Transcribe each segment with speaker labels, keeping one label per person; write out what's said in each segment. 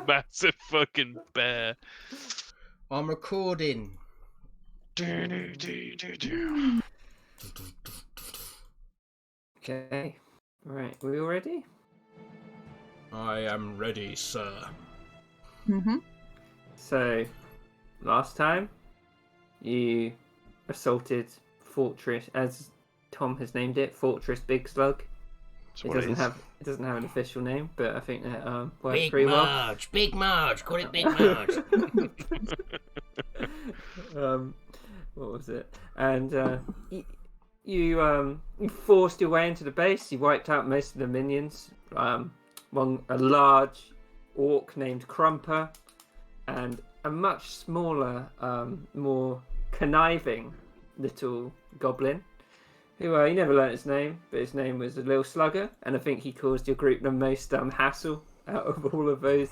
Speaker 1: Massive fucking bear.
Speaker 2: I'm recording.
Speaker 3: Okay. Right, we all ready?
Speaker 2: I am ready, sir.
Speaker 4: Mm-hmm.
Speaker 3: So, last time, you assaulted Fortress, as Tom has named it, Fortress Big Slug. It doesn't have an official name, but I think that works
Speaker 2: Big
Speaker 3: pretty
Speaker 2: Marge, Big Marge, call it Big Marge.
Speaker 3: well. What was it? And you forced your way into the base. You wiped out most of the minions. A large orc named CORMYR, and a much smaller, more conniving little goblin, who he never learnt his name, but his name was a little slugger, and I think he caused your group the most hassle out of all of those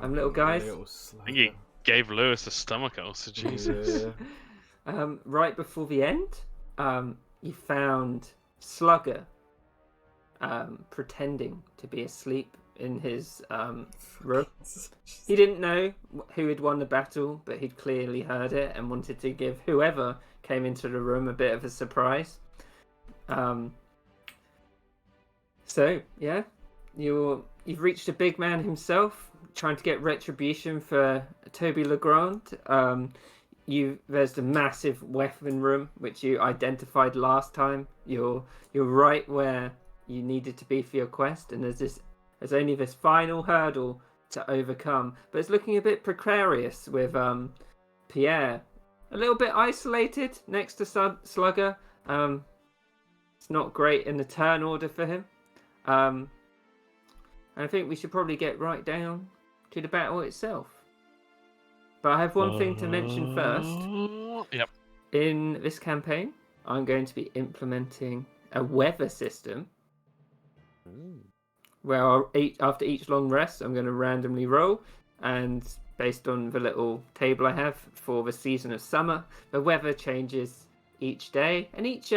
Speaker 3: little guys.
Speaker 1: I think he gave Lewis a stomach ulcer. Jesus.
Speaker 3: Yeah. Right before the end, you found Slugger pretending to be asleep in his room. He didn't know who had won the battle, but he'd clearly heard it and wanted to give whoever came into the room a bit of a surprise. So yeah, you've reached a big man himself, trying to get retribution for Toby Legrand. There's a massive weapon room which you identified last time. You're right where you needed to be for your quest, and there's only this final hurdle to overcome. But it's looking a bit precarious with Pierre a little bit isolated next to Slugger. It's not great in the turn order for him. And I think we should probably get right down to the battle itself. But I have one thing to mention first.
Speaker 1: Yep.
Speaker 3: In this campaign, I'm going to be implementing a weather system. Where after each long rest, I'm going to randomly roll, and based on the little table I have for the season of summer, the weather changes each day, and each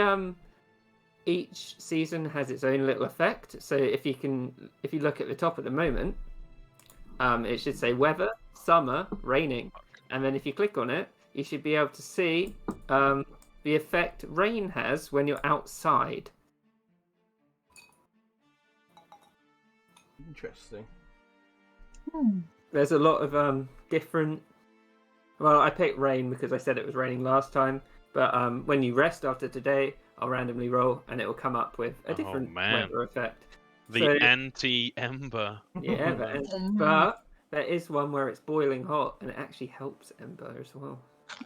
Speaker 3: season has its own little effect. So if you look at the top at the moment, it should say weather, summer, raining, and then if you click on it, you should be able to see the effect rain has when you're outside.
Speaker 2: Interesting.
Speaker 3: There's a lot of different. Well, I picked rain because I said it was raining last time, but when you rest after today, I'll randomly roll and it will come up with a different weather effect.
Speaker 1: The anti-ember.
Speaker 3: Yeah, but there is one where it's boiling hot and it actually helps ember as well.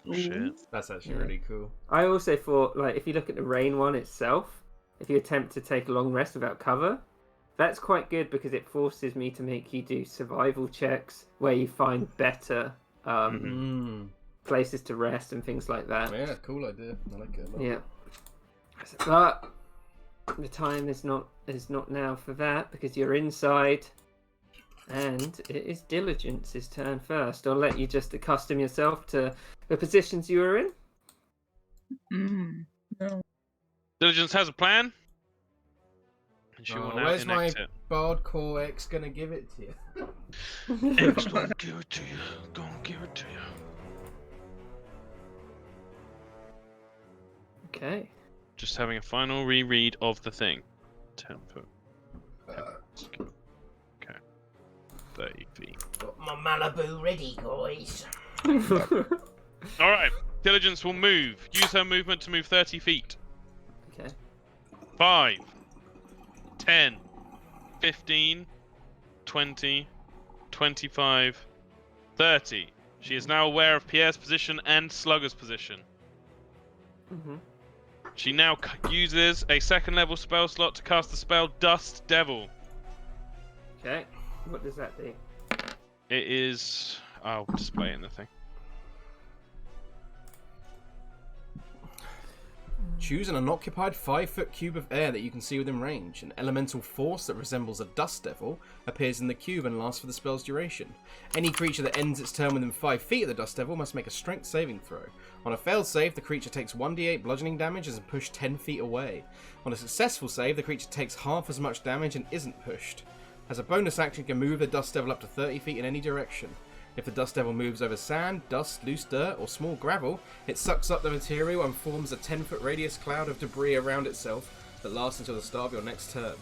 Speaker 1: Oh, shit.
Speaker 2: That's actually really cool.
Speaker 3: I also thought, like, if you look at the rain one itself, if you attempt to take a long rest without cover, that's quite good because it forces me to make you do survival checks where you find better places to rest and things like that.
Speaker 2: Yeah, cool idea. I like it a lot.
Speaker 3: Yeah. But the time is not now for that because you're inside and it is Diligence's turn first. I'll let you just accustom yourself to the positions you are in.
Speaker 4: No.
Speaker 1: Diligence has a plan. And she will now
Speaker 2: where's my
Speaker 1: enact it.
Speaker 2: Bardcore X gonna give it to you?
Speaker 1: X gonna give it to you. Gonna give it to you.
Speaker 3: Okay.
Speaker 1: Just having a final reread of the thing. 10 foot. Okay. 30 feet.
Speaker 2: Got my Malibu ready, guys.
Speaker 1: Alright. Diligence will move. Use her movement to move 30 feet.
Speaker 3: Okay.
Speaker 1: 5, 10, 15, 20, 25, 30. She is now aware of Pierre's position and Slugger's position. She now uses a second level spell slot to cast the spell Dust Devil.
Speaker 3: Okay. What does that do?
Speaker 1: It is... I'll display it in the thing.
Speaker 2: Choose an unoccupied 5-foot cube of air that you can see within range. An elemental force that resembles a dust devil appears in the cube and lasts for the spell's duration. Any creature that ends its turn within 5 feet of the dust devil must make a strength saving throw. On a failed save, the creature takes 1d8 bludgeoning damage and is pushed 10 feet away. On a successful save, the creature takes half as much damage and isn't pushed. As a bonus action, can move the Dust Devil up to 30 feet in any direction. If the Dust Devil moves over sand, dust, loose dirt, or small gravel, it sucks up the material and forms a 10-foot radius cloud of debris around itself that lasts until the start of your next turn.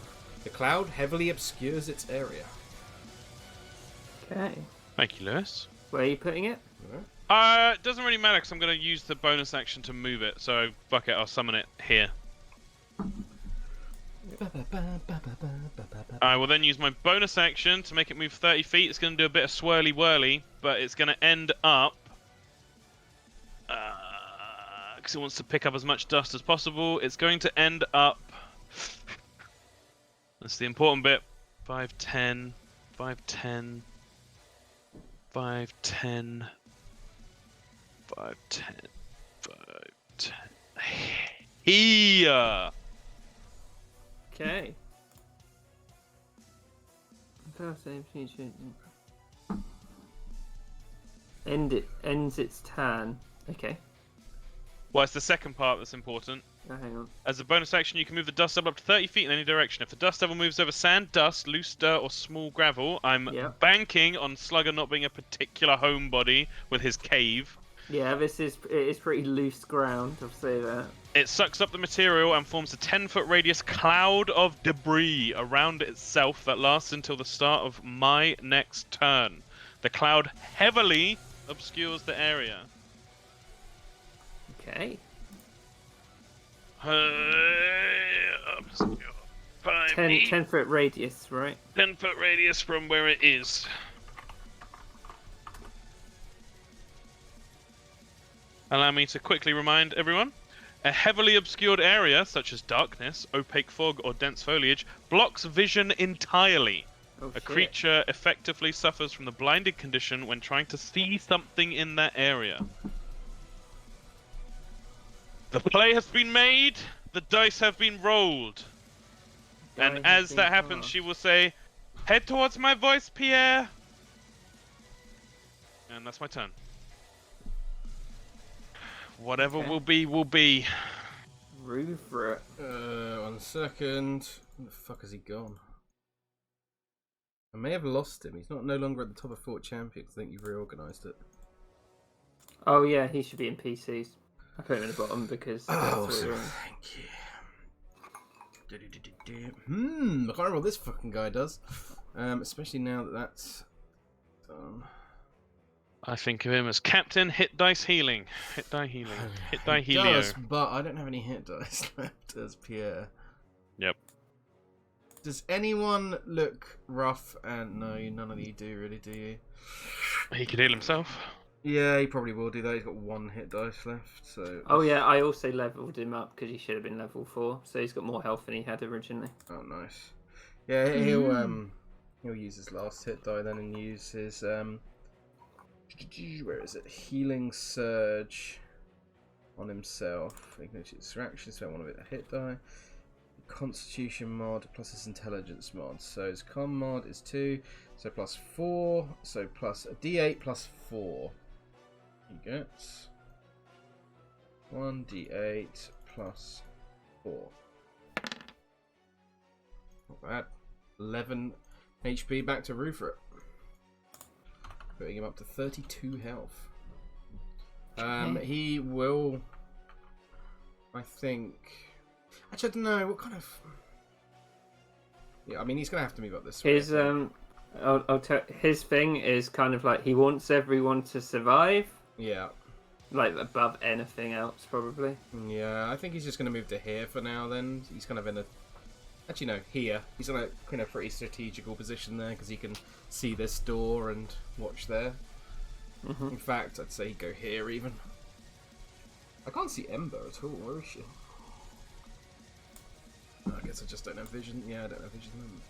Speaker 2: The cloud heavily obscures its area.
Speaker 3: Okay.
Speaker 1: Thank you, Lewis.
Speaker 3: Where are you putting it?
Speaker 1: It doesn't really matter because I'm going to use the bonus action to move it. So fuck it, I'll summon it here. I will then use my bonus action to make it move 30 feet. It's going to do a bit of swirly whirly, but it's going to end up because it wants to pick up as much dust as possible. It's going to end up. That's the important bit. 5, 10, 5, 10, 5, 10, 5, 10, 5, 10. Here.
Speaker 3: Okay. Ends its turn. Okay.
Speaker 1: Well, it's the second part that's important.
Speaker 3: Oh, hang on.
Speaker 1: As a bonus action, you can move the dust devil up to 30 feet in any direction. If the dust devil moves over sand, dust, loose dirt, or small gravel, I'm banking on Slugger not being a particular homebody with his cave.
Speaker 3: Yeah, it is pretty loose ground, I'll say that.
Speaker 1: It sucks up the material and forms a 10-foot radius cloud of debris around itself that lasts until the start of my next turn. The cloud heavily obscures the area.
Speaker 3: Okay.
Speaker 1: Obscure.
Speaker 3: 10-foot radius, right?
Speaker 1: 10-foot radius from where it is. Allow me to quickly remind everyone. A heavily obscured area, such as darkness, opaque fog, or dense foliage, blocks vision entirely.
Speaker 3: Oh,
Speaker 1: A creature effectively suffers from the blinded condition when trying to see something in that area. The play has been made, the dice have been rolled. And as that happens, she will say, "Head towards my voice, Pierre." And that's my turn. Whatever will be, will be.
Speaker 3: Rue for it.
Speaker 2: 1 second. Where the fuck has he gone? I may have lost him. He's no longer at the top of Fort Champions. I think you've reorganised it.
Speaker 3: Oh yeah, he should be in PCs. I put him in the bottom because.
Speaker 2: Awesome. Thank you. I can't remember what this fucking guy does. Especially now that that's done.
Speaker 1: I think of him as Captain Hit Dice Healing. Hit Die Healing. Hit Die
Speaker 2: He
Speaker 1: Helio.
Speaker 2: does, but I don't have any hit dice left as Pierre.
Speaker 1: Yep.
Speaker 2: Does anyone look rough? And no, none of you do, really, do you?
Speaker 1: He could heal himself.
Speaker 2: Yeah, he probably will do that. He's got 1 hit dice left, so...
Speaker 3: Oh yeah, I also leveled him up because he should have been level 4, so he's got more health than he had originally.
Speaker 2: Oh, nice. Yeah, he'll use his last hit die then and use his where is it? Healing Surge on himself. Ignite distraction, so I want to hit a hit die. Constitution mod plus his intelligence mod. So his con mod is 2, so plus 4, so plus a d8 plus 4. He gets 1d8 plus 4. Not bad. 11 HP back to Rue for it. Putting him up to 32 health. He will, I think... Actually, I don't know, what kind of... Yeah, I mean, he's going to have to move up this way.
Speaker 3: His, his thing is kind of like he wants everyone to survive.
Speaker 2: Yeah.
Speaker 3: Like above anything else, probably.
Speaker 2: Yeah, I think he's just going to move to here for now then. He's kind of in a... Actually, no, here. He's in a kind of pretty strategical position there because he can see this door and watch there.
Speaker 3: Mm-hmm.
Speaker 2: In fact, I'd say go here even. I can't see Ember at all. Where is she? Oh, I guess I just don't have vision. Yeah, I don't have vision. I'm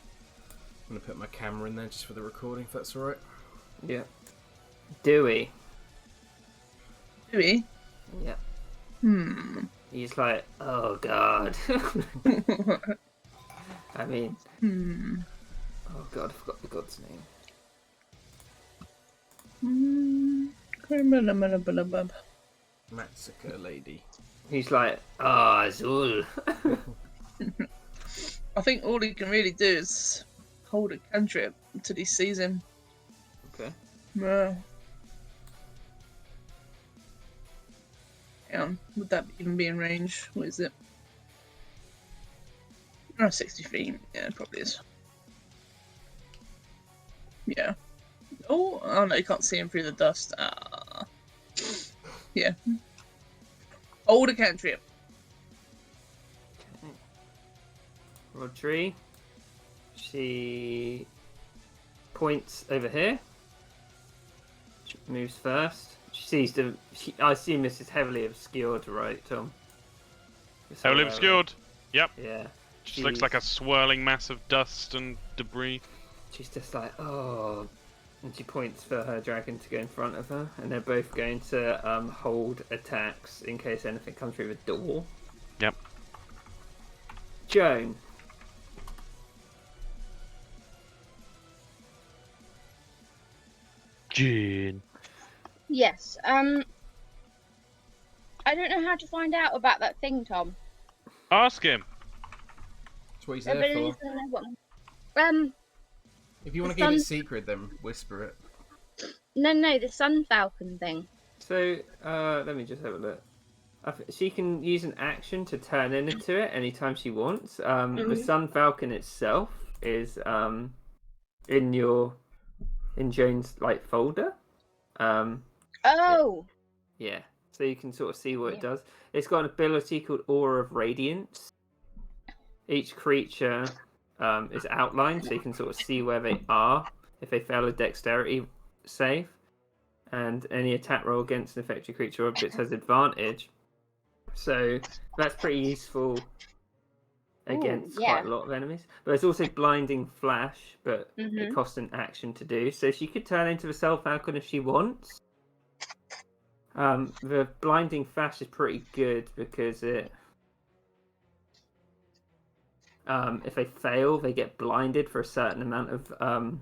Speaker 2: going to put my camera in there just for the recording, if that's alright.
Speaker 3: Yeah. Dewey.
Speaker 4: Dewey?
Speaker 3: Yeah.
Speaker 4: He's
Speaker 3: like, oh god. I mean... Oh god, I forgot the god's name.
Speaker 2: Massacre lady.
Speaker 3: He's like, Azul.
Speaker 4: I think all he can really do is hold a cantrip until he sees him.
Speaker 3: Okay.
Speaker 4: Would that even be in range? What is it? Oh, 60 feet. Yeah, it probably is. Yeah. Oh no, you can't see him through the dust. Yeah. Hold a cantrip.
Speaker 3: Rodri. She points over here. She moves first. She sees the. I assume this is heavily obscured, right, Tom? This whole
Speaker 1: Heavily
Speaker 3: area.
Speaker 1: obscured. Yep.
Speaker 3: Yeah.
Speaker 1: Just looks like a swirling mass of dust and debris.
Speaker 3: She's just like, oh. And she points for her dragon to go in front of her. And they're both going to hold attacks in case anything comes through the door.
Speaker 1: Yep.
Speaker 3: Joan.
Speaker 1: June.
Speaker 5: Yes. I don't know how to find out about that thing, Tom.
Speaker 1: Ask him.
Speaker 2: That's what he's there for. If you want to keep it secret, then whisper it.
Speaker 5: No, the Sun Falcon thing.
Speaker 3: So, let me just have a look. She can use an action to turn into it anytime she wants. The Sun Falcon itself is in Joan's folder.
Speaker 5: Oh.
Speaker 3: Yeah. So you can sort of see what it does. It's got an ability called Aura of Radiance. Each creature is outlined, so you can sort of see where they are if they fail a dexterity save. And any attack roll against an affected creature or object has advantage. So that's pretty useful against quite a lot of enemies. But there's also Blinding Flash, but it costs an action to do. So she could turn into a Self Falcon if she wants. The Blinding Flash is pretty good because it... if they fail, they get blinded for a certain amount of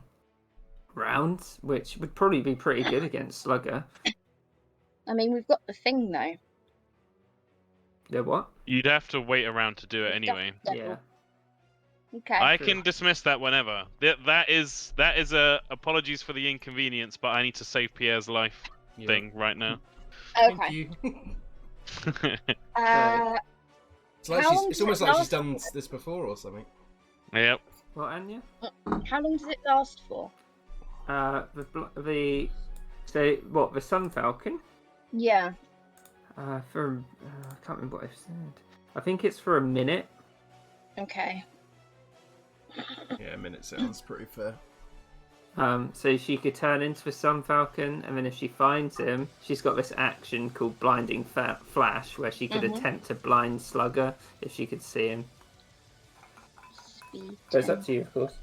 Speaker 3: rounds, which would probably be pretty good against Slugger.
Speaker 5: I mean, we've got the thing, though.
Speaker 3: Yeah, what?
Speaker 1: You'd have to wait around to do it anyway.
Speaker 3: Yeah.
Speaker 5: Okay.
Speaker 1: I can dismiss that whenever. That is a apologies for the inconvenience, but I need to save Pierre's life thing right now.
Speaker 5: Okay.
Speaker 2: Thank you. It's almost like she's done this before or something.
Speaker 1: Yep.
Speaker 3: What, Anya?
Speaker 5: How long does it last for?
Speaker 3: The Sun Falcon?
Speaker 5: Yeah.
Speaker 3: I can't remember what I said. I think it's for a minute.
Speaker 5: Okay.
Speaker 2: Yeah, a minute sounds pretty fair.
Speaker 3: So she could turn into a Sun Falcon, and then if she finds him, she's got this action called Blinding Flash, where she could attempt to blind Slugger if she could see him.
Speaker 5: Speed
Speaker 3: So it's up to you, of course.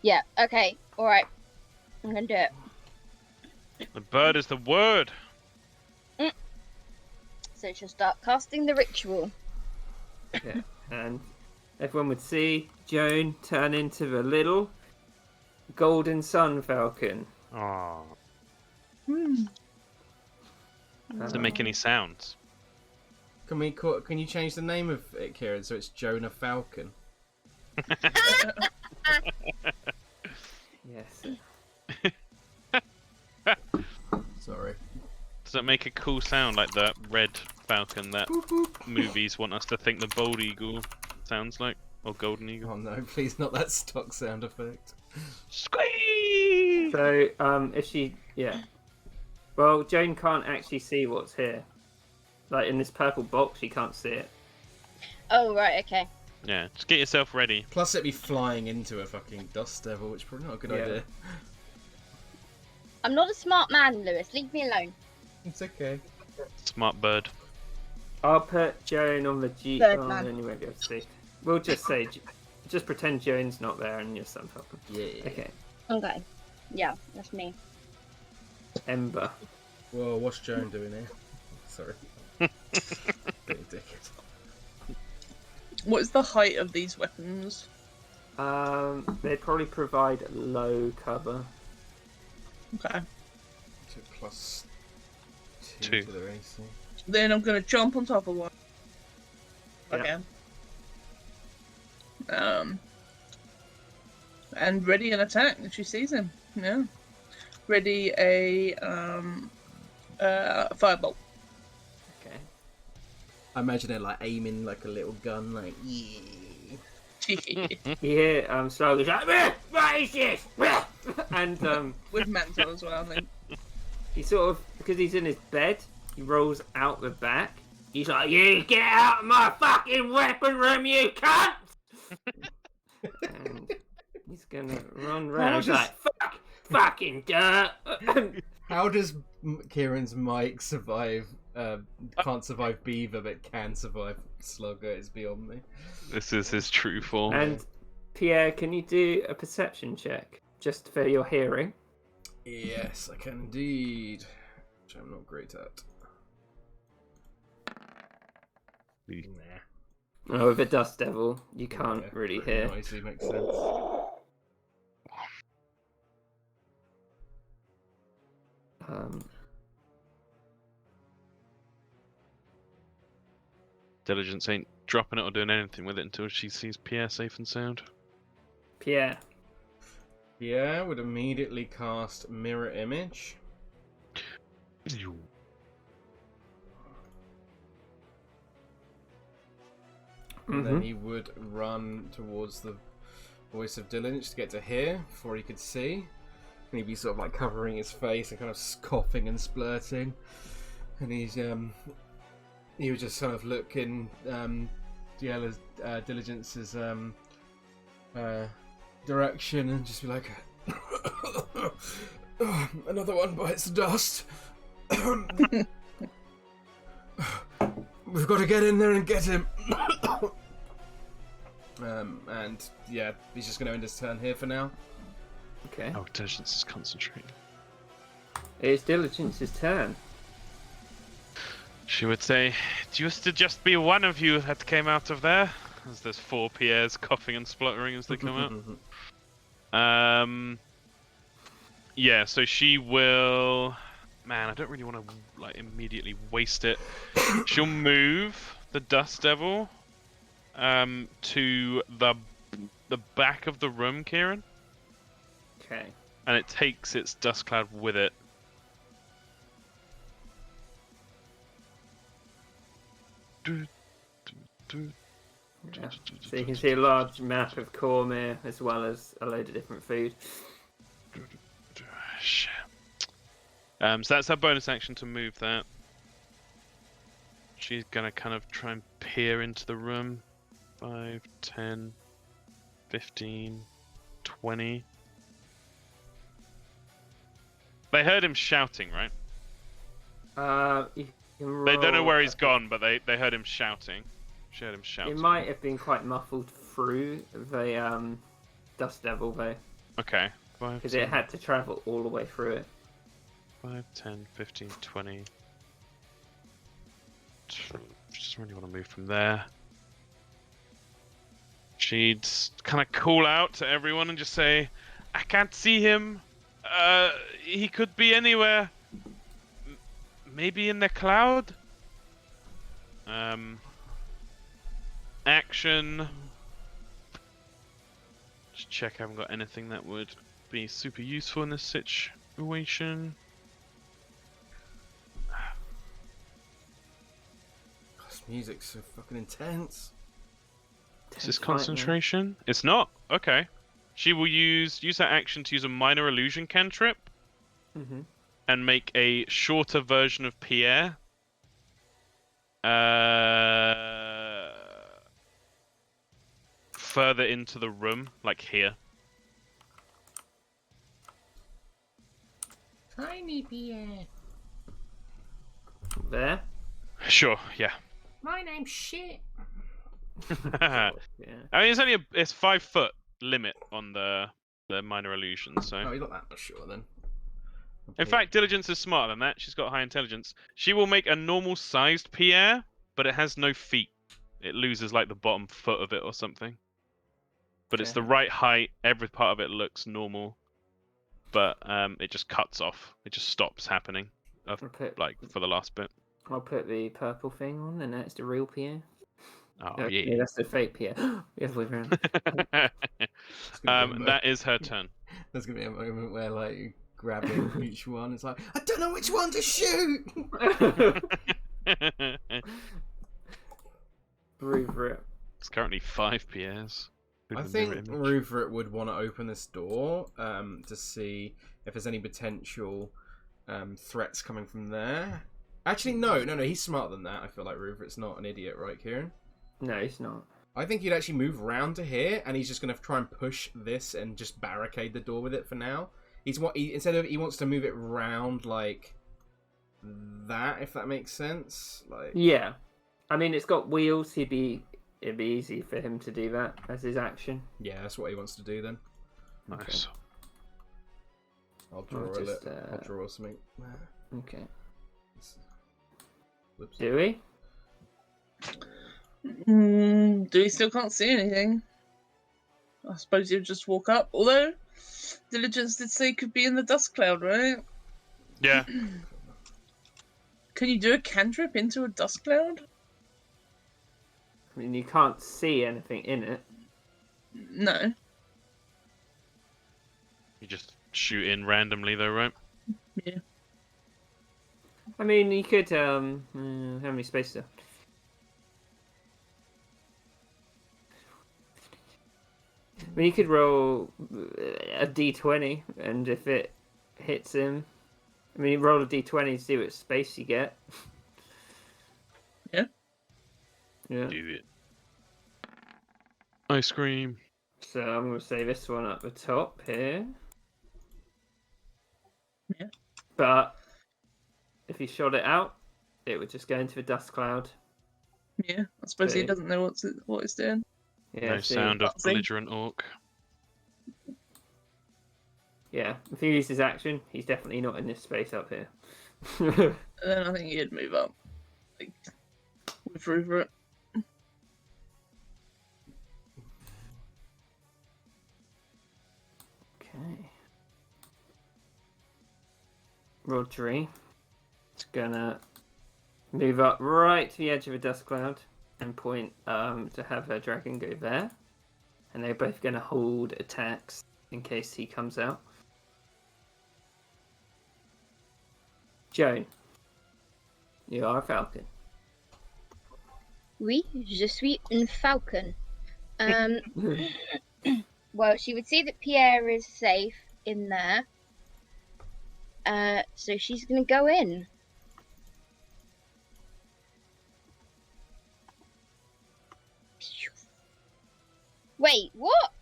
Speaker 5: Yeah, okay. Alright. I'm gonna do it.
Speaker 1: The bird is the word.
Speaker 5: So she'll start casting the ritual.
Speaker 3: Yeah, and everyone would see Joan turn into the little Golden Sun Falcon.
Speaker 1: Aww. Doesn't make any sounds.
Speaker 2: Can you change the name of it, Kieran, so it's Jonah Falcon?
Speaker 3: Yes.
Speaker 2: Sorry.
Speaker 1: Does it make a cool sound like that red falcon that movies want us to think the bald eagle sounds like? Or golden eagle?
Speaker 2: Oh no, please not that stock sound effect.
Speaker 1: Squeak!
Speaker 3: So, if she... Yeah. Well, Joan can't actually see what's here. Like, in this purple box, she can't see it.
Speaker 5: Oh, right, okay.
Speaker 1: Yeah, just get yourself ready.
Speaker 2: Plus it'd be flying into a fucking dust devil, which is probably not a good idea.
Speaker 5: I'm not a smart man, Lewis. Leave me alone.
Speaker 2: It's okay.
Speaker 1: Smart bird.
Speaker 3: I'll put Joan on the G...
Speaker 5: Birdman.
Speaker 3: then you won't be able to see. We'll just say... Just pretend Joan's not there and you're Sun Falcon.
Speaker 2: Yeah.
Speaker 3: Okay.
Speaker 5: Okay. Yeah, that's me.
Speaker 3: Ember.
Speaker 2: Whoa, what's Joan doing here? Sorry. Bit dickhead.
Speaker 4: What is the height of these weapons?
Speaker 3: They'd probably provide low cover.
Speaker 4: Okay.
Speaker 2: To plus 2
Speaker 1: 2.
Speaker 2: to their AC.
Speaker 4: Then I'm gonna jump on top of one.
Speaker 3: Yeah.
Speaker 4: Okay. and ready an attack if she sees him. Yeah. Ready a firebolt.
Speaker 3: Okay.
Speaker 2: I imagine it like aiming like a little gun, like yeah.
Speaker 3: You hear slowly like, what is this? And
Speaker 4: With mantle as well, I think.
Speaker 3: he sort of, because he's in his bed, he rolls out the back. He's like, you get out of my fucking weapon room, you cunt! And he's gonna run round. He's like, fucking dirt!
Speaker 2: How does Kieran's Mike survive? Can't survive Beaver, but can survive Slugger. It's beyond me.
Speaker 1: This is his true form.
Speaker 3: And Pierre, can you do a perception check just for your hearing?
Speaker 2: Yes, I can indeed. Which I'm not great at. Nah.
Speaker 3: Oh, with a dust devil, you can't
Speaker 2: Yeah,
Speaker 3: really
Speaker 2: pretty
Speaker 3: hear.
Speaker 2: Noisy, makes sense.
Speaker 1: Diligence ain't dropping it or doing anything with it until she sees Pierre safe and sound.
Speaker 3: Pierre.
Speaker 2: Yeah, would immediately cast Mirror Image. And then he would run towards the voice of Diligence to get to here before he could see. And he'd be sort of like covering his face and kind of coughing and splurting. And he would just kind of look in Diligence's direction and just be like, another one bites the dust. We've got to get in there and get him. And yeah, he's just going to end his turn here for now.
Speaker 3: Okay.
Speaker 1: Oh, Diligence is concentrating.
Speaker 3: It's Diligence's turn.
Speaker 1: She would say, it used to just be one of you that came out of there. As there's 4 Pierres coughing and spluttering as they come out. Yeah, so she will... Man, I don't really want to like immediately waste it. She'll move the Dust Devil to the back of the room, Kieran.
Speaker 3: Okay.
Speaker 1: And it takes its dust cloud with it.
Speaker 3: Yeah. So you can see a large map of CORMYR as well as a load of different food.
Speaker 1: Shit. So that's her bonus action to move that. She's gonna kind of try and peer into the room. 5, 10, 15, 20. They heard him shouting, right?
Speaker 3: You can
Speaker 1: They don't know
Speaker 3: roll-
Speaker 1: where he's gone, but they heard him shouting. She heard him shouting.
Speaker 3: It might have been quite muffled through the Dust Devil though,
Speaker 1: Okay. 5,
Speaker 3: because it had to travel all the way through it.
Speaker 1: 5, 10, 15, 20. Just really want to move from there. She'd kind of call out to everyone and just say, I can't see him. He could be anywhere. Maybe in the cloud? Action. Just check I haven't got anything that would be super useful in this situation.
Speaker 2: This music's so fucking intense.
Speaker 1: Is this
Speaker 3: Tense fight, man.
Speaker 1: concentration? It's not. Okay. She will use that action to use a minor illusion cantrip and make a shorter version of Pierre. Further into the room, like here.
Speaker 2: Tiny Pierre.
Speaker 3: There.
Speaker 1: Sure. Yeah.
Speaker 2: My name's shit.
Speaker 1: I
Speaker 3: Yeah.
Speaker 1: mean, it's only it's 5 foot limit on the minor illusion, so.
Speaker 2: Oh, you're not that much short then.
Speaker 1: In fact, Diligence is smarter than that. She's got high intelligence. She will make a normal-sized Pierre, but it has no feet. It loses like the bottom foot of it or something. But it's
Speaker 3: Okay.
Speaker 1: the right height. Every part of it looks normal, but it just cuts off. It just stops happening.
Speaker 3: I'll put
Speaker 1: Like for the last bit.
Speaker 3: the purple thing on, and that's the real Pierre.
Speaker 1: Oh
Speaker 3: Okay,
Speaker 1: yeah.
Speaker 3: that's the fake Pierre. The other way around.
Speaker 2: It's gonna be a
Speaker 1: That is her turn.
Speaker 2: There's gonna be a moment where like grabbing each one. It's like I don't know which one to shoot.
Speaker 3: Rupert.
Speaker 1: It's currently 5 Pierres.
Speaker 2: I think Rupert would want to open this door to see if there's any potential threats coming from there. Actually, no. He's smarter than that. I feel like Rupert's not an idiot, right, Kieran?
Speaker 3: No, he's not.
Speaker 2: I think he'd actually move round to here, and he's just going to try and push this and just barricade the door with it for now. He wants to move it round like that, if that makes sense. Like
Speaker 3: Yeah, I mean it's got wheels. It'd be easy for him to do that as his action.
Speaker 2: yeah, that's what he wants to do then.
Speaker 1: Nice.
Speaker 2: I'll draw I'll draw something.
Speaker 3: Okay.
Speaker 2: Whoops.
Speaker 3: Do we?
Speaker 4: Dewey still can't see anything. I suppose he'll just walk up. Although, Diligence did say he could be in the dust cloud, right?
Speaker 1: Yeah.
Speaker 4: Can you do a cantrip into a dust cloud?
Speaker 3: I mean, you can't see anything in it.
Speaker 4: No.
Speaker 1: You just shoot in randomly, though, right?
Speaker 4: Yeah.
Speaker 3: I mean, you could. How many spaces there? I mean, you could roll a d20, and if it hits him, I mean, you roll a d20 to see what space you get.
Speaker 4: Yeah.
Speaker 3: Yeah.
Speaker 1: Do it. Ice cream.
Speaker 3: So I'm going to say this one at the top here.
Speaker 4: Yeah.
Speaker 3: But if he shot it out, it would just go into the dust cloud.
Speaker 4: Yeah. I suppose he
Speaker 3: Okay.
Speaker 4: doesn't know what it's doing.
Speaker 3: Yeah,
Speaker 1: No
Speaker 3: see,
Speaker 1: sound of
Speaker 4: Boxing.
Speaker 1: belligerent orc.
Speaker 3: Yeah, if he uses action, he's definitely not in this space up here.
Speaker 4: And then I think he'd move up. Like, with Rupert.
Speaker 3: Okay. Rodri is gonna move up right to the edge of a dust cloud and point to have her dragon go there. And they're both gonna hold attacks in case he comes out. Joan, you are a falcon.
Speaker 5: Oui, je suis une falcon. Well, she would see that Pierre is safe in there. So she's going to go in. Wait, what?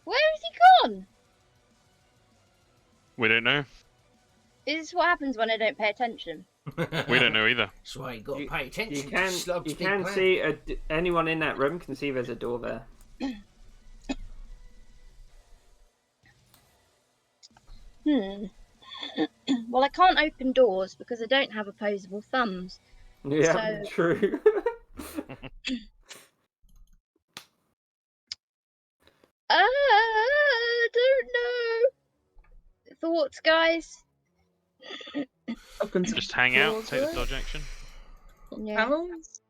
Speaker 5: Where has he gone?
Speaker 1: We don't know.
Speaker 5: Is this what happens when I don't pay attention?
Speaker 1: We don't know either.
Speaker 2: That's why you got to
Speaker 3: You-
Speaker 2: pay attention.
Speaker 3: You
Speaker 2: to
Speaker 3: can
Speaker 2: slugs
Speaker 3: you
Speaker 2: big
Speaker 3: can
Speaker 2: plan.
Speaker 3: see anyone in that room can see there's a door there.
Speaker 5: Well, I can't open doors because I don't have opposable thumbs.
Speaker 3: Yeah,
Speaker 5: So-
Speaker 3: true.
Speaker 5: I don't know. Thoughts, guys?
Speaker 1: Just hang out, take the dodge action.
Speaker 5: Yeah.
Speaker 4: Panels?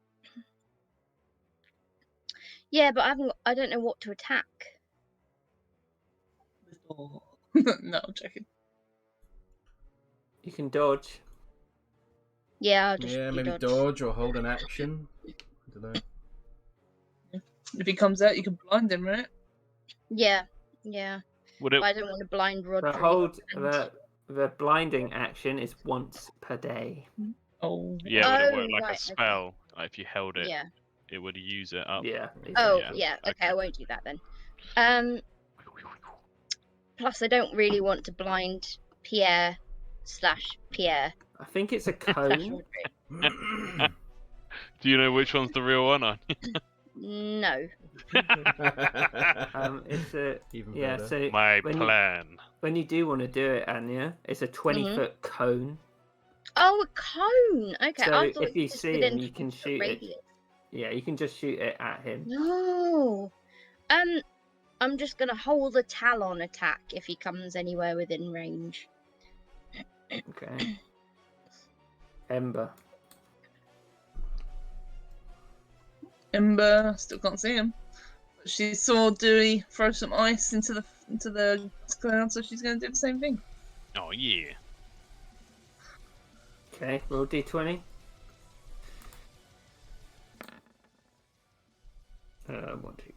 Speaker 5: Yeah, but I don't know what to attack.
Speaker 4: No, I'm joking.
Speaker 3: You can dodge.
Speaker 5: Yeah, I'll just
Speaker 2: Yeah,
Speaker 5: do
Speaker 2: maybe
Speaker 5: dodge.
Speaker 2: dodge or hold an action. I don't know.
Speaker 4: If he comes out, you can blind him, right?
Speaker 5: Yeah.
Speaker 1: Would
Speaker 5: But
Speaker 1: it?
Speaker 5: I don't want to blind
Speaker 3: The
Speaker 5: Rodri.
Speaker 3: hold
Speaker 5: and-
Speaker 3: the blinding action is once per day.
Speaker 4: Oh.
Speaker 1: Yeah, would it
Speaker 5: Oh,
Speaker 1: work like
Speaker 5: right,
Speaker 1: a
Speaker 5: okay.
Speaker 1: spell? Like if you held it,
Speaker 5: Yeah.
Speaker 1: it would use it up.
Speaker 3: Yeah.
Speaker 5: Oh,
Speaker 1: Yeah,
Speaker 5: yeah. Okay,
Speaker 1: okay.
Speaker 5: I won't do that then. Plus, I don't really want to blind Pierre/Pierre.
Speaker 3: I think it's a
Speaker 5: slash
Speaker 3: cone.
Speaker 5: Rodri.
Speaker 1: Do you know which one's the real one?
Speaker 5: No.
Speaker 3: It's a
Speaker 2: Even
Speaker 3: yeah.
Speaker 2: better.
Speaker 3: So
Speaker 1: My
Speaker 3: when
Speaker 1: plan.
Speaker 3: when you do want to do it, Anya, it's a 20-foot cone.
Speaker 5: Oh, a cone. Okay,
Speaker 3: So
Speaker 5: I thought
Speaker 3: if
Speaker 5: it
Speaker 3: you
Speaker 5: was just
Speaker 3: see
Speaker 5: within
Speaker 3: him, you can
Speaker 5: 20 foot
Speaker 3: shoot it.
Speaker 5: radius.
Speaker 3: Yeah, you can just shoot it at him.
Speaker 5: No. I'm just gonna hold a Talon attack if he comes anywhere within range.
Speaker 3: Okay. Ember.
Speaker 4: Ember, still can't see him. But she saw Dewey throw some ice into the cloud, so she's going to do the same thing.
Speaker 1: Oh yeah.
Speaker 3: Okay, roll d20. 1, 2.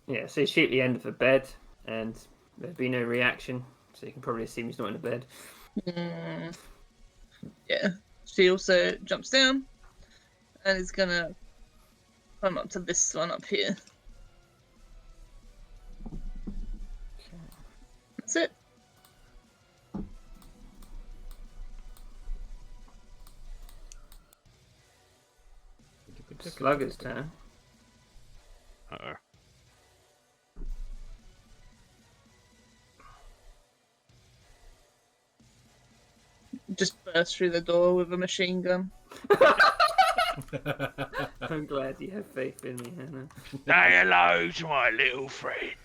Speaker 3: Yeah, so you shoot the end of the bed, and there'd be no reaction, so you can probably assume he's not in the bed.
Speaker 4: Yeah. She also jumps down and is going to climb up to this one up here. That's it.
Speaker 3: Slugger's turn.
Speaker 1: Uh-oh.
Speaker 4: Just burst through the door with a machine gun.
Speaker 3: I'm glad you have faith in me, Hannah.
Speaker 1: Say hello to my little friend.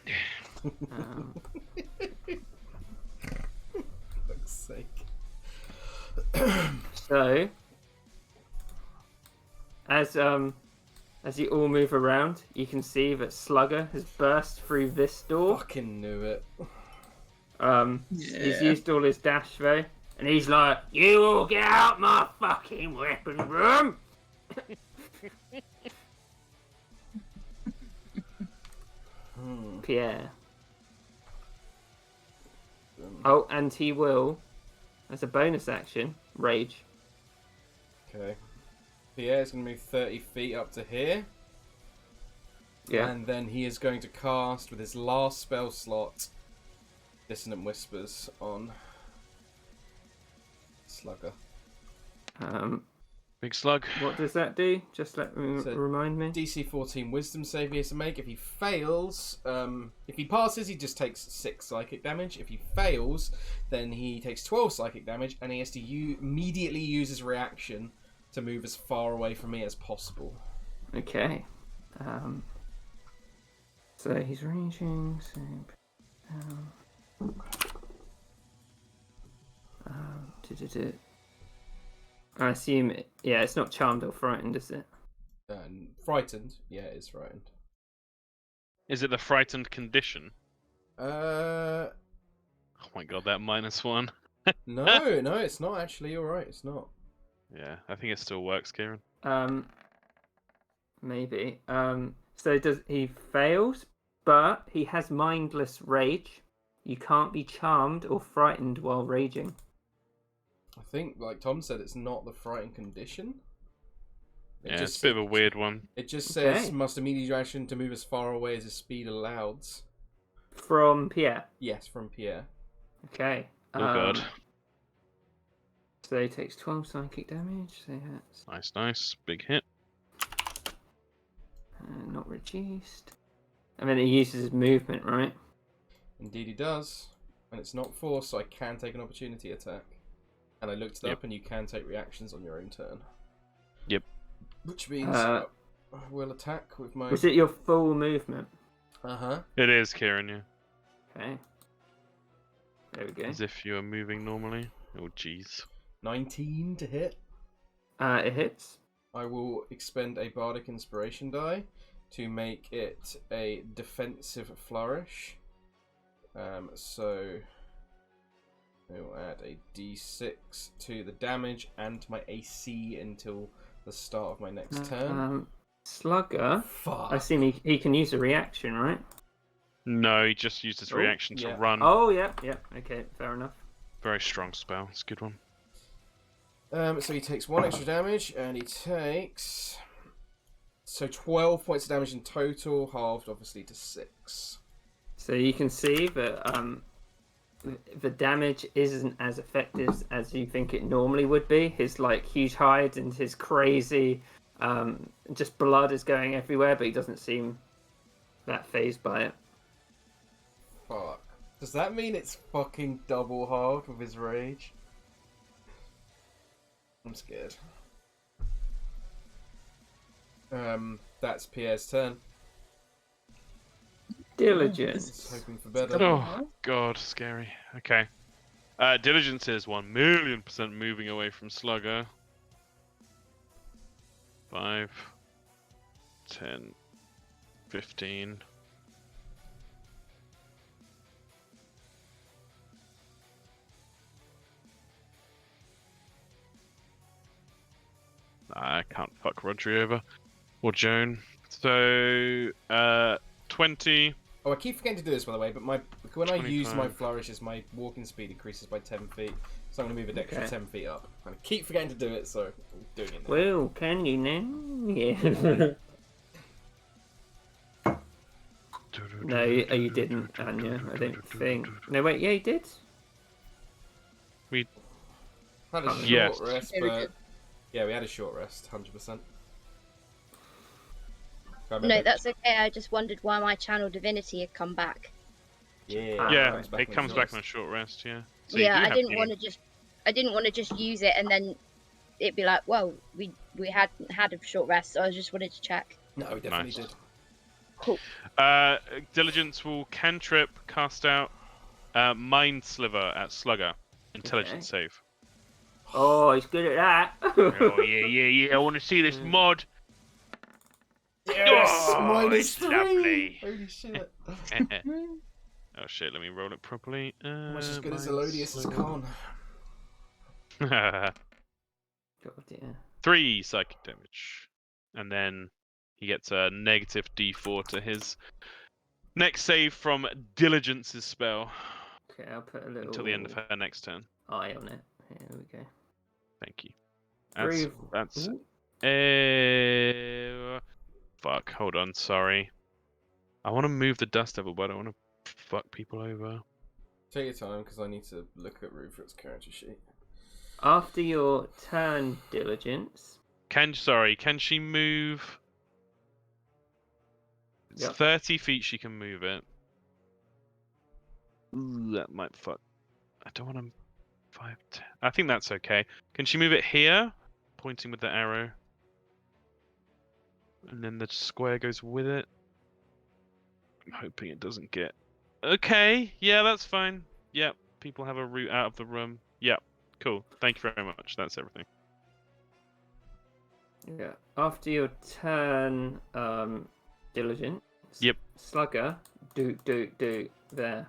Speaker 3: Um,
Speaker 2: For fuck's sake.
Speaker 3: so, as you all move around, you can see that Slugger has burst through this door.
Speaker 2: Fucking knew it.
Speaker 3: He's used all his dash though, and he's like, "You all get out my fucking weapon room!" Pierre. Oh, and he will, as a bonus action, rage.
Speaker 2: Okay. Pierre's going to move 30 feet up to here.
Speaker 3: Yeah.
Speaker 2: And then he is going to cast, with his last spell slot, Dissonant Whispers on Slugger.
Speaker 1: Big slug.
Speaker 3: What does that do? Just
Speaker 2: So-
Speaker 3: remind me.
Speaker 2: DC 14 Wisdom save he has to make. If he fails, if he passes, he just takes 6 psychic damage. If he fails, then he takes 12 psychic damage, and he has to immediately use his reaction to move as far away from me as possible.
Speaker 3: Okay. So he's raging. So. I assume, yeah, it's not charmed or frightened, is it?
Speaker 2: And frightened, yeah, it is frightened.
Speaker 1: Is it the frightened condition?
Speaker 2: Uh,
Speaker 1: Oh my god, that -1.
Speaker 2: no, it's not actually. You're right, it's not.
Speaker 1: Yeah, I think it still works, Kieran.
Speaker 3: Maybe. So he fails, but he has mindless rage. You can't be charmed or frightened while raging.
Speaker 2: I think, like Tom said, it's not the frightened condition.
Speaker 1: Yeah, it's a bit of a weird one.
Speaker 2: It just says
Speaker 3: Okay.
Speaker 2: must immediately action to move as far away as his speed allows.
Speaker 3: From Pierre.
Speaker 2: Yes, from Pierre.
Speaker 3: Okay.
Speaker 1: Oh god.
Speaker 3: So he takes 12 psychic damage. So that's
Speaker 1: Nice. Big hit.
Speaker 3: not reduced. And then he uses his movement, right?
Speaker 2: Indeed he does. And it's not forced, so I can take an opportunity attack. And I looked it up, and you can take reactions on your own turn.
Speaker 1: Yep.
Speaker 2: Which means I will attack with my...
Speaker 3: Was it your full movement?
Speaker 2: Uh-huh.
Speaker 1: It is, Kieran, yeah.
Speaker 3: Okay. There we go.
Speaker 1: As if you were moving normally. Oh, jeez.
Speaker 2: 19 to hit.
Speaker 3: It hits.
Speaker 2: I will expend a Bardic Inspiration die to make it a defensive flourish. So I will add a d6 to the damage and my AC until the start of my next turn.
Speaker 3: Slugger.
Speaker 2: Fuck.
Speaker 3: I assume he can use a reaction, right?
Speaker 1: No, he just used his reaction to
Speaker 2: yeah.
Speaker 1: run.
Speaker 3: Oh, yeah. Okay, fair enough.
Speaker 1: Very strong spell. It's a good one.
Speaker 2: So he takes 1 extra damage, and he takes 12 points of damage in total, halved obviously to 6.
Speaker 3: So you can see that the damage isn't as effective as you think it normally would be. His like huge hide and his crazy, just blood is going everywhere, but he doesn't seem that phased by it.
Speaker 2: Fuck. Does that mean it's fucking double halved with his rage? I'm scared. That's Pierre's turn.
Speaker 3: Diligence.
Speaker 2: Hoping for better.
Speaker 1: Oh, god, scary. Okay. Diligence is 1,000,000% moving away from Slugger. 5, 10, 15. I can't fuck Rodri over. Or Joan. So, 20.
Speaker 2: Oh, I keep forgetting to do this, by the way, but when I use my
Speaker 1: 25.
Speaker 2: flourishes, my walking speed increases by 10 feet. So I'm going to move an extra
Speaker 3: Okay.
Speaker 2: 10 feet up. I keep forgetting to do it, so I'm doing it now.
Speaker 3: Well, can you now? Yeah. No, you didn't, Anya. I don't think. No, wait, yeah, you did.
Speaker 2: Had a short
Speaker 1: Yes.
Speaker 2: rest,
Speaker 4: Yeah, we
Speaker 2: but...
Speaker 4: did.
Speaker 2: Yeah, we had a short rest, 100%.
Speaker 5: No, that's okay. I just wondered why my channel divinity had come back.
Speaker 2: Yeah,
Speaker 1: Yeah,
Speaker 2: comes back
Speaker 1: it
Speaker 2: on
Speaker 1: comes
Speaker 2: short
Speaker 1: back
Speaker 2: rest.
Speaker 1: on a short rest, yeah. So you
Speaker 5: Yeah,
Speaker 1: do
Speaker 5: I
Speaker 1: have
Speaker 5: didn't
Speaker 1: healing.
Speaker 5: want to just use it and then it'd be like, whoa, we hadn't had a short rest, so I just wanted to check.
Speaker 2: No, we definitely
Speaker 1: Nice.
Speaker 2: did.
Speaker 5: Cool.
Speaker 1: Diligence will cantrip, cast out Mind Sliver at Slugger. Intelligence save.
Speaker 3: Oh, he's good at that.
Speaker 1: Oh, yeah. I want to see this mod.
Speaker 2: Yes!
Speaker 1: Oh,
Speaker 2: -3!
Speaker 1: it's lovely.
Speaker 2: Holy shit.
Speaker 1: Oh shit, let me roll it properly.
Speaker 2: Almost as good as
Speaker 1: Mind
Speaker 2: Elodius as
Speaker 1: Sliver.
Speaker 2: Khan.
Speaker 3: God, yeah.
Speaker 1: 3 psychic damage. And then he gets a negative d4 to his next save from Diligence's spell
Speaker 3: Okay, I'll put a little
Speaker 1: until the end of her next turn.
Speaker 3: eye on it. Here we go.
Speaker 1: Thank you. That's
Speaker 3: Ooh.
Speaker 1: fuck, hold on, sorry. I want to move the Dust Devil, but I don't want to fuck people over.
Speaker 2: Take your time, because I need to look at Rupert's character sheet.
Speaker 3: After your turn, Diligence.
Speaker 1: Can she move? It's
Speaker 3: Yep.
Speaker 1: 30 feet she can move it. Ooh, that might fuck. I don't want to 5, 10. I think that's okay. Can she move it here? Pointing with the arrow. And then the square goes with it. I'm hoping it doesn't get... Okay, yeah, that's fine. Yep, people have a route out of the room. Yep, cool. Thank you very much. That's everything.
Speaker 3: Yeah. After your turn, Diligence.
Speaker 1: Yep.
Speaker 3: Slugger. Do there.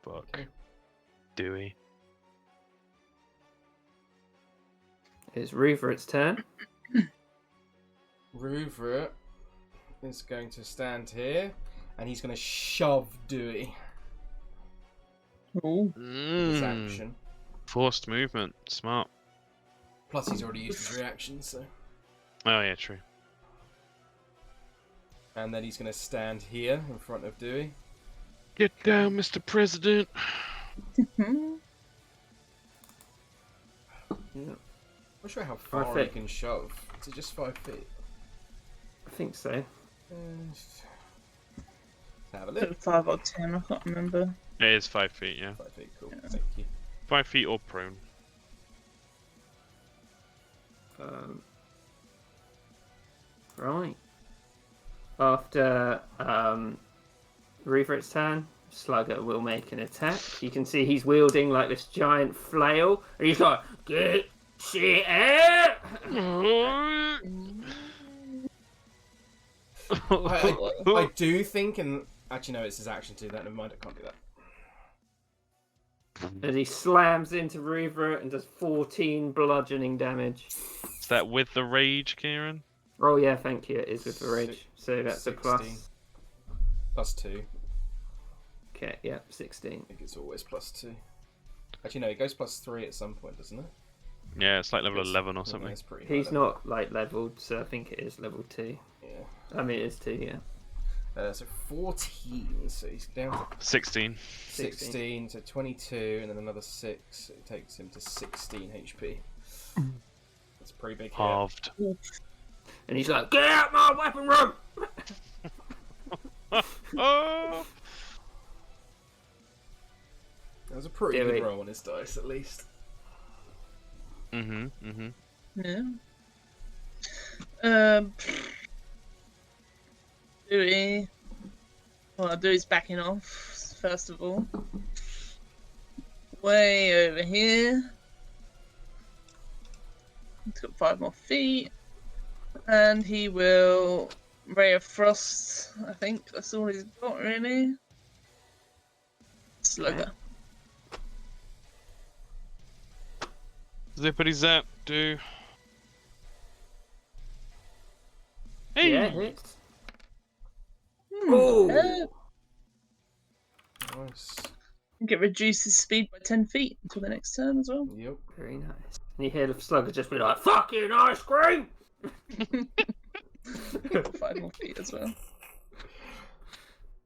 Speaker 1: Fuck. Dewey.
Speaker 3: It's Ruvert's turn.
Speaker 2: Rupert is going to stand here, and he's going to shove Dewey
Speaker 4: Ooh.
Speaker 2: with his action.
Speaker 1: Forced movement. Smart.
Speaker 2: Plus, he's already used his reaction, so...
Speaker 1: Oh, yeah, true.
Speaker 2: And then he's going to stand here in front of Dewey.
Speaker 1: Get down, Mr. President.
Speaker 3: Yeah,
Speaker 2: Not sure how far he
Speaker 3: Perfect.
Speaker 2: can shove. Is it just 5 feet?
Speaker 3: I think so.
Speaker 2: Let's have a look.
Speaker 4: 5 or 10, I can't remember.
Speaker 1: It is 5 feet, yeah.
Speaker 2: 5 feet, cool. Thank you.
Speaker 1: 5 feet or prone.
Speaker 3: Right. After Ruvert's turn, Slugger will make an attack. You can see he's wielding like this giant flail, and he's like, "Get shit out!"
Speaker 2: I do think, and actually no, it's his action to do that. Never mind, I can't do that.
Speaker 3: And he slams into Ruvert and does 14 bludgeoning damage.
Speaker 1: Is that with the rage, Kieran?
Speaker 3: Oh yeah, thank you. It is with the rage, so that's
Speaker 2: 16.
Speaker 3: a plus.
Speaker 2: Plus 2.
Speaker 3: Okay, yeah, 16.
Speaker 2: I think it's always plus 2. Actually, no, it goes plus 3 at some point, doesn't it?
Speaker 1: Yeah, it's like level
Speaker 2: It's-
Speaker 1: 11 or
Speaker 2: yeah,
Speaker 1: something.
Speaker 2: it's pretty high
Speaker 3: He's
Speaker 2: level.
Speaker 3: not like leveled, so I think it is level 2.
Speaker 2: Yeah.
Speaker 3: I mean, it is 2, yeah.
Speaker 2: So 14, so he's down to
Speaker 1: 16.
Speaker 2: 16, so 22, and then another 6. So it takes him to 16 HP. That's a pretty big hit.
Speaker 1: Halved.
Speaker 3: And he's like, "Get out my weapon room!"
Speaker 1: Oh!
Speaker 2: That was a pretty
Speaker 3: Do
Speaker 2: good
Speaker 3: it.
Speaker 2: roll on his dice, at least.
Speaker 4: Yeah. Dewey. Well, Dewey's backing off, first of all. Way over here. He's got 5 more feet. And he will Ray of Frost, I think. That's all he's got, really. Slugger.
Speaker 1: Zippity zap, do. Hey!
Speaker 3: Yeah, it hits.
Speaker 4: Ooh.
Speaker 2: Nice.
Speaker 4: It reduces speed by 10 feet until the next turn as well.
Speaker 2: Yep.
Speaker 3: Very nice. And you hear the slugger just be like, "Fucking ice cream!"
Speaker 4: 5 more feet as well.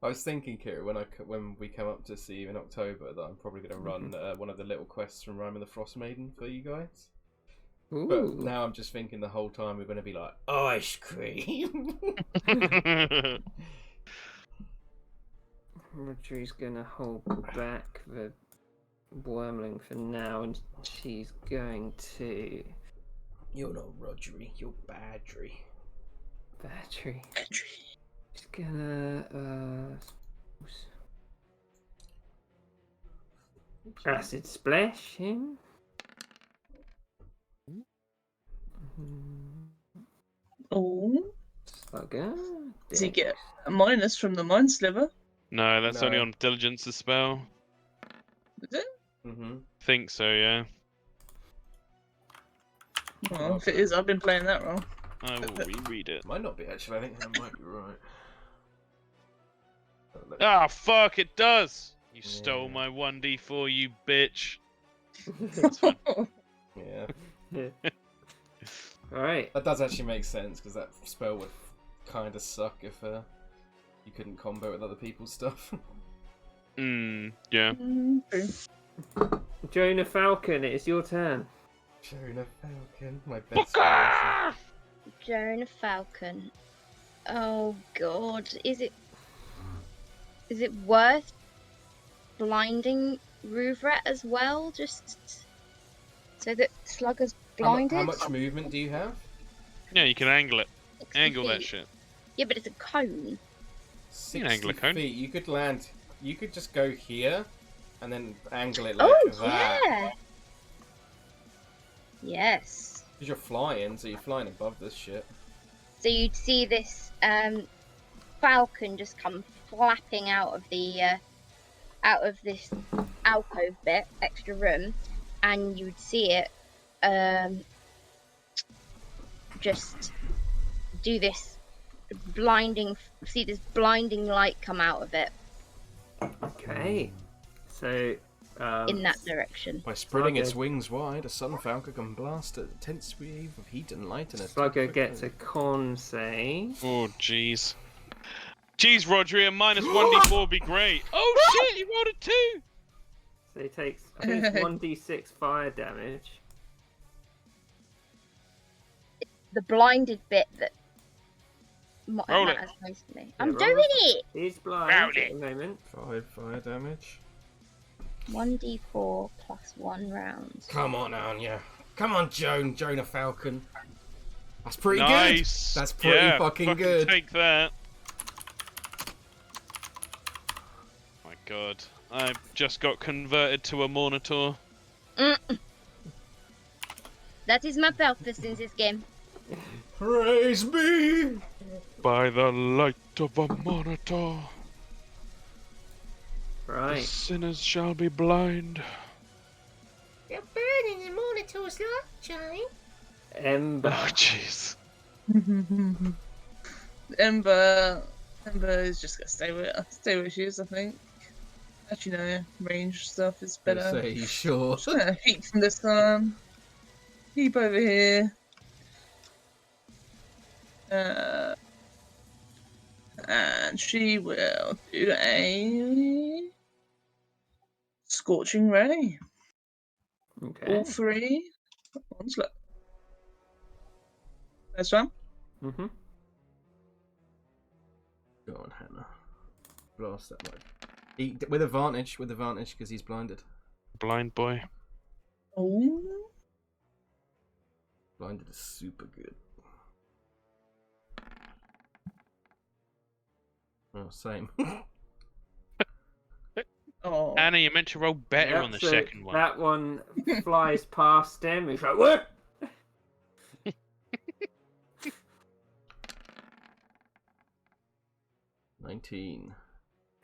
Speaker 2: I was thinking, Kira, when we come up to see you in October, that I'm probably going to run one of the little quests from Rime of the Frost Maiden for you guys.
Speaker 3: Ooh.
Speaker 2: But now I'm just thinking the whole time we're going to be like, ice cream.
Speaker 3: Rodri's gonna hold back the wormling for now, and she's going to
Speaker 2: You're not Rodri, you're Badry.
Speaker 3: battery. She's gonna acid splash him.
Speaker 4: Oh.
Speaker 3: Slugger.
Speaker 4: Does he get a minus from the Mind Sliver?
Speaker 1: No, that's only
Speaker 2: No.
Speaker 1: on Diligence's spell.
Speaker 4: Is it?
Speaker 2: Mm-hmm.
Speaker 1: Think so, yeah.
Speaker 4: Well, if it is, I've been playing that wrong.
Speaker 1: I will reread it.
Speaker 2: Might not be, actually. I think that might be right.
Speaker 1: Ah, fuck, it does! You stole
Speaker 2: Yeah.
Speaker 1: my 1d4, you bitch. That's fine.
Speaker 2: Yeah.
Speaker 3: Alright.
Speaker 2: That does actually make sense, because that spell would kind of suck if you couldn't combo with other people's stuff.
Speaker 1: Yeah.
Speaker 4: True.
Speaker 3: Jonah Falcon, it is your turn.
Speaker 2: Jonah Falcon, my best
Speaker 1: Booker!
Speaker 5: Jonah Falcon. Oh god, is it worth blinding Rouvret as well, just so that Slugger's blinded?
Speaker 2: How much movement do you have?
Speaker 1: Yeah, you can angle it.
Speaker 5: 60
Speaker 1: Angle that
Speaker 5: feet.
Speaker 1: shit.
Speaker 5: Yeah, but it's a cone.
Speaker 2: 60
Speaker 1: angle a cone.
Speaker 2: feet. You could land. You could just go here, and then angle it like
Speaker 5: Oh
Speaker 2: that.
Speaker 5: yeah. Yes.
Speaker 2: Because you're flying, so you're flying above this shit.
Speaker 5: So you'd see this falcon just come flapping out of the out of this alcove bit, extra room, and you'd see it just do this see this blinding light come out of it
Speaker 3: Okay. So
Speaker 5: in that direction.
Speaker 2: By spreading its
Speaker 3: Okay.
Speaker 2: wings wide, a sun falcon can blast a intense wave of heat and light in a
Speaker 3: Slugger
Speaker 2: 10-foot
Speaker 3: gets a
Speaker 2: cone.
Speaker 3: con save.
Speaker 1: Oh, jeez. Jeez, Rodri, a minus 1d4 would be great. Oh, shit, he rolled a 2!
Speaker 3: So he takes, I think it's 1d6 fire damage.
Speaker 5: The blinded bit that
Speaker 1: Roll it.
Speaker 5: matters most to me. I'm
Speaker 3: roll
Speaker 5: doing
Speaker 3: it.
Speaker 5: it!
Speaker 3: He's blind
Speaker 1: Roll
Speaker 3: at
Speaker 1: it.
Speaker 3: the moment.
Speaker 2: 5 fire damage.
Speaker 5: 1d4 plus 1 rounds.
Speaker 2: Come on, Anya. Come on, Jonah Falcon. That's pretty
Speaker 1: Nice.
Speaker 2: good. That's pretty
Speaker 1: Yeah,
Speaker 2: fucking good.
Speaker 1: Take that. My god. I just got converted to a Monitor.
Speaker 5: That is my purpose in this game.
Speaker 2: Praise be.
Speaker 1: By the light of a Monitor, the
Speaker 3: Right.
Speaker 1: sinners shall be blind.
Speaker 2: You're burning the monitor's light, Jane.
Speaker 3: Ember.
Speaker 1: Oh, jeez.
Speaker 4: Ember is just gonna stay where she is, I think. Actually, no, range stuff is better.
Speaker 2: Say, you sure?
Speaker 4: Just gonna heat from this time. Heap over here. And she will do a scorching ray.
Speaker 3: Okay.
Speaker 4: All 3. One slow. First one.
Speaker 3: Mm-hmm.
Speaker 2: Go on, Hannah. Blast that light. With advantage, because he's blinded.
Speaker 1: Blind boy.
Speaker 4: Oh.
Speaker 2: Blinded is super good. Oh, same.
Speaker 4: Oh.
Speaker 1: Anna, you meant to roll better
Speaker 3: Yep,
Speaker 1: on the
Speaker 3: so
Speaker 1: second one.
Speaker 3: That one flies past him. He's like, "What?"
Speaker 2: 19.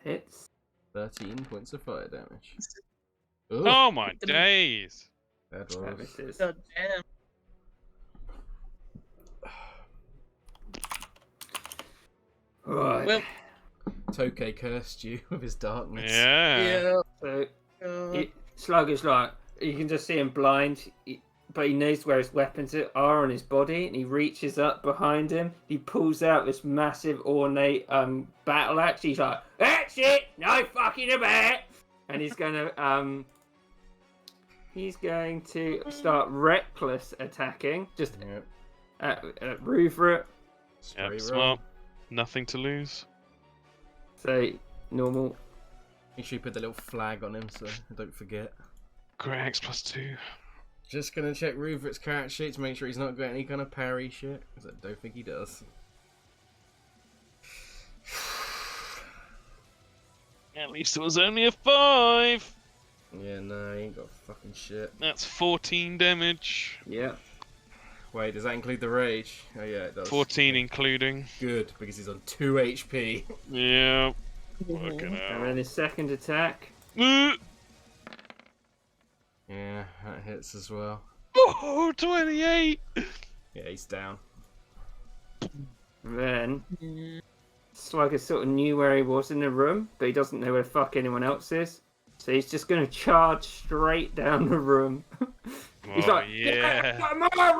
Speaker 3: Hits.
Speaker 2: 13 points of fire damage.
Speaker 1: Oh my days!
Speaker 2: That
Speaker 3: That
Speaker 2: was...
Speaker 3: misses.
Speaker 4: God damn.
Speaker 3: Right.
Speaker 4: Well,
Speaker 2: Tokay cursed you with his darkness.
Speaker 1: Yeah.
Speaker 4: yeah.
Speaker 3: So
Speaker 4: God.
Speaker 3: Slugger's like, you can just see him blind, but he knows where his weapons are on his body, and he reaches up behind him. He pulls out this massive ornate battle axe. He's like, "That's it, no fucking about!" And he's gonna start reckless attacking, just
Speaker 2: Yep.
Speaker 3: at Ruvert.
Speaker 2: Straight
Speaker 1: Yep,
Speaker 2: roll.
Speaker 1: smart. Nothing to lose.
Speaker 3: So normal.
Speaker 2: Make sure you put the little flag on him so I don't forget.
Speaker 1: Great X +2.
Speaker 2: Just gonna check Ruvert's character sheet to make sure he's not got any kind of parry shit, because I don't think he does.
Speaker 1: At least it was only a 5.
Speaker 2: Yeah, no, he ain't got fucking shit.
Speaker 1: That's 14 damage.
Speaker 3: Yeah.
Speaker 2: Wait, does that include the rage? Oh yeah, it does.
Speaker 1: 14 including.
Speaker 2: Good, because he's on 2 HP.
Speaker 1: Yeah.
Speaker 4: Mhm.
Speaker 1: Fucking
Speaker 3: And
Speaker 1: hell.
Speaker 3: then his second attack.
Speaker 2: Yeah, that hits as well.
Speaker 1: Oh, 28!
Speaker 2: Yeah, he's down.
Speaker 3: Then
Speaker 4: Mm.
Speaker 3: Slugger sort of knew where he was in the room, but he doesn't know where the fuck anyone else is. So he's just gonna charge straight down the room. He's
Speaker 1: Oh,
Speaker 3: like,
Speaker 1: yeah.
Speaker 3: "Get my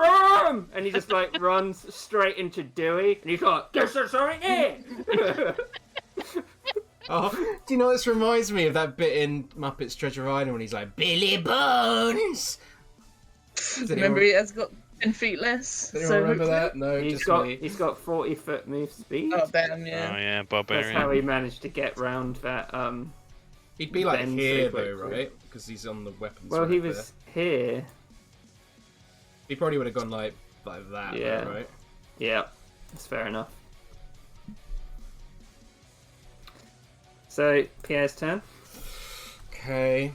Speaker 3: room!" And he just like runs straight into Dewey, and he's like, "Guess there's something here."
Speaker 2: Oh, do you know what this reminds me of that bit in Muppets Treasure Island when he's like, Billy Bones! Does
Speaker 4: Remember,
Speaker 2: anyone,
Speaker 4: he has got 10 feet less.
Speaker 2: does anyone
Speaker 4: So
Speaker 2: remember
Speaker 4: hopefully-
Speaker 2: that? No,
Speaker 3: he's
Speaker 2: just
Speaker 3: got
Speaker 2: me.
Speaker 3: 40-foot move speed.
Speaker 4: Oh, damn,
Speaker 1: Oh,
Speaker 4: yeah.
Speaker 1: yeah,
Speaker 3: That's
Speaker 1: barbarian.
Speaker 3: how he managed to get round that.
Speaker 2: He'd be like
Speaker 3: bend so
Speaker 2: here though,
Speaker 3: quickly.
Speaker 2: right? Because he's on the weapons.
Speaker 3: Well,
Speaker 2: right
Speaker 3: he
Speaker 2: there.
Speaker 3: was here.
Speaker 2: He probably would have gone like that,
Speaker 3: Yeah.
Speaker 2: though, right?
Speaker 3: Yeah, that's fair enough. So Pierre's turn.
Speaker 2: Okay.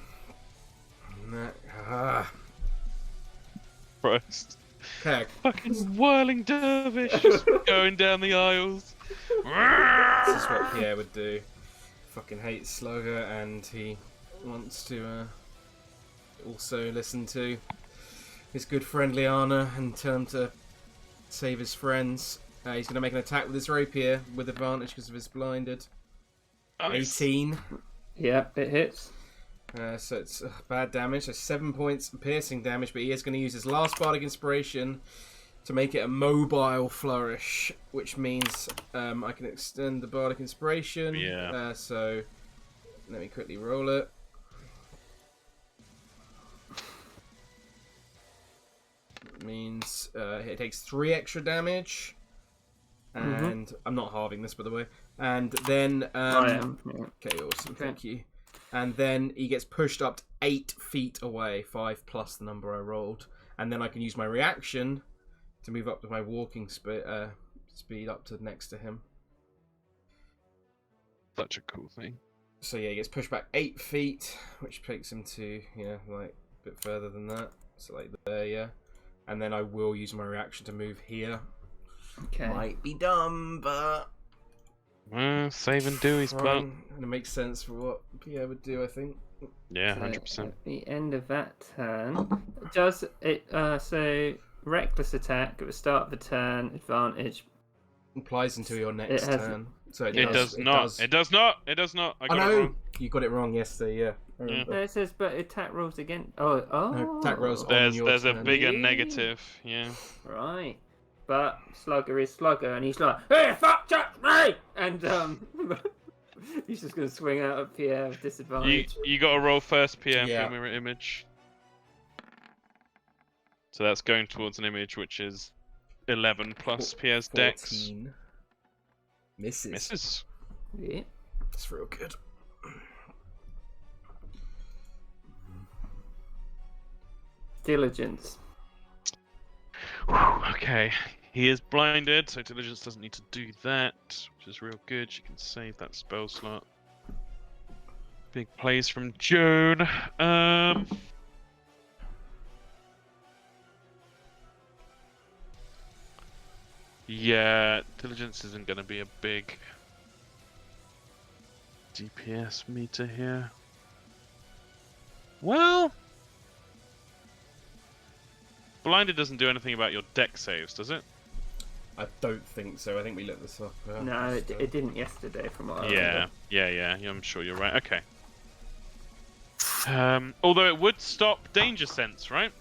Speaker 1: Christ.
Speaker 2: Okay.
Speaker 1: Fucking whirling dervish just going down the aisles.
Speaker 2: This is what Pierre would do. Fucking hates Slugger, and he wants to also listen to his good friend Liana and tell him to save his friends. He's going to make an attack with his rapier with advantage because of his blinded.
Speaker 1: Nice.
Speaker 2: 18.
Speaker 3: Yeah, it hits.
Speaker 2: So it's bad damage. So 7 points piercing damage, but he is going to use his last bardic inspiration to make it a mobile flourish, which means I can extend the bardic inspiration.
Speaker 1: Yeah.
Speaker 2: So let me quickly roll it. It means it takes 3 extra damage, and I'm not halving this, by the way. And then
Speaker 3: I am. Yeah.
Speaker 2: okay, awesome,
Speaker 3: Okay.
Speaker 2: thank you. And then he gets pushed up to 8 feet away, 5 plus the number I rolled, and then I can use my reaction to move up to my walking speed up to next to him.
Speaker 1: Such a cool thing.
Speaker 2: So yeah, he gets pushed back 8 feet, which takes him to, like a bit further than that. So like there, yeah. And then I will use my reaction to move here.
Speaker 3: Okay.
Speaker 2: Might be dumb, but
Speaker 1: Saving Dewey's butt.
Speaker 2: fine. And it makes sense for what Pierre would do, I think.
Speaker 1: Yeah,
Speaker 3: So,
Speaker 1: 100%.
Speaker 3: at the end of that turn, does it? So reckless attack at the start of the turn, advantage.
Speaker 2: Implies until your next
Speaker 3: has-
Speaker 2: turn. So
Speaker 1: It does not. It does not. It does not. I
Speaker 2: I
Speaker 1: got it
Speaker 2: know
Speaker 1: wrong.
Speaker 2: you got it wrong yesterday. Yeah. I remember.
Speaker 3: No, it says but attack rolls again. Oh.
Speaker 2: No, attack rolls on
Speaker 1: There's
Speaker 2: your
Speaker 1: a
Speaker 2: turn.
Speaker 1: bigger
Speaker 3: Yeah.
Speaker 1: negative. Yeah.
Speaker 3: Right. But Slugger is Slugger, and he's like, "Hey, fuck, touch me!" And he's just gonna swing out at Pierre with
Speaker 1: You
Speaker 3: disadvantage.
Speaker 1: you got to roll first PM
Speaker 2: Yeah.
Speaker 1: for mirror image. So that's going towards an image which is 11 plus Pierre's dex.
Speaker 2: 14. Misses.
Speaker 1: Misses.
Speaker 3: Yeah.
Speaker 2: That's real good.
Speaker 3: Diligence.
Speaker 1: Whew, okay. He is blinded, so Diligence doesn't need to do that, which is real good. She can save that spell slot. Big plays from Joan. Yeah, Diligence isn't going to be a big DPS meter here. Well, blinded doesn't do anything about your deck saves, does it?
Speaker 2: I don't think so. I think we looked this up.
Speaker 3: No, it didn't yesterday from what I
Speaker 1: Yeah,
Speaker 3: remember.
Speaker 1: yeah. I'm sure you're right. Okay. Although it would stop danger sense, right?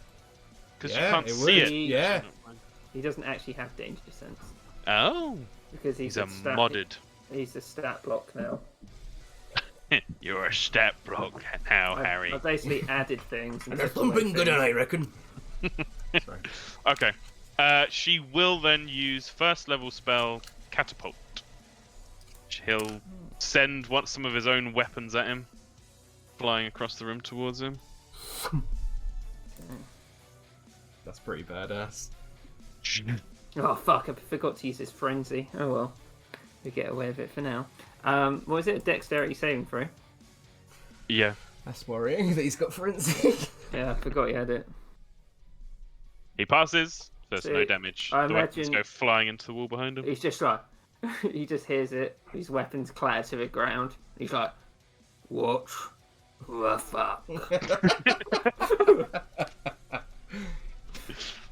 Speaker 1: Because you
Speaker 2: Yeah,
Speaker 1: can't
Speaker 2: it
Speaker 1: see
Speaker 2: would.
Speaker 1: it.
Speaker 2: Yeah.
Speaker 3: He doesn't actually have danger sense.
Speaker 1: Oh,
Speaker 3: Because
Speaker 1: he's a
Speaker 3: stat,
Speaker 1: modded.
Speaker 3: He's a stat block now.
Speaker 1: You're a stat block now, Harry.
Speaker 3: I basically added things.
Speaker 2: And there's something good in, I reckon. Sorry.
Speaker 1: Okay. She will then use first level spell Catapult. He'll send some of his own weapons at him, flying across the room towards him.
Speaker 2: That's pretty badass.
Speaker 3: Oh fuck! I forgot to use his frenzy. Oh well, we get away with it for now. What was it? A dexterity saving throw?
Speaker 1: Yeah.
Speaker 2: That's worrying that he's got frenzy.
Speaker 3: Yeah, I forgot you had it.
Speaker 1: He passes. There's
Speaker 3: See,
Speaker 1: no damage.
Speaker 3: I
Speaker 1: The weapons
Speaker 3: imagine-
Speaker 1: go flying into the wall behind him.
Speaker 3: He's just like, he just hears it. His weapons clatter to the ground. He's like, what the fuck?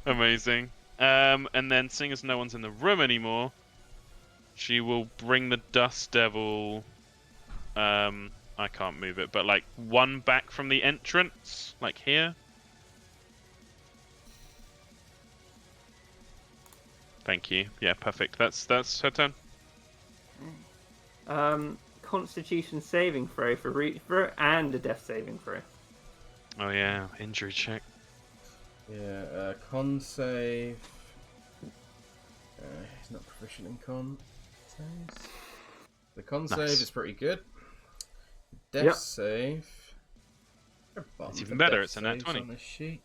Speaker 1: Amazing. And then, seeing as no one's in the room anymore, she will bring the Dust Devil. I can't move it, but like one back from the entrance, like here. Thank you. Yeah, perfect. That's her turn.
Speaker 3: Constitution saving throw for reach throw and a death saving throw.
Speaker 1: Oh yeah, injury check.
Speaker 2: Yeah, con save. He's not proficient in con saves. The con
Speaker 1: Nice.
Speaker 2: save is pretty good. Death
Speaker 3: Yep.
Speaker 2: save.
Speaker 1: It's even better, it's a nat 20.
Speaker 2: On this sheet.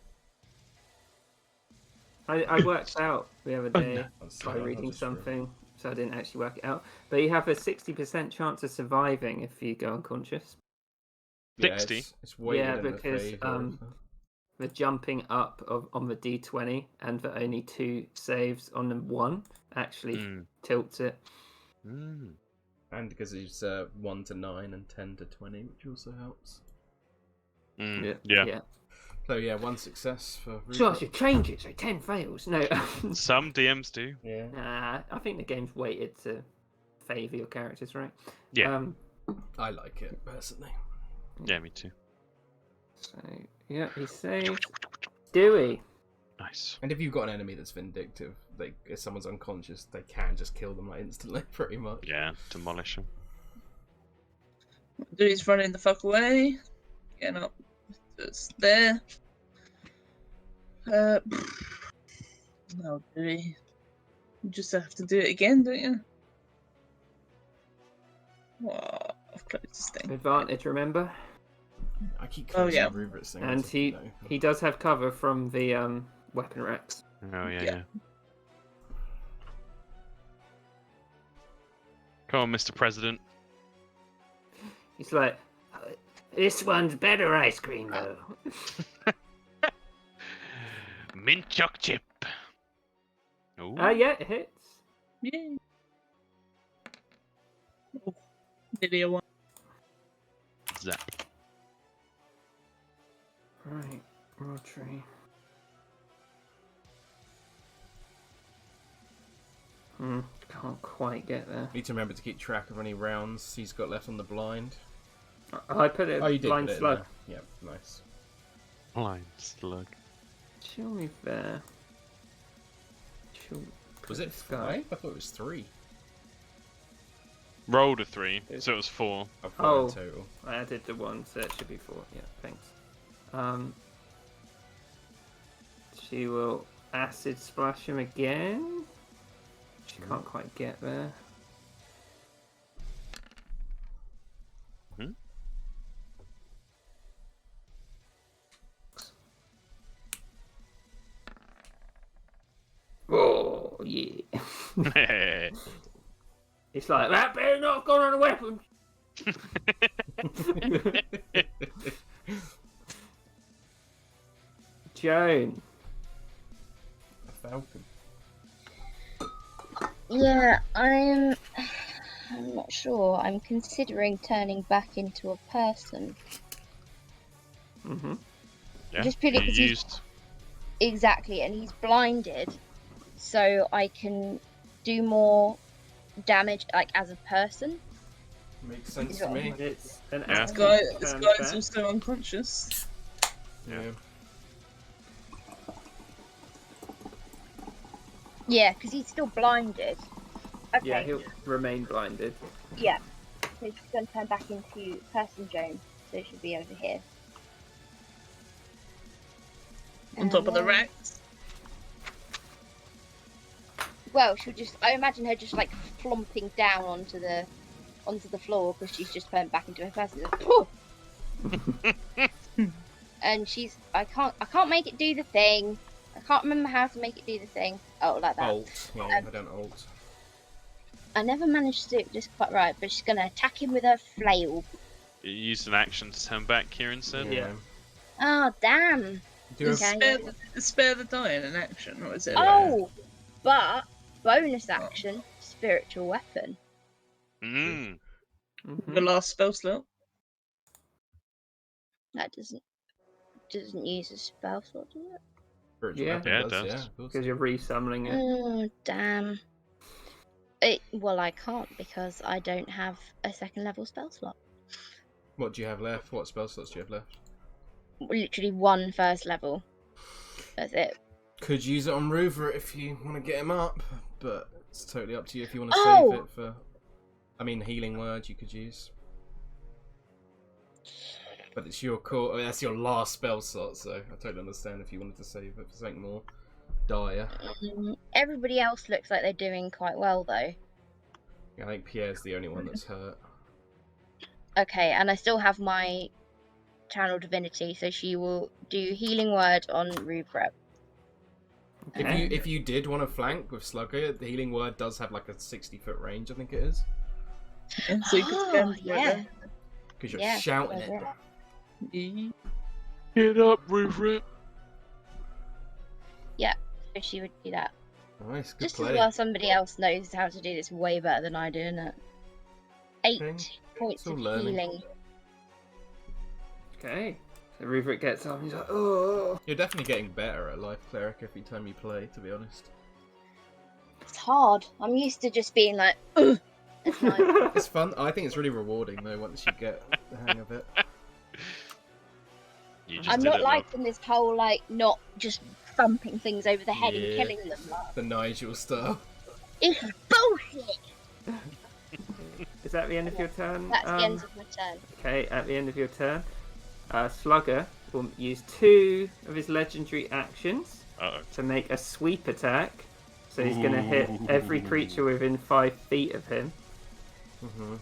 Speaker 3: I worked out the other day
Speaker 2: I'm
Speaker 3: by
Speaker 2: sorry, I'll
Speaker 3: reading
Speaker 2: just
Speaker 3: something, so I didn't actually work it out. But you have a 60% chance of surviving if you go unconscious.
Speaker 2: Yeah,
Speaker 1: 60?
Speaker 2: it's weighted
Speaker 3: Yeah,
Speaker 2: in the
Speaker 3: because,
Speaker 2: favour.
Speaker 3: The jumping up on the D20 and the only 2 saves on the 1 actually tilts it.
Speaker 1: Mm.
Speaker 2: And because he's 1 to 9 and 10 to 20, which also helps.
Speaker 1: Yeah.
Speaker 2: So yeah, 1 success for.
Speaker 3: So I should change it so 10 fails. No,
Speaker 1: Some DMs do.
Speaker 2: Yeah.
Speaker 3: nah, I think the game's weighted to favour your characters, right?
Speaker 1: Yeah.
Speaker 2: I like it personally.
Speaker 1: Yeah, me too.
Speaker 3: So yeah, he saves. Dewey.
Speaker 1: Nice.
Speaker 2: And if you've got an enemy that's vindictive, like if someone's unconscious, they can just kill them like instantly, pretty much.
Speaker 1: Yeah, demolish him.
Speaker 4: Dewey's running the fuck away. Getting up. It's there. No, Dewey. You just have to do it again, don't you? Oh, I've closed this thing.
Speaker 3: Advantage, remember?
Speaker 2: I keep
Speaker 4: Oh,
Speaker 2: closing
Speaker 4: yeah.
Speaker 2: Rubric's thing.
Speaker 3: And he does have cover from the weapon racks.
Speaker 1: Oh yeah,
Speaker 4: Yeah.
Speaker 1: yeah. Come on, Mr. President.
Speaker 3: He's like, this one's better ice cream though.
Speaker 1: Mint choc chip. Ooh.
Speaker 3: Yeah, it hits.
Speaker 4: Yay. Oh, nearly a 1.
Speaker 1: Zap.
Speaker 3: Right, Rodri. Can't quite get there.
Speaker 2: Need to remember to keep track of any rounds he's got left on the blind.
Speaker 3: I put it
Speaker 2: Oh, you did.
Speaker 3: blind
Speaker 2: put it in
Speaker 3: slug.
Speaker 2: there. Yeah, nice.
Speaker 1: Blind slug.
Speaker 3: Show me there.
Speaker 2: Was it 5? I thought it was 3.
Speaker 1: Rolled a 3, so it was 4.
Speaker 2: I've 4
Speaker 3: Oh.
Speaker 2: in total.
Speaker 3: I added the 1, so it should be 4. Yeah, thanks. She will acid splash him again. She can't quite get there.
Speaker 1: Hmm?
Speaker 3: Oh yeah. It's like that better not have gone on a weapon. Joan.
Speaker 2: A falcon.
Speaker 5: Yeah, I'm not not sure. I'm considering turning back into a person.
Speaker 3: Mm-hmm.
Speaker 1: Yeah,
Speaker 5: Just purely
Speaker 1: you
Speaker 5: 'cause he's-
Speaker 1: used.
Speaker 5: Exactly, and he's blinded, so I can do more damage, like, as a person.
Speaker 2: Makes sense
Speaker 5: He's
Speaker 2: to
Speaker 5: got-
Speaker 2: me.
Speaker 3: It's an
Speaker 1: Yeah.
Speaker 3: action
Speaker 4: This
Speaker 3: turn
Speaker 4: guy's
Speaker 3: back.
Speaker 4: also unconscious.
Speaker 2: Yeah.
Speaker 5: Yeah, because he's still blinded. Okay.
Speaker 3: Yeah, he'll remain blinded.
Speaker 5: Yeah. So she's going to turn back into person Joan. So she'll be over here.
Speaker 4: On top of the
Speaker 5: then-
Speaker 4: racks.
Speaker 5: Well, I imagine her just like flomping down onto the floor because she's just turned back into a person. And I can't make it do the thing. I can't remember how to make it do the thing. Oh, like that.
Speaker 2: Alt. Yeah, I don't alt.
Speaker 5: I never managed to do it just quite right, but she's going to attack him with her flail.
Speaker 1: You used an action to turn back, Kieran said.
Speaker 3: Yeah.
Speaker 5: Oh, damn.
Speaker 2: Do a,
Speaker 5: Okay.
Speaker 4: Spare the die in an action, or is it?
Speaker 5: Oh, but bonus action, spiritual weapon.
Speaker 1: Mm.
Speaker 3: Mhm.
Speaker 4: The last spell slot.
Speaker 5: That doesn't use a spell slot, does it?
Speaker 2: spiritual
Speaker 3: Yeah.
Speaker 2: weapon
Speaker 1: Yeah, it
Speaker 2: does,
Speaker 1: does.
Speaker 2: yeah, of course.
Speaker 3: Because you're resummoning it.
Speaker 5: Oh, damn. Well, I can't because I don't have a second level spell slot.
Speaker 2: What do you have left? What spell slots do you have left?
Speaker 5: Literally one first level. That's it.
Speaker 2: Could use it on Rover if you want to get him up, but it's totally up to you if you want to
Speaker 5: Oh!
Speaker 2: save it for. I mean, healing word you could use. But it's your call. I mean, that's your last spell slot, so I totally understand if you wanted to save it for something more dire.
Speaker 5: Everybody else looks like they're doing quite well, though.
Speaker 2: Yeah, I think Pierre's the only one that's hurt.
Speaker 5: Okay, and I still have my channel divinity, so she will do healing word on Rubrep.
Speaker 3: Okay.
Speaker 2: If you did want to flank with Slugger, the healing word does have like a 60-foot range, I think it is.
Speaker 4: And so you could
Speaker 5: Oh,
Speaker 4: stand
Speaker 5: yeah.
Speaker 2: Because you're
Speaker 5: Yeah,
Speaker 2: shouting
Speaker 5: yeah,
Speaker 2: it.
Speaker 5: yeah.
Speaker 1: Get up, Rupert.
Speaker 5: So she would do that.
Speaker 2: Nice, good
Speaker 5: Just
Speaker 2: play.
Speaker 5: as well somebody else knows how to do this way better than I do, innit? 8
Speaker 2: Okay.
Speaker 5: points
Speaker 2: It's all
Speaker 5: of
Speaker 2: learning.
Speaker 5: healing.
Speaker 3: Okay. So Ruvik gets up and he's like, oh.
Speaker 2: You're definitely getting better at Life Cleric every time you play, to be honest.
Speaker 5: It's hard. I'm used to just being like, ugh. At times.
Speaker 2: It's fun. I think it's really rewarding, though, once you get the hang of it.
Speaker 1: You just
Speaker 5: I'm
Speaker 1: did
Speaker 5: not
Speaker 1: it, love.
Speaker 5: liking this whole, like, not just thumping things over the head
Speaker 2: Yeah.
Speaker 5: and killing them. Like,
Speaker 2: The Nigel style.
Speaker 5: it's bullshit!
Speaker 3: Is that the end of your turn?
Speaker 5: That's the end of my turn.
Speaker 3: Okay, at the end of your turn, Slugger will use 2 of his legendary actions
Speaker 1: Uh-oh.
Speaker 3: to make a sweep attack. So he's going to hit every creature within 5 feet of him.
Speaker 2: Mm-hmm.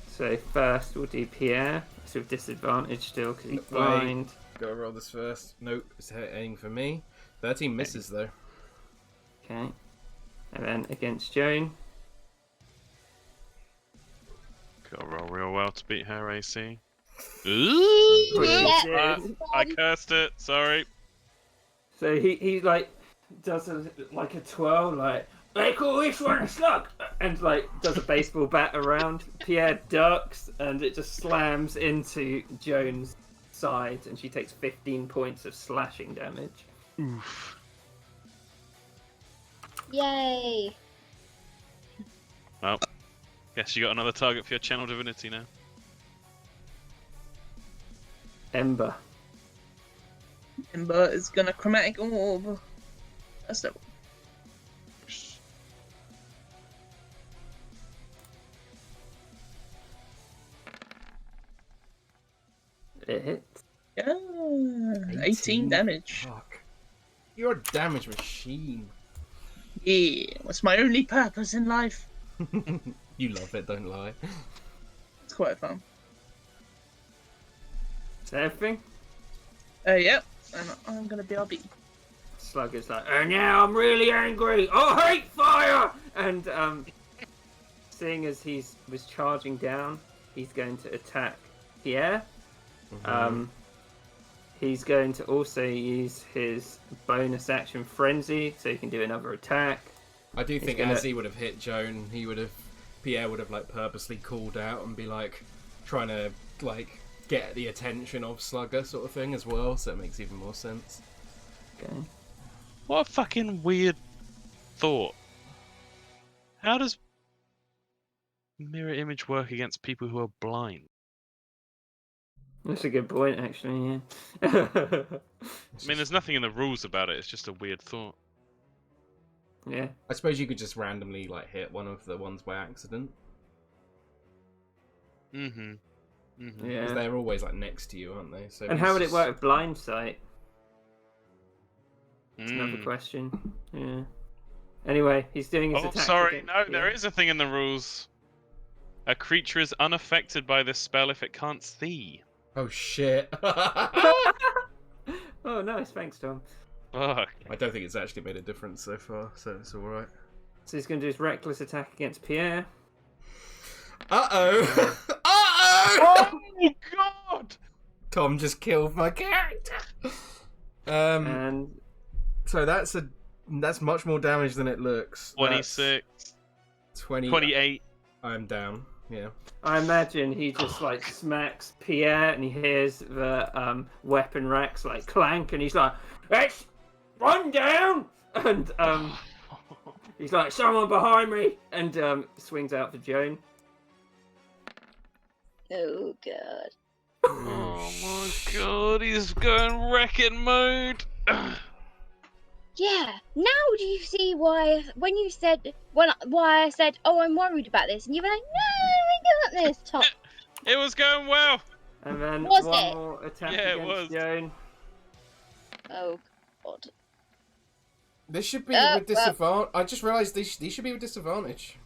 Speaker 3: So first we'll do Pierre. It's with disadvantage still because he's
Speaker 2: Wait.
Speaker 3: blind.
Speaker 2: Gotta roll this first. Nope, it's hitting for me. 13 misses, though.
Speaker 3: Okay. And then against Joan.
Speaker 1: Gotta roll real well to beat her AC. Ooh!
Speaker 5: Yeah.
Speaker 1: I cursed it, sorry.
Speaker 3: So he like does like a twirl, like they call this one a slug, and like does a baseball bat around. Pierre ducks, and it just slams into Joan's side, and she takes 15 points of slashing damage.
Speaker 1: Oof.
Speaker 5: Yay!
Speaker 1: Well, guess you got another target for your channel divinity now.
Speaker 3: Ember.
Speaker 4: Ember is gonna chromatic orb. That's level.
Speaker 3: It hits.
Speaker 4: Yeah, 18 damage.
Speaker 2: Fuck. You're a damage machine.
Speaker 4: Yeah, what's my only purpose in life?
Speaker 2: You love it, don't lie.
Speaker 4: It's quite fun.
Speaker 3: Is that everything?
Speaker 4: Yep, and I'm gonna be RB.
Speaker 3: Slugger's like, and now I'm really angry. I hate fire. And seeing as he was charging down, he's going to attack Pierre. He's going to also use his bonus action frenzy, so he can do another attack.
Speaker 2: I do think
Speaker 3: gonna-
Speaker 2: as he would have hit Joan, he would have Pierre would have like purposely called out and be like trying to like get the attention of Slugger sort of thing as well, so it makes even more sense.
Speaker 3: Okay.
Speaker 1: What a fucking weird thought. How does mirror image work against people who are blind?
Speaker 3: That's a good point, actually. Yeah.
Speaker 1: I mean, there's nothing in the rules about it. It's just a weird thought.
Speaker 3: Yeah.
Speaker 2: I suppose you could just randomly like hit one of the ones by accident,
Speaker 1: Mm-hmm. Mm-hmm.
Speaker 3: Yeah.
Speaker 2: because they're always like next to you, aren't they? So
Speaker 3: And how would it work with blind sight? That's another
Speaker 1: Mm.
Speaker 3: question. Yeah. Anyway, he's doing his
Speaker 1: Oh,
Speaker 3: attack.
Speaker 1: sorry.
Speaker 3: again.
Speaker 1: No, there
Speaker 3: Yeah.
Speaker 1: is a thing in the rules. A creature is unaffected by this spell if it can't see.
Speaker 2: Oh shit!
Speaker 3: Oh, nice. Thanks, Tom.
Speaker 1: Fuck.
Speaker 2: I don't think it's actually made a difference so far, so it's all right.
Speaker 3: So he's going to do his reckless attack against Pierre.
Speaker 2: Uh-oh! Uh-oh!
Speaker 1: Oh, God!
Speaker 2: Tom just killed my character.
Speaker 3: And
Speaker 2: So that's much more damage than it looks.
Speaker 1: 26.
Speaker 2: That's 20.
Speaker 1: 28.
Speaker 2: I'm down. Yeah.
Speaker 3: I imagine he just like smacks Pierre, and he hears the weapon racks like clank, and he's like, "Let's run down!" And he's like, "Someone behind me!" And swings out for Joan.
Speaker 5: Oh god.
Speaker 1: Oh my God, he's going wrecking mode.
Speaker 5: Yeah. Now do you see why when you said why I said, "Oh, I'm worried about this," and you were like, "No, we got this, Tom."
Speaker 1: It was going well.
Speaker 3: And then
Speaker 5: Was
Speaker 3: one
Speaker 5: it?
Speaker 3: more attack
Speaker 1: Yeah, it
Speaker 3: against
Speaker 1: was.
Speaker 3: Joan.
Speaker 5: Oh god.
Speaker 2: This should be
Speaker 5: well.
Speaker 2: with disadvantage. I just realised these should be with disadvantage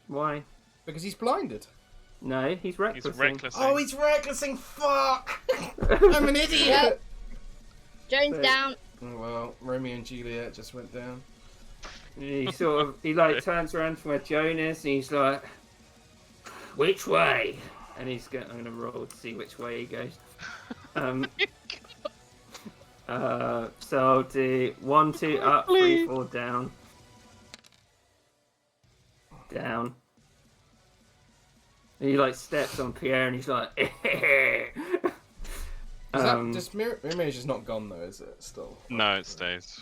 Speaker 3: Why?
Speaker 2: because he's blinded.
Speaker 3: No, he's
Speaker 1: He's
Speaker 3: reckless.
Speaker 1: reckless.
Speaker 2: Oh, he's recklessing. Fuck! I'm an idiot.
Speaker 5: Yep. Jones
Speaker 3: So-
Speaker 5: down.
Speaker 2: Oh, well, Romeo and Juliet just went down.
Speaker 3: He like turns around to where Joan is, and he's like, "Which way?" And I'm gonna roll to see which way he goes. So I'll do 1, 2 up, 3, 4 down. Down. And he like steps on Pierre, and he's like,
Speaker 2: Just Mirror Image is not gone though, is it? Still.
Speaker 1: No, it stays.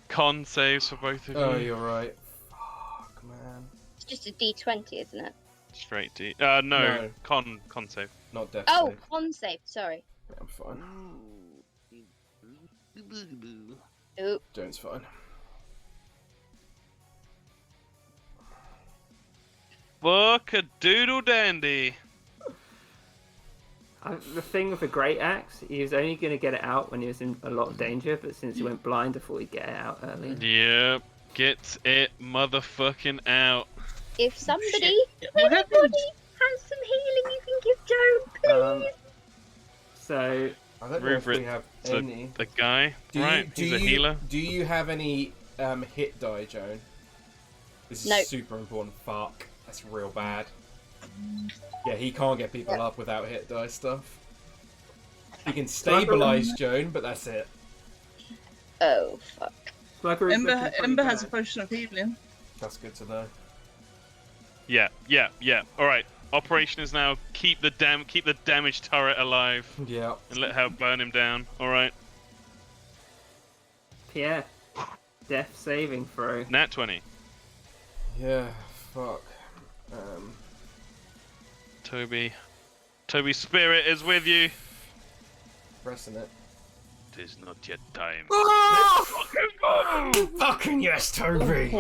Speaker 1: Con saves for both of
Speaker 2: Oh,
Speaker 1: you.
Speaker 2: you're right. Fuck, man.
Speaker 5: It's just a D20, isn't it?
Speaker 1: Straight D. No,
Speaker 2: No.
Speaker 1: con save.
Speaker 2: Not death
Speaker 5: Oh,
Speaker 2: save.
Speaker 5: con save. Sorry.
Speaker 2: Yeah, I'm fine.
Speaker 5: Oop.
Speaker 2: Joan's fine.
Speaker 1: Fuck a doodle dandy.
Speaker 3: The thing with the great axe, he was only going to get it out when he was in a lot of danger, but since he went blind, I thought he'd get it out early.
Speaker 1: Yep. Get it motherfucking out.
Speaker 5: If somebody,
Speaker 4: What happened?
Speaker 5: anybody has some healing you can give Joan, please.
Speaker 3: So
Speaker 2: I don't know if
Speaker 1: Rupert,
Speaker 2: we have
Speaker 1: so
Speaker 2: any.
Speaker 1: the guy, right? He's a
Speaker 2: you,
Speaker 1: healer.
Speaker 2: Do you have any hit die, Joan? This is
Speaker 5: No.
Speaker 2: super important. Fuck. That's real bad. Yeah, he can't get people up without hit die stuff. He can stabilize Joan, but that's it.
Speaker 5: Oh fuck.
Speaker 3: Slugger is looking pretty
Speaker 4: Ember has a
Speaker 3: bad.
Speaker 4: potion of healing.
Speaker 2: That's good to know.
Speaker 1: Yeah. All right. Operation is now keep the damaged turret alive
Speaker 2: Yeah.
Speaker 1: and let her burn him down. All right.
Speaker 3: Pierre, death saving throw.
Speaker 1: Nat 20.
Speaker 2: Yeah. Fuck.
Speaker 1: Toby's spirit is with you.
Speaker 2: Pressing it.
Speaker 1: It is not yet time.
Speaker 2: Fucking yes, Toby!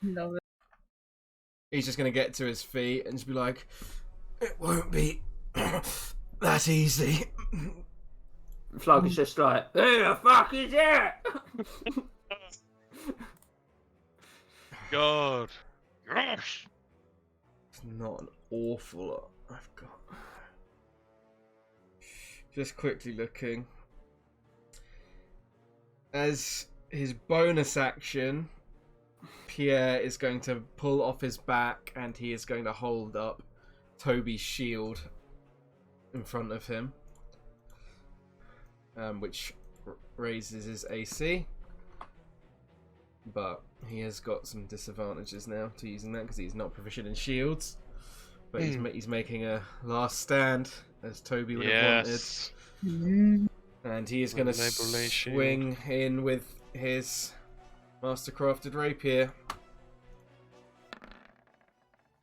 Speaker 4: No.
Speaker 2: He's just gonna get to his feet and just be like, "It won't be that easy."
Speaker 3: Slugger's just like, who the fuck is it?
Speaker 1: God. Gosh.
Speaker 2: It's not an awful lot I've got. Just quickly looking. As his bonus action, Pierre is going to pull off his back and he is going to hold up Toby's shield in front of him, which raises his AC. But He has got some disadvantages now to using that because he's not proficient in shields. But he's making a last stand, as Toby would have wanted.
Speaker 1: Yes.
Speaker 2: And he is going to
Speaker 1: Label shield.
Speaker 2: swing in with his mastercrafted rapier.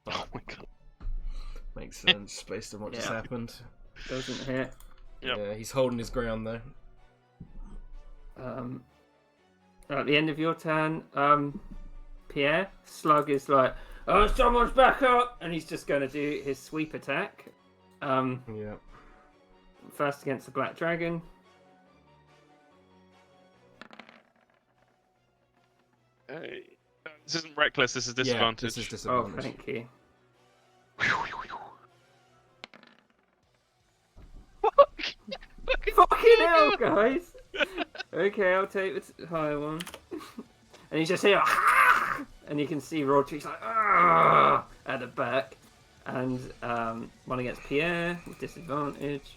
Speaker 1: Oh my god.
Speaker 2: Makes sense based on what just happened.
Speaker 3: Doesn't hit.
Speaker 1: Yep.
Speaker 2: Yeah, he's holding his ground though.
Speaker 3: At the end of your turn, Pierre, Slug is like, "Oh, someone's back up!" And he's just going to do his sweep attack.
Speaker 2: Yeah.
Speaker 3: First against the Black Dragon.
Speaker 1: This isn't reckless, this is disadvantage.
Speaker 2: Yeah, this is
Speaker 3: Oh,
Speaker 2: disadvantage.
Speaker 3: thank you. Fucking hell, guys! Okay, I'll take the higher one. And you just hear, "Ah!" And you can see Roderick's like, "Ah!" at the back. And one against Pierre with disadvantage.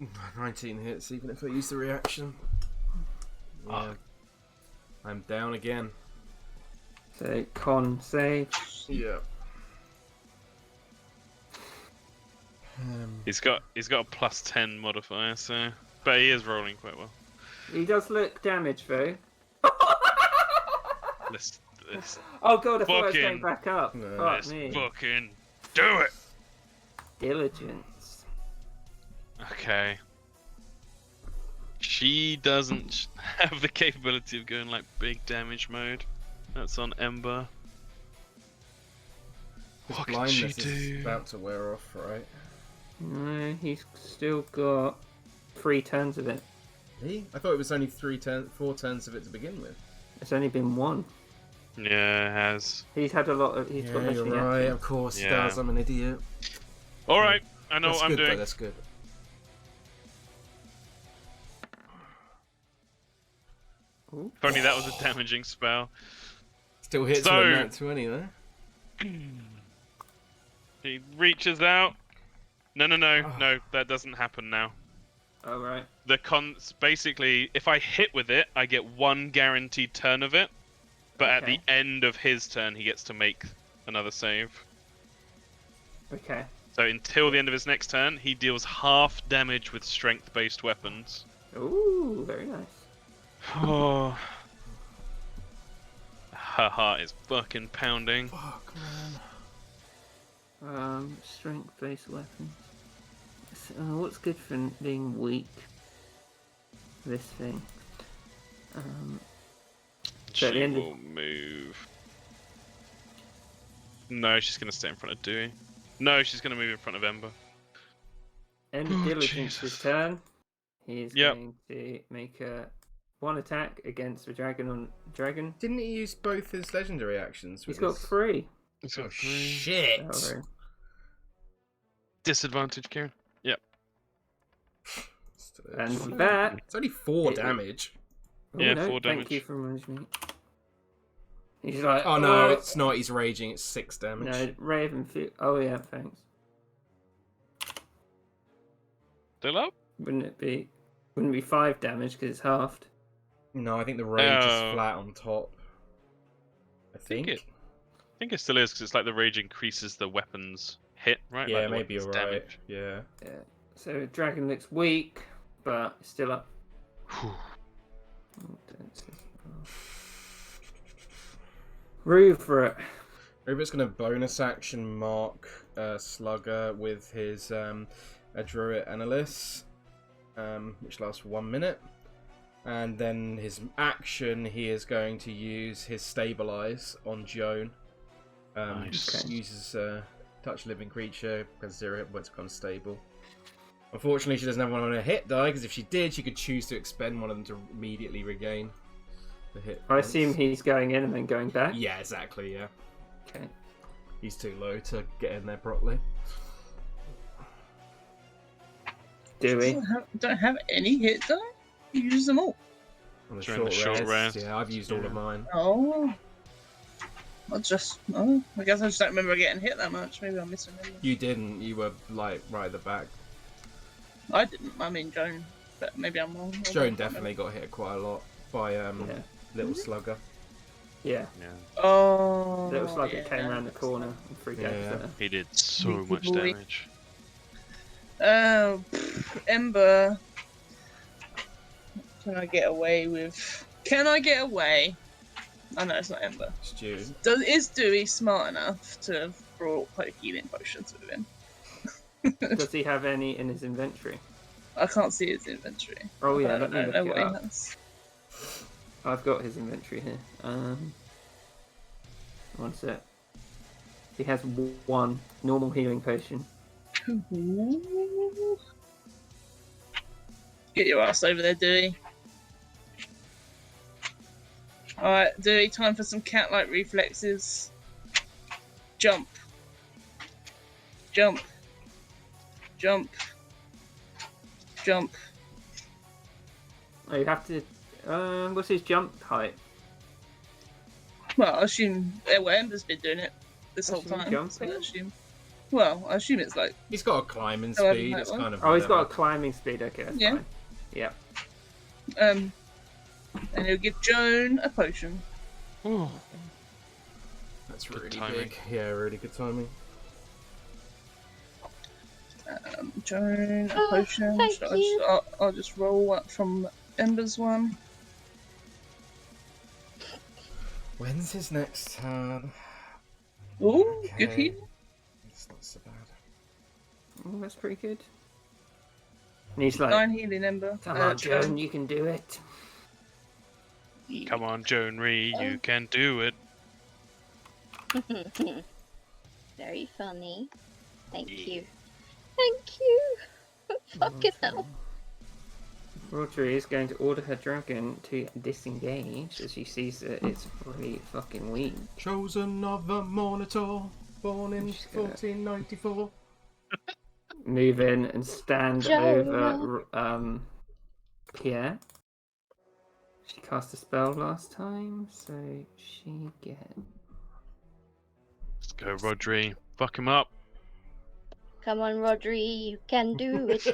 Speaker 2: Oh. 19 hits, even if I use the reaction. Yeah. I'm down again.
Speaker 3: So, con save.
Speaker 2: Yeah.
Speaker 1: He's got a +10 modifier, so but he is rolling quite well.
Speaker 3: He does look damaged though.
Speaker 1: Let's
Speaker 3: Oh god, I thought I was
Speaker 1: Fucking-
Speaker 3: going back up.
Speaker 2: No.
Speaker 3: Fuck
Speaker 1: let's
Speaker 3: me.
Speaker 1: fucking do it.
Speaker 3: Diligence.
Speaker 1: Okay. She doesn't have the capability of going like big damage mode. That's on Ember.
Speaker 2: His
Speaker 1: What can she
Speaker 2: blindness is
Speaker 1: do?
Speaker 2: about to wear off, right?
Speaker 3: No, he's still got 3 turns of it.
Speaker 2: I thought it was only 4 turns of it to begin with.
Speaker 3: It's only been 1.
Speaker 1: Yeah, it has.
Speaker 3: He's had a lot of. He's got
Speaker 2: Yeah,
Speaker 3: much
Speaker 2: you're
Speaker 3: reaction.
Speaker 2: right. Of course he
Speaker 1: Yeah.
Speaker 2: does. I'm an idiot.
Speaker 1: All right, I know
Speaker 2: That's
Speaker 1: what I'm
Speaker 2: good, though,
Speaker 1: doing.
Speaker 2: that's good.
Speaker 3: Ooh.
Speaker 1: If only that was a damaging spell.
Speaker 2: Still hits
Speaker 1: So-
Speaker 2: with a nat 20 though.
Speaker 1: He reaches out. No,
Speaker 2: Oh.
Speaker 1: that doesn't happen now.
Speaker 3: Oh right.
Speaker 1: The basically, if I hit with it, I get 1 guaranteed turn of it. But at
Speaker 3: Okay.
Speaker 1: the end of his turn, he gets to make another save.
Speaker 3: Okay.
Speaker 1: So until the end of his next turn, he deals half damage with strength-based weapons.
Speaker 3: Ooh, very nice.
Speaker 1: Oh. Her heart is fucking pounding.
Speaker 2: Fuck, man.
Speaker 3: Strength-based weapons. What's good for being weak? This thing. So at
Speaker 1: She
Speaker 3: the end of-
Speaker 1: will move. No, she's gonna stay in front of Dewey. No, she's gonna move in front of Ember.
Speaker 3: End of
Speaker 1: Oh,
Speaker 3: Diligence's
Speaker 1: Jesus.
Speaker 3: turn. He's
Speaker 1: Yep.
Speaker 3: going to make one attack against the dragon on dragon.
Speaker 2: Didn't he use both his legendary actions?
Speaker 3: He's
Speaker 2: with
Speaker 3: got
Speaker 2: his-
Speaker 3: 3.
Speaker 1: It's
Speaker 2: Oh,
Speaker 1: got 3.
Speaker 2: shit!
Speaker 3: Sorry.
Speaker 1: Disadvantage, Kieran. Yep.
Speaker 3: And with that,
Speaker 2: It's only 4
Speaker 3: It-
Speaker 2: damage.
Speaker 3: oh,
Speaker 1: Yeah,
Speaker 3: no,
Speaker 1: 4
Speaker 3: thank
Speaker 1: damage.
Speaker 3: you for reminding me. He's like,
Speaker 2: Oh no, it's not. He's raging. It's 6 damage.
Speaker 3: No, Raven. Oh yeah, thanks.
Speaker 1: Still up?
Speaker 3: Wouldn't it be? Wouldn't it be 5 damage because it's halved?
Speaker 2: No, I think the rage is
Speaker 1: Oh.
Speaker 2: flat on top. I think.
Speaker 1: I think it still is, because it's like the rage increases the weapon's hit, right?
Speaker 2: Yeah,
Speaker 1: Like the
Speaker 2: maybe you're
Speaker 1: weapon's
Speaker 2: right.
Speaker 1: damage.
Speaker 2: Yeah.
Speaker 3: Yeah. So dragon looks weak, but it's still up.
Speaker 1: Whew.
Speaker 3: Oh, don't say- oh. Rue for it.
Speaker 2: Rupert's going to bonus action mark Slugger with his Druid Analyst, which lasts for 1 minute. And then his action, he is going to use his Stabilize on Joan.
Speaker 1: Nice.
Speaker 3: Okay.
Speaker 2: Uses Touch Living Creature, press 0 hit points, becomes stable. Unfortunately, she doesn't have one on her hit die, because if she did, she could choose to expend one of them to immediately regain the hit
Speaker 3: I
Speaker 2: points.
Speaker 3: assume he's going in and then going back.
Speaker 2: Yeah, exactly, yeah.
Speaker 3: Okay.
Speaker 2: He's too low to get in there properly.
Speaker 3: Do we?
Speaker 4: Don't have any hit die? You use them all.
Speaker 2: On the
Speaker 1: During
Speaker 2: short,
Speaker 1: the short
Speaker 2: rest.
Speaker 1: rest.
Speaker 2: Yeah, I've used all of
Speaker 1: Yeah.
Speaker 2: mine.
Speaker 4: Oh. I guess I just don't remember getting hit that much. Maybe I'm misremembering.
Speaker 2: You didn't. You were like right at the back.
Speaker 4: I didn't. I mean, Joan but maybe I'm wrong.
Speaker 2: Joan definitely got hit quite a lot by Little Slugger.
Speaker 3: Yeah.
Speaker 1: Yeah.
Speaker 4: Oh.
Speaker 3: It looks like it came
Speaker 4: yeah.
Speaker 3: around the corner and freaked out.
Speaker 2: Yeah.
Speaker 1: He did so
Speaker 4: Big
Speaker 1: much
Speaker 4: boy.
Speaker 1: damage.
Speaker 4: Ember. Can I get away with? Can I get away? Oh no, it's not Ember.
Speaker 2: Stu.
Speaker 4: Is Dewey smart enough to have brought healing potions with him?
Speaker 3: Does he have any in his inventory?
Speaker 4: I can't see his inventory.
Speaker 3: Oh yeah,
Speaker 4: I
Speaker 3: let me
Speaker 4: don't know
Speaker 3: look
Speaker 4: what
Speaker 3: it
Speaker 4: he
Speaker 3: up.
Speaker 4: has.
Speaker 3: I've got his inventory here. One sec. He has one normal healing potion.
Speaker 4: Ooh. Get your ass over there, Dewey. Alright, Dewey, time for some cat-like reflexes. Jump. Jump. Jump. Jump.
Speaker 3: Oh, you have to. What's his jump height?
Speaker 4: Well, I assume Ember's been doing it this whole
Speaker 3: Assume
Speaker 4: time.
Speaker 3: jumping?
Speaker 4: So I assume. Well, I assume it's like.
Speaker 2: He's got a climbing
Speaker 4: However
Speaker 2: speed.
Speaker 4: that
Speaker 2: It's
Speaker 4: one.
Speaker 2: kind of.
Speaker 3: Oh, he's got a
Speaker 2: whatever.
Speaker 3: climbing speed. Okay, that's
Speaker 4: Yeah.
Speaker 3: fine. Yeah.
Speaker 4: And he'll give Joan a potion.
Speaker 1: Ooh.
Speaker 2: That's
Speaker 1: Good
Speaker 2: really
Speaker 1: timing.
Speaker 2: big. Yeah, really good timing.
Speaker 4: Joan a
Speaker 5: Oh,
Speaker 4: potion.
Speaker 5: thank
Speaker 4: So
Speaker 5: you.
Speaker 4: I'll just roll up from Ember's one.
Speaker 2: When's his next turn?
Speaker 4: Ooh, good
Speaker 2: Okay.
Speaker 4: heal.
Speaker 2: It's not so bad.
Speaker 3: Oh, that's pretty good. And he's like,
Speaker 4: 9 healing Ember.
Speaker 3: "Come on, Joan, you can do it."
Speaker 1: Come on, Joan Ree, you can do it.
Speaker 5: Very funny. Thank
Speaker 1: Yeah.
Speaker 5: you. Thank you. Fucking hell.
Speaker 3: Rodri is going to order her dragon to disengage as she sees that it's really fucking weak.
Speaker 2: Chosen of a monitor, born in
Speaker 3: Just gonna-
Speaker 2: 1494.
Speaker 3: Move in and stand over Pierre. She cast a spell last time, so she gets.
Speaker 1: Let's go, Rodri. Fuck him up.
Speaker 5: Come on, Rodri, you can do it.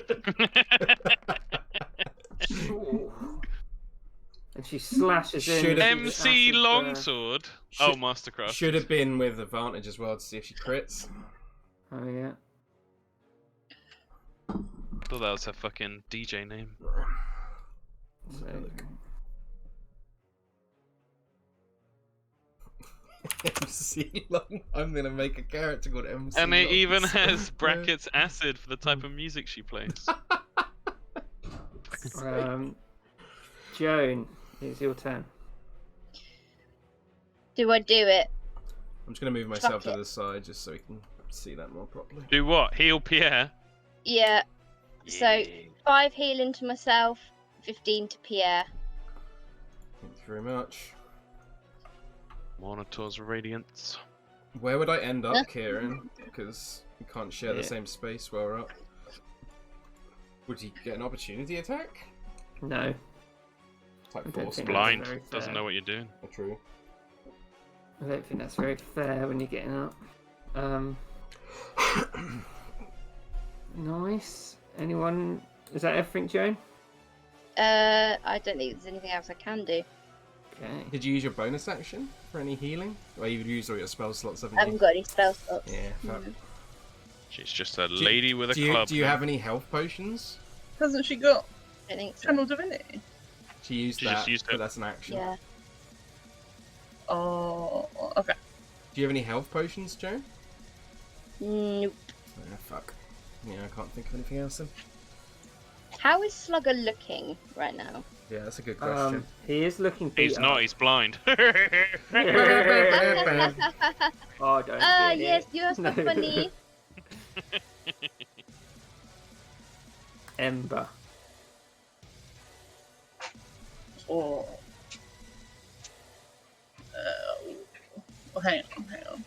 Speaker 3: And she slashes in.
Speaker 2: Should've-
Speaker 1: MC
Speaker 3: acid,
Speaker 1: Longsword. Oh, Mastercraft.
Speaker 2: Should have been with advantage as well to see if she crits.
Speaker 3: Oh yeah.
Speaker 1: Thought that was her fucking DJ name.
Speaker 3: So,
Speaker 2: MC Long. I'm gonna make a character called MC
Speaker 1: And it
Speaker 2: Long.
Speaker 1: even has brackets acid for the type of music she plays.
Speaker 3: Joan, it's your turn.
Speaker 5: Do I do it?
Speaker 2: I'm just gonna move myself
Speaker 5: Fuck
Speaker 2: to
Speaker 5: it.
Speaker 2: the side just so we can see that more properly.
Speaker 1: Do what? Heal Pierre?
Speaker 5: Yeah. So,
Speaker 1: Yeah.
Speaker 5: 5 healing to myself, 15 to Pierre.
Speaker 2: Thank you very much.
Speaker 1: Monitors Radiance.
Speaker 2: Where would I end up, Kieran? Because we can't share the
Speaker 3: Yeah.
Speaker 2: same space where we're up. Would you get an opportunity attack?
Speaker 3: No.
Speaker 2: Type
Speaker 3: I don't
Speaker 2: force.
Speaker 3: think
Speaker 1: Blind.
Speaker 3: very
Speaker 1: Doesn't
Speaker 3: fair.
Speaker 1: know what you're doing.
Speaker 2: Oh, true.
Speaker 3: I don't think that's very fair when you're getting up. Nice. Anyone? Is that everything, Joan?
Speaker 5: I don't think there's anything else I can do.
Speaker 3: Okay.
Speaker 2: Did you use your bonus action for any healing? Well, you've used all your spell slots, haven't
Speaker 5: I
Speaker 2: you?
Speaker 5: haven't got any spell slots.
Speaker 2: Yeah. Fuck.
Speaker 5: No.
Speaker 1: She's just a lady with a
Speaker 2: do you,
Speaker 1: club.
Speaker 2: Do you
Speaker 1: now.
Speaker 2: have any health potions?
Speaker 4: Hasn't she got
Speaker 5: I don't think so.
Speaker 4: Channel Divinity?
Speaker 2: She used
Speaker 1: She
Speaker 2: that,
Speaker 1: just used
Speaker 2: but
Speaker 1: it.
Speaker 2: that's an action.
Speaker 5: Yeah.
Speaker 4: Oh, okay.
Speaker 2: Do you have any health potions, Joe?
Speaker 5: Nope.
Speaker 2: Oh, fuck. Yeah, I can't think of anything else then.
Speaker 5: How is Slugger looking right now?
Speaker 2: Yeah, that's a good question.
Speaker 3: He is looking beat
Speaker 1: He's
Speaker 3: up.
Speaker 1: not, he's blind.
Speaker 3: Oh, don't do it.
Speaker 5: Yes, you're so
Speaker 3: No.
Speaker 5: funny.
Speaker 3: Ember.
Speaker 4: Oh. Hang on.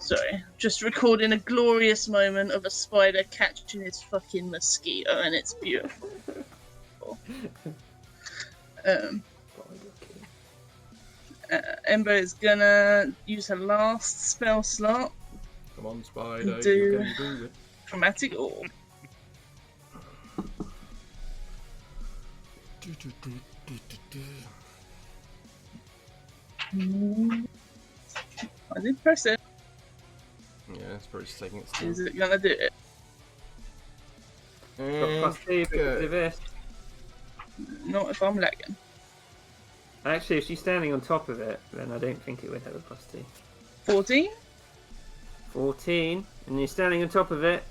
Speaker 4: Sorry, just recording a glorious moment of a spider catching his fucking mosquito, and it's beautiful. Ember is gonna use her last spell slot,
Speaker 2: Come on, spider,
Speaker 4: Do-
Speaker 2: you can do it.
Speaker 4: Chromatic Orb. I did press it.
Speaker 2: Yeah, it's probably just taking its
Speaker 4: Is
Speaker 2: time.
Speaker 4: it gonna do it?
Speaker 3: Got
Speaker 2: And
Speaker 3: +2 because of this.
Speaker 4: Not if I'm lagging.
Speaker 3: Actually, if she's standing on top of it, then I don't think it would have a +2.
Speaker 4: 14?
Speaker 3: 14, and you're standing on top of it,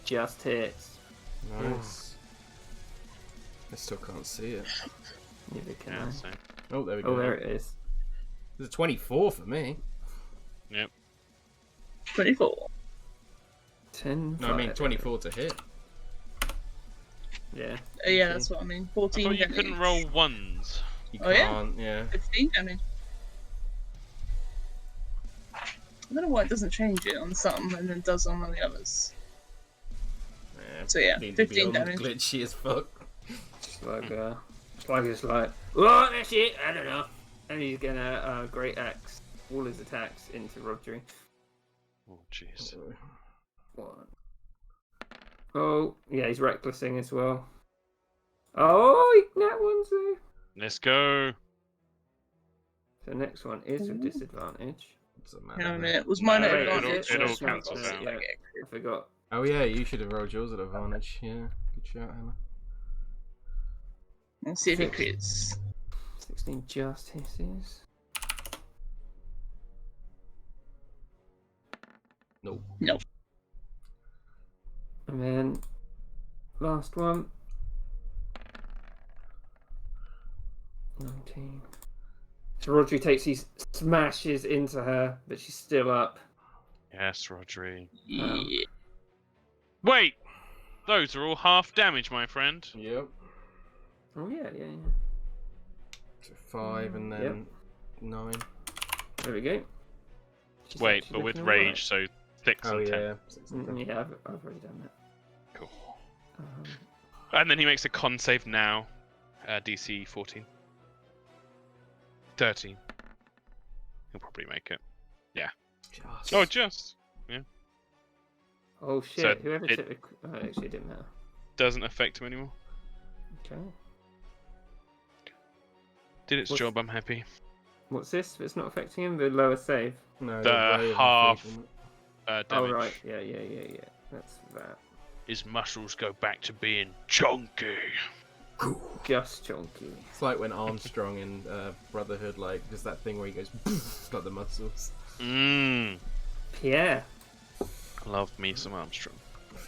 Speaker 3: just hits.
Speaker 2: Nice. I still can't see it.
Speaker 3: Neither can
Speaker 1: Yeah,
Speaker 3: I.
Speaker 1: same.
Speaker 2: Oh, there we go.
Speaker 3: Oh, there it is.
Speaker 2: There's a 24 for me.
Speaker 1: Yep.
Speaker 4: 24.
Speaker 3: 10.
Speaker 2: No, I mean 24 to hit.
Speaker 3: Yeah.
Speaker 4: Yeah, that's what I mean.
Speaker 1: I
Speaker 4: 14
Speaker 1: thought you
Speaker 4: damage.
Speaker 1: couldn't roll ones.
Speaker 2: You
Speaker 4: Oh, yeah?
Speaker 2: can't, yeah.
Speaker 4: 15 damage. I don't know why it doesn't change it on some and then does on the others. So yeah,
Speaker 2: Need to
Speaker 4: 15
Speaker 2: be on
Speaker 4: damage.
Speaker 2: glitchy as fuck.
Speaker 3: Like it's like, oh, that's it, I don't know. And he's gonna Great Axe all his attacks into Rodri.
Speaker 1: Oh, jeez.
Speaker 3: 1. Oh, yeah, he's recklessing as well. Oh, that one's there.
Speaker 1: Let's go.
Speaker 3: So next one is with disadvantage.
Speaker 2: Doesn't
Speaker 4: Hang on a
Speaker 2: matter.
Speaker 4: minute. Was mine
Speaker 1: No,
Speaker 4: at
Speaker 3: wait,
Speaker 1: it
Speaker 4: advantage?
Speaker 1: all
Speaker 3: No, it's not.
Speaker 1: cancels out.
Speaker 3: Yeah, I forgot.
Speaker 2: Oh yeah, you should have rolled yours at advantage. Yeah, good shout, Hannah.
Speaker 4: Let's see if it
Speaker 3: Six.
Speaker 4: crits.
Speaker 3: 16 just hisses.
Speaker 2: Nope.
Speaker 4: No.
Speaker 3: And then last one. 19. So Rodri takes these smashes into her, but she's still up.
Speaker 1: Yes, Rodri.
Speaker 4: Yeah.
Speaker 1: Wait! Those are all half damage, my friend.
Speaker 2: Yep.
Speaker 3: Oh yeah.
Speaker 2: So 5 and then
Speaker 3: Yep.
Speaker 2: 9.
Speaker 3: There we go. She's
Speaker 1: Wait,
Speaker 3: actually
Speaker 1: but with
Speaker 3: looking alright.
Speaker 1: rage, so 6
Speaker 2: Oh
Speaker 1: and 10.
Speaker 2: yeah. 6 and 10.
Speaker 3: Yeah, I've already done that.
Speaker 1: Cool.
Speaker 3: Um,
Speaker 1: And then he makes a con save now. DC 14. 13. He'll probably make it.
Speaker 2: Just.
Speaker 1: Oh, just.
Speaker 3: oh shit!
Speaker 1: So
Speaker 3: Whoever
Speaker 1: it-
Speaker 3: took the... Oh, actually, it didn't matter.
Speaker 1: Doesn't affect him anymore.
Speaker 3: Okay.
Speaker 1: Did its
Speaker 3: What's-
Speaker 1: job, I'm happy.
Speaker 3: What's this? If it's not affecting him, the lower save.
Speaker 2: No,
Speaker 1: The
Speaker 2: ray of
Speaker 1: half-
Speaker 2: infliction.
Speaker 1: Damage.
Speaker 3: Oh right. Yeah. That's that.
Speaker 1: His muscles go back to being chunky.
Speaker 3: Just chunky.
Speaker 2: It's like when Armstrong in Brotherhood, like, does that thing where he goes, like the muscles.
Speaker 1: Mmm.
Speaker 3: Pierre.
Speaker 1: Love me some Armstrong.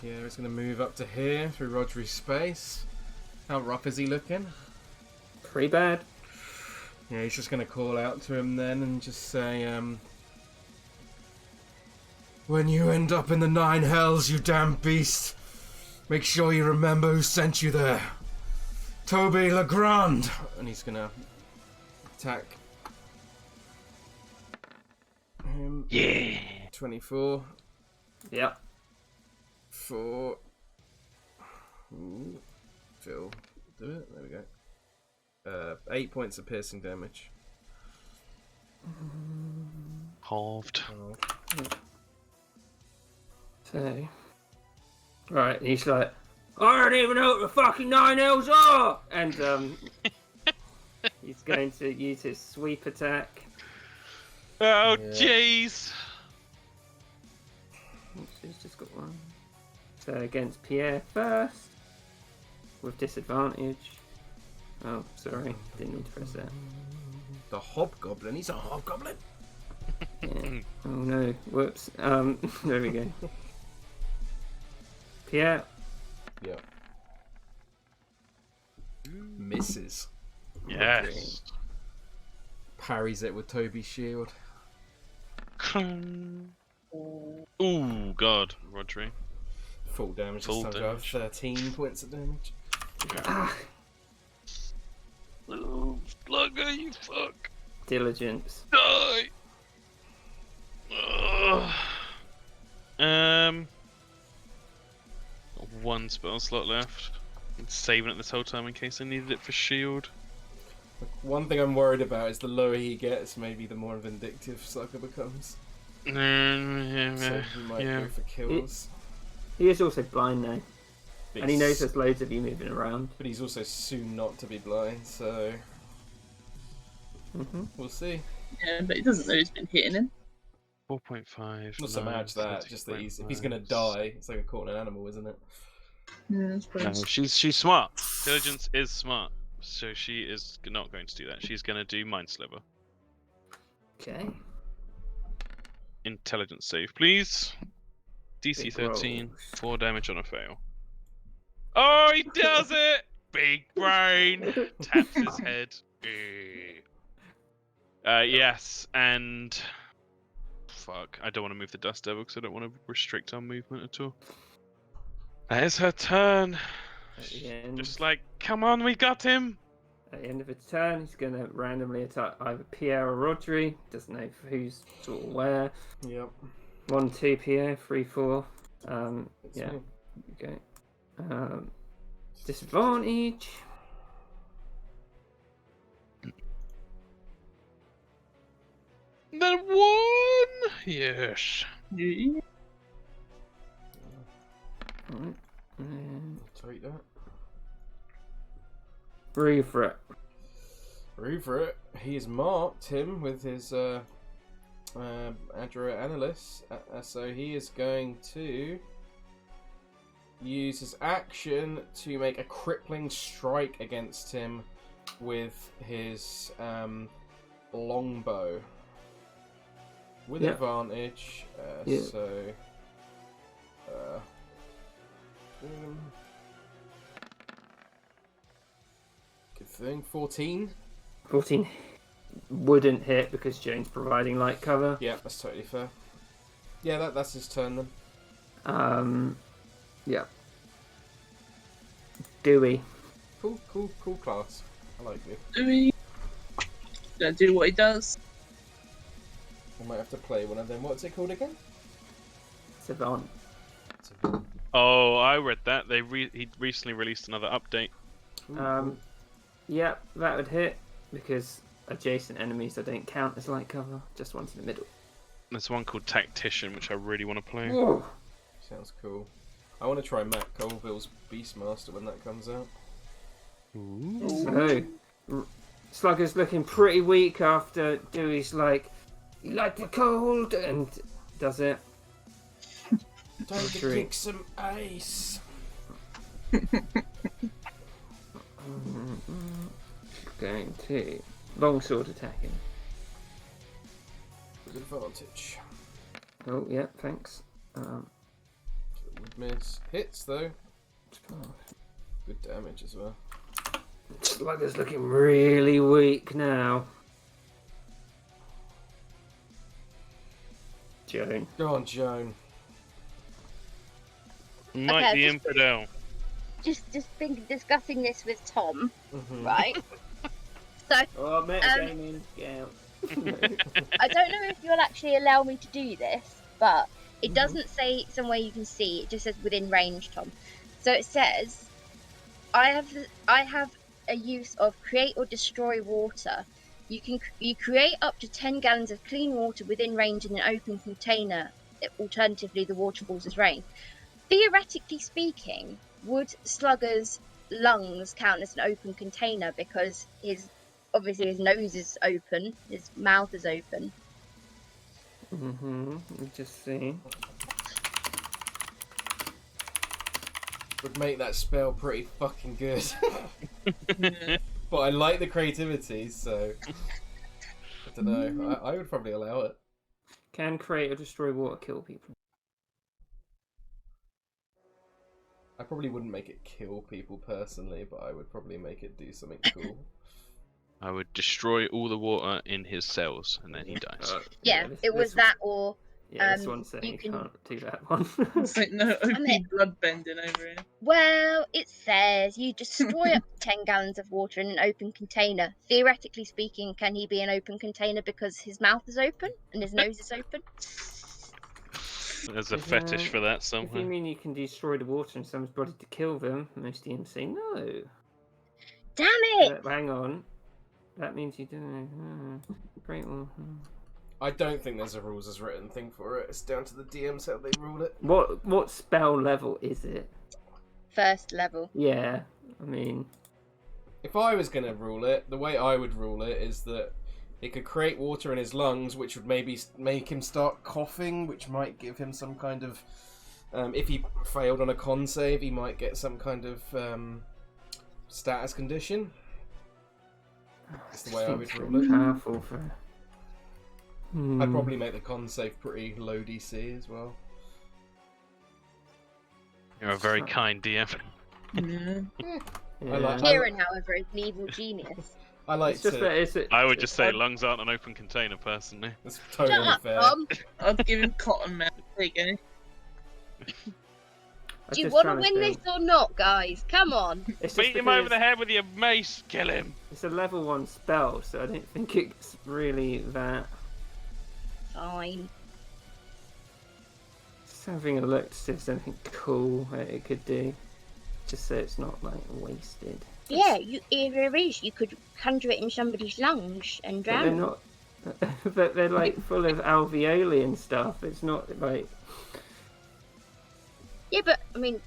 Speaker 2: Yeah, he's going to move up to here through Rodri's space. How rough is he looking?
Speaker 3: Pretty bad.
Speaker 2: Yeah, he's just going to call out to him then and just say, when you end up in the 9 hells, you damn beast, make sure you remember who sent you there. Toby Legrand! And he's going to attack him.
Speaker 1: Yeah.
Speaker 2: 24
Speaker 3: Yep.
Speaker 2: for... Ooh. Phil, do it. There we go. 8 points of piercing damage.
Speaker 1: Halved.
Speaker 3: So. Right, he's like, I don't even know what the fucking 9 hells are! And, he's going to use his sweep attack.
Speaker 1: Oh,
Speaker 2: Yeah.
Speaker 1: jeez.
Speaker 3: Oops, he's just got one. So against Pierre first. With disadvantage. Oh, sorry. Didn't need to press that.
Speaker 2: The Hobgoblin? He's a Hobgoblin?
Speaker 3: Yeah. Oh no. Whoops. There we go. Pierre.
Speaker 2: Yep. Misses.
Speaker 1: Yes.
Speaker 2: Parries it with Toby's shield.
Speaker 1: Ooh, God, Rodri.
Speaker 2: Full damage.
Speaker 1: Full
Speaker 2: This time I have 13 points of damage.
Speaker 3: Ah,
Speaker 1: Oh, Slugger, you fuck.
Speaker 3: diligence.
Speaker 1: Die. Ugh. Got 1 spell slot left. I'm saving it this whole time in case I needed it for shield.
Speaker 2: One thing I'm worried about is the lower he gets, maybe the more vindictive Slugger becomes. So he might
Speaker 1: Yeah.
Speaker 2: go for kills.
Speaker 3: He is also blind now. And he knows there's loads of you moving around.
Speaker 2: But he's also soon not to be blind, so we'll see.
Speaker 4: Yeah, but he doesn't know who's been hitting him.
Speaker 1: 4.5.
Speaker 2: Not so much that, just that if he's gonna die, it's like a caught an animal, isn't it?
Speaker 4: Yeah, I suppose.
Speaker 1: No, she's smart. Diligence is smart, so she is not going to do that. She's going to do Mind Sliver.
Speaker 3: Okay.
Speaker 1: Intelligence save, please. DC
Speaker 3: Big
Speaker 1: 13,
Speaker 3: rolls.
Speaker 1: 4 damage on a fail. Oh, he does it! Big brain! Taps his head. Yes, and... Fuck, I don't want to move the Dust Devil because I don't want to restrict our movement at all. That is her turn.
Speaker 3: At the end,
Speaker 1: Just like, come on, we got him!
Speaker 3: at the end of its turn, he's going to randomly attack either Pierre or Rodri. Doesn't know who's sort of where.
Speaker 2: Yep.
Speaker 3: 1, 2 Pierre, 3, 4.
Speaker 2: It's
Speaker 3: Yeah.
Speaker 2: me.
Speaker 3: Okay. Disadvantage.
Speaker 1: Then 1! Yes.
Speaker 4: Yeah.
Speaker 3: Alright.
Speaker 2: Tweet that.
Speaker 3: Breathe for it.
Speaker 2: Root for it. He has marked him with his Adra Analyst, so he is going to use his action to make a crippling strike against him with his longbow. With
Speaker 3: Yeah.
Speaker 2: advantage,
Speaker 3: Yeah.
Speaker 2: so... good thing. 14.
Speaker 3: 14 wouldn't hit because Jane's providing light cover.
Speaker 2: Yeah, that's totally fair. Yeah, that's his turn then.
Speaker 3: Yeah. Dewey.
Speaker 2: Cool class. I like you.
Speaker 4: Louis. Gonna do what he does.
Speaker 2: I might have to play one of them. What's it called again?
Speaker 3: Savant.
Speaker 1: Oh, I read that. He recently released another update.
Speaker 3: Yeah, that would hit because adjacent enemies that don't count as light cover. Just ones in the middle.
Speaker 1: There's one called Tactician, which I really want to play.
Speaker 3: Whoa.
Speaker 2: Sounds cool. I want to try Matt Colville's Beastmaster when that comes out.
Speaker 3: So, Slugger's looking pretty weak after Dewey's like, "You like the cold?" and does it.
Speaker 2: Time to
Speaker 3: True.
Speaker 2: kick some ice.
Speaker 3: Going to longsword attacking.
Speaker 2: With advantage.
Speaker 3: Oh yeah, thanks.
Speaker 2: Would miss. Hits though. Good damage as well.
Speaker 3: Slugger's looking really weak now. Joan.
Speaker 2: Go on, Joan.
Speaker 1: Might
Speaker 5: Okay,
Speaker 1: be
Speaker 5: just-
Speaker 1: infidel.
Speaker 5: Just been discussing this with Tom,
Speaker 2: Mhm.
Speaker 5: right? So
Speaker 3: Oh,
Speaker 5: metagaming,
Speaker 3: yeah.
Speaker 5: I don't know if you'll actually allow me to do this, but it doesn't say somewhere you can see. It just says within range, Tom. So it says, I have a use of create or destroy water. You create up to 10 gallons of clean water within range in an open container. Alternatively, the water falls as rain. Theoretically speaking, would Slugger's lungs count as an open container because his nose is open, his mouth is open?
Speaker 3: Let me just see.
Speaker 2: Would make that spell pretty fucking good.
Speaker 4: Yeah.
Speaker 2: But I like the creativity, so I don't know. I would probably allow it.
Speaker 3: Can create or destroy water kill people?
Speaker 2: I probably wouldn't make it kill people personally, but I would probably make it do something cool.
Speaker 1: I would destroy all the water in his cells, and then he dies.
Speaker 5: Yeah,
Speaker 3: this-
Speaker 5: it was
Speaker 3: this-
Speaker 5: that or
Speaker 3: Yeah, this
Speaker 5: um,
Speaker 3: one's saying
Speaker 5: you
Speaker 3: you
Speaker 5: can-
Speaker 3: can't do that one.
Speaker 4: It's like no
Speaker 5: Damn
Speaker 4: OP
Speaker 5: it.
Speaker 4: blood bending over here.
Speaker 5: well, it says you destroy up to 10 gallons of water in an open container. Theoretically speaking, can he be an open container because his mouth is open and his nose is open?
Speaker 1: There's a fetish for that
Speaker 3: If you
Speaker 1: somewhere.
Speaker 3: mean you can destroy the water in someone's body to kill them, most DMs say no.
Speaker 5: Damn it!
Speaker 3: Hang on. That means you don't. Great one.
Speaker 2: I don't think there's a rules as written thing for it. It's down to the DMs how they rule it.
Speaker 3: What spell level is it?
Speaker 5: first level.
Speaker 3: Yeah, I mean,
Speaker 2: If I was going to rule it, the way I would rule it is that it could create water in his lungs, which would maybe make him start coughing, which might give him some kind of... if he failed on a con save, he might get some kind of status condition. That's the way I would rule it.
Speaker 3: powerful for.
Speaker 2: I'd probably make the con save pretty low DC as well.
Speaker 1: You're a very kind DM.
Speaker 4: Yeah.
Speaker 2: I like-
Speaker 5: Kieran, however, is an evil genius.
Speaker 2: I like
Speaker 3: It's just
Speaker 2: to...
Speaker 3: that it's.
Speaker 1: I would just say lungs aren't an open container, personally.
Speaker 2: That's
Speaker 5: Shut
Speaker 2: totally
Speaker 5: up,
Speaker 2: fair.
Speaker 5: Tom.
Speaker 4: I'd give him cotton mouth. There you go.
Speaker 5: Do you want to win this or not, guys? Come on.
Speaker 3: It's just
Speaker 1: Beat him over the
Speaker 3: because
Speaker 1: head with your mace. Kill him.
Speaker 3: It's a level 1 spell, so I don't think it's really that.
Speaker 5: Fine.
Speaker 3: Just having a look to see if there's anything cool that it could do. Just so it's not like wasted.
Speaker 5: Yeah, if there is, you could conjure it in somebody's lungs and
Speaker 3: But they're
Speaker 5: drown.
Speaker 3: not. But they're like full of alveoli and stuff. It's not like.
Speaker 5: Yeah, but I mean,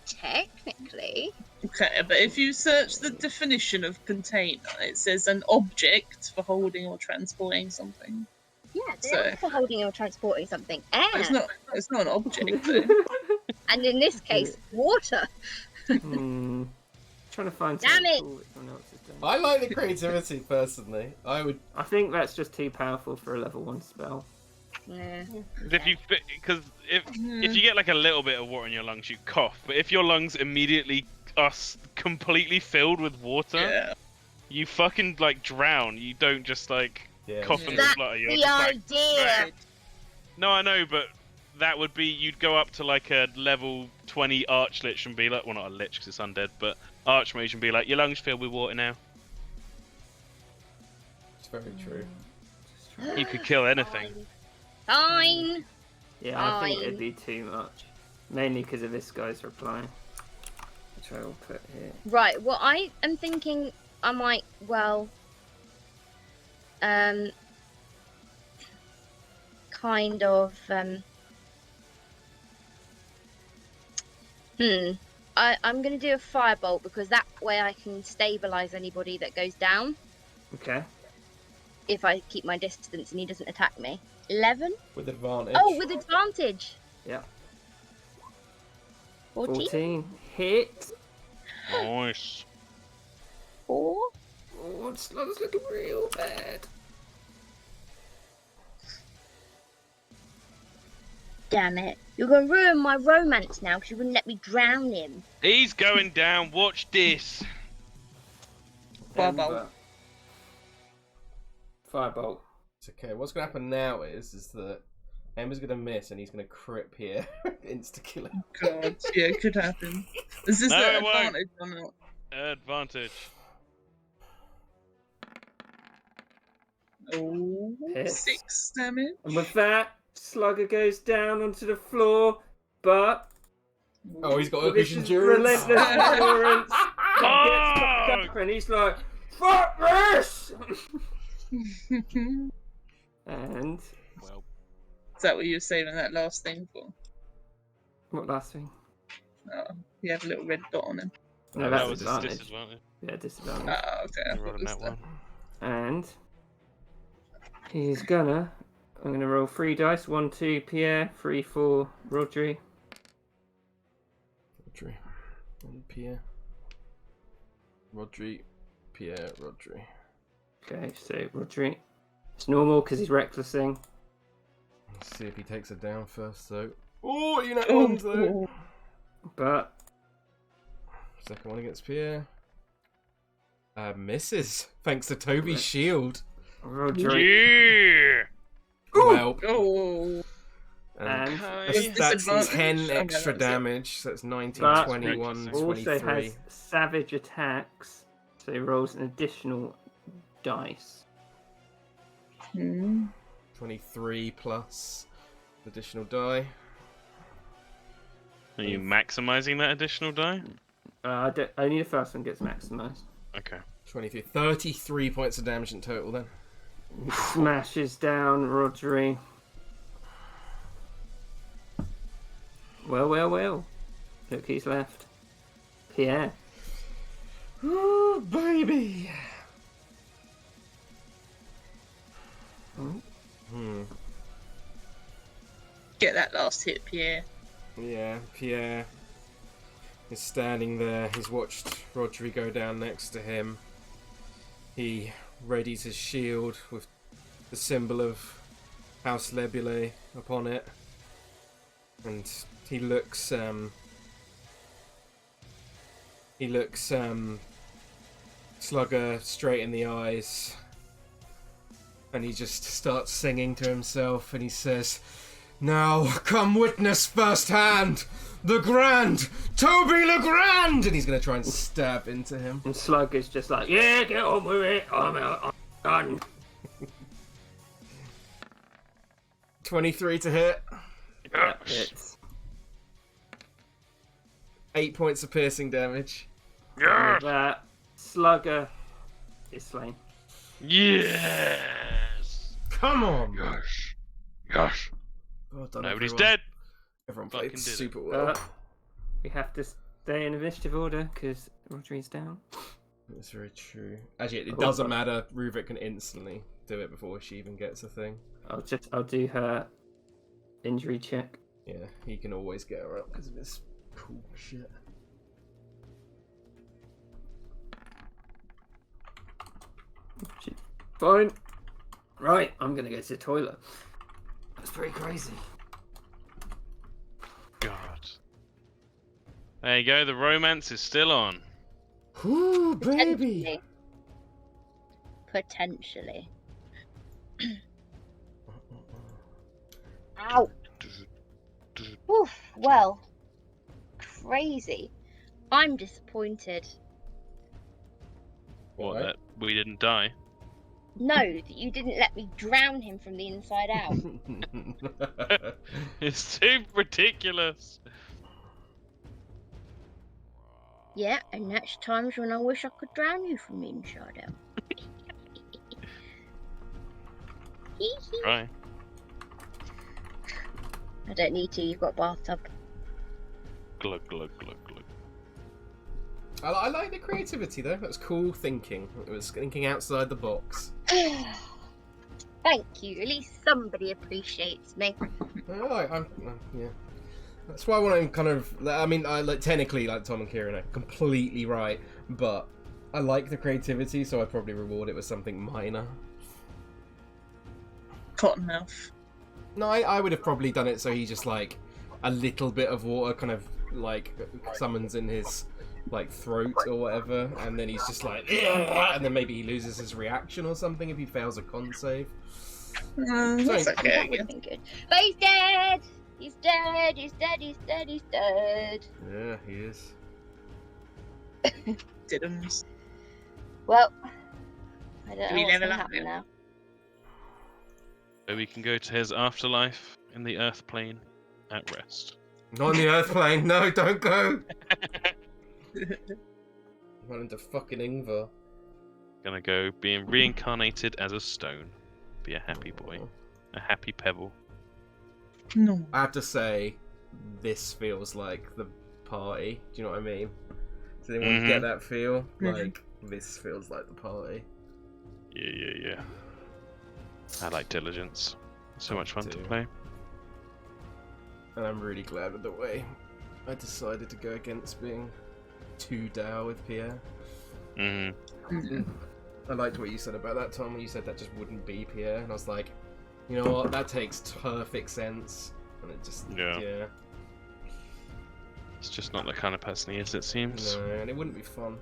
Speaker 5: technically,
Speaker 4: Okay, but if you search the definition of container, it says an object for holding or transporting something.
Speaker 5: yeah,
Speaker 4: So-
Speaker 5: they're for holding or transporting something.
Speaker 4: It's
Speaker 5: Air,
Speaker 4: not. It's not an object. Though.
Speaker 5: and in this case, water.
Speaker 3: Trying to find
Speaker 5: Damn
Speaker 3: something
Speaker 5: it.
Speaker 3: cool that someone else has done.
Speaker 2: I like the creativity, personally. I would...
Speaker 3: I think that's just too powerful for a level 1 spell.
Speaker 5: Yeah.
Speaker 1: Because if you get like a little bit of water in your lungs, you cough. But if your lungs immediately are completely filled with water,
Speaker 4: Yeah.
Speaker 1: you fucking like drown. You don't just like
Speaker 2: Yeah.
Speaker 1: cough and
Speaker 5: That's
Speaker 1: splutter. You're
Speaker 5: the
Speaker 1: just like,
Speaker 5: idea.
Speaker 1: no, I know, but that would be you'd go up to like a level 20 archlich and be like, well, not a lich because it's undead, but archmage and be like, your lungs filled with water now.
Speaker 2: It's very true.
Speaker 1: You could kill anything.
Speaker 5: Fine.
Speaker 3: Yeah, I think
Speaker 5: Fine.
Speaker 3: it'd be too much. Mainly because of this guy's reply. Which I will put here.
Speaker 5: Right. Well, I am thinking I might. Well. Kind of. I'm gonna do a firebolt because that way I can stabilize anybody that goes down
Speaker 3: Okay.
Speaker 5: if I keep my distance and he doesn't attack me. 11.
Speaker 2: With advantage.
Speaker 5: Oh, with advantage.
Speaker 3: Yeah.
Speaker 5: 14.
Speaker 3: 14. Hit.
Speaker 1: Nice.
Speaker 5: 4.
Speaker 3: Oh, it's looking real bad.
Speaker 5: Damn it! You're gonna ruin my romance now because you wouldn't let me drown him.
Speaker 1: He's going down. Watch this.
Speaker 4: Firebolt.
Speaker 3: Firebolt.
Speaker 2: It's okay. What's going to happen now is that Emma's going to miss and he's going to crit Pierre. Insta-kill him.
Speaker 4: God, yeah, it could happen. Is this
Speaker 1: No,
Speaker 4: the
Speaker 1: it won't.
Speaker 4: advantage or not?
Speaker 1: Advantage.
Speaker 4: Oh,
Speaker 3: Hits.
Speaker 4: 6 damage.
Speaker 3: And with that, Slugger goes down onto the floor, but
Speaker 2: Oh, he's got
Speaker 3: with
Speaker 2: Urkish
Speaker 3: his
Speaker 2: endurance.
Speaker 3: relentless endurance, he gets
Speaker 1: Fuck!
Speaker 3: back up and he's like, "Fuck this!" And
Speaker 1: Well,
Speaker 4: Is that what you were saving that last thing for?
Speaker 3: what last thing?
Speaker 4: Oh, you have a little red dot on him.
Speaker 3: No,
Speaker 1: that
Speaker 3: that's
Speaker 1: was his
Speaker 3: advantage.
Speaker 1: disadvantage.
Speaker 3: Yeah, disadvantage.
Speaker 4: Oh, okay. I
Speaker 1: I
Speaker 4: thought
Speaker 1: rolled
Speaker 4: it
Speaker 1: a
Speaker 4: was
Speaker 1: net
Speaker 4: that.
Speaker 1: one.
Speaker 3: And he's gonna. I'm gonna roll 3 dice. 1, 2, Pierre. 3, 4, Rodri.
Speaker 2: Rodri. And Pierre. Rodri. Pierre. Rodri.
Speaker 3: Okay, so Rodri. It's normal because he's recklessing.
Speaker 2: Let's see if he takes it down first, though. Oh, you know
Speaker 4: Oh,
Speaker 2: ones, though.
Speaker 3: But
Speaker 2: Second one against Pierre. Misses. Thanks to Toby's shield.
Speaker 3: Rodri.
Speaker 1: Yeah.
Speaker 2: Well,
Speaker 4: Oh,
Speaker 3: And
Speaker 2: that's
Speaker 4: Disadvantage.
Speaker 2: 10
Speaker 4: Okay,
Speaker 2: extra
Speaker 4: that's it.
Speaker 2: damage. So that's 19,
Speaker 3: But
Speaker 2: 21,
Speaker 3: also
Speaker 2: 23.
Speaker 3: has savage attacks, so he rolls an additional dice.
Speaker 2: 23 plus additional die.
Speaker 1: Are you maximizing that additional die?
Speaker 3: Only the first one gets maximized.
Speaker 1: Okay.
Speaker 2: 23. 33 points of damage in total then.
Speaker 3: He smashes down Rodri. Well. Look, he's left. Pierre.
Speaker 2: Ooh, baby.
Speaker 4: Get that last hit, Pierre.
Speaker 2: Yeah, Pierre is standing there. He's watched Rodri go down next to him. He readies his shield with the symbol of House Lebule upon it. And he looks Slugger straight in the eyes. And he just starts singing to himself, and he says, "Now come witness firsthand the grand Toby LeGrand!" And he's going to try and stab into him.
Speaker 3: And Slugger's just like, yeah, get on with it. I'm out. I'm done.
Speaker 2: 23 to hit.
Speaker 3: That hits.
Speaker 2: 8 points of piercing damage.
Speaker 3: And with that, Slugger is slain.
Speaker 1: Yes!
Speaker 2: Come on!
Speaker 1: Yes! Yes!
Speaker 2: Well done,
Speaker 1: Nobody's
Speaker 2: everyone.
Speaker 1: dead!
Speaker 2: Everyone
Speaker 1: Fucking
Speaker 2: played
Speaker 1: did it.
Speaker 2: super well.
Speaker 3: We have to stay in initiative order because Rodri's down.
Speaker 2: That's very true. Actually, it doesn't matter. Ruvik can instantly do it before she even gets a thing.
Speaker 3: I'll do her injury check.
Speaker 2: Yeah, he can always get her up because of his cool shit.
Speaker 3: She's fine. Right, I'm gonna go to the toilet. That's pretty crazy.
Speaker 1: God. There you go, the romance is still on.
Speaker 2: Ooh, baby!
Speaker 5: Potentially. Ow! Oof, well, crazy. I'm disappointed.
Speaker 1: What,
Speaker 2: Right.
Speaker 1: that we didn't die?
Speaker 5: No, that you didn't let me drown him from the inside out.
Speaker 1: It's too ridiculous.
Speaker 5: Yeah, and that's times when I wish I could drown you from the inside out.
Speaker 1: Right.
Speaker 5: I don't need to, you've got a bathtub.
Speaker 1: Glug, glug, glug, glug.
Speaker 2: I like the creativity though. That was cool thinking. It was thinking outside the box.
Speaker 5: Thank you, at least somebody appreciates me.
Speaker 2: Yeah. That's why when I'm kind of, I mean, I like technically like Tom and Kieran are completely right, but I like the creativity, so I'd probably reward it with something minor.
Speaker 4: Cottonmouth.
Speaker 2: No, I would have probably done it so he just like a little bit of water kind of like summons in his like throat or whatever, and then he's just like, and then maybe he loses his reaction or something if he fails a con save.
Speaker 4: That's okay, I
Speaker 5: That would
Speaker 4: guess.
Speaker 5: have been good. But he's dead! He's dead, he's dead, he's dead, he's dead.
Speaker 2: Yeah, he is.
Speaker 4: Didn't.
Speaker 5: Well, I don't
Speaker 4: Do
Speaker 5: know
Speaker 4: we
Speaker 5: what's
Speaker 4: level
Speaker 5: going to
Speaker 4: up
Speaker 5: happen
Speaker 4: now?
Speaker 5: now.
Speaker 1: So we can go to his afterlife in the earth plane at rest.
Speaker 2: Not on the Earth plane. No, don't go. Run into fucking Ingvar.
Speaker 1: Gonna go being reincarnated as a stone. Be a happy boy. A happy pebble.
Speaker 4: No.
Speaker 2: I have to say, this feels like the party. Do you know what I mean? Does anyone get that feel? Like, this feels like the party.
Speaker 1: Yeah. I like Diligence. So much fun to
Speaker 2: too.
Speaker 1: play.
Speaker 2: And I'm really glad with the way I decided to go against being too dour with Pierre.
Speaker 1: Mm-hmm.
Speaker 2: I liked what you said about that, Tom, when you said that just wouldn't be Pierre. And I was like, you know what? That takes perfect sense. And it just, yeah.
Speaker 1: It's just not the kind of person he is, it seems.
Speaker 2: No, and it wouldn't be fun.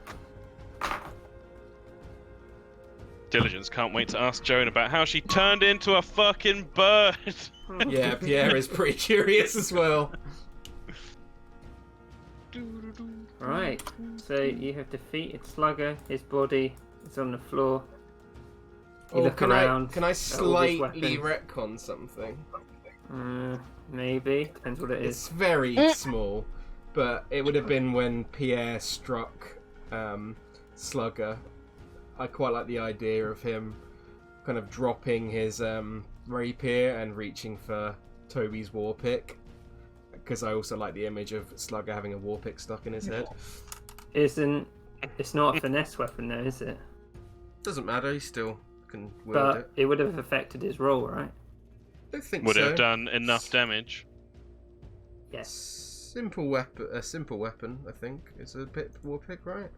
Speaker 1: Diligence can't wait to ask Joan about how she turned into a fucking bird.
Speaker 2: Yeah, Pierre is pretty curious as well.
Speaker 3: Right, so you have defeated Slugger. His body is on the floor. You look around.
Speaker 2: Can I
Speaker 3: at all these
Speaker 2: slightly
Speaker 3: weapons.
Speaker 2: retcon something?
Speaker 3: Maybe. Depends what it
Speaker 2: It's
Speaker 3: is.
Speaker 2: very small, but it would have been when Pierre struck Slugger. I quite like the idea of him kind of dropping his rapier and reaching for Toby's warpick, because I also like the image of Slugger having a warpick stuck in his head.
Speaker 3: It's not a finesse weapon, though, is it?
Speaker 2: Doesn't matter. He still can wield
Speaker 3: But
Speaker 2: it.
Speaker 3: it would have affected his roll, right?
Speaker 2: Don't think
Speaker 1: Would
Speaker 2: so.
Speaker 1: have done enough damage.
Speaker 3: Yes.
Speaker 2: A simple weapon, I think. Is a bit war pick, right?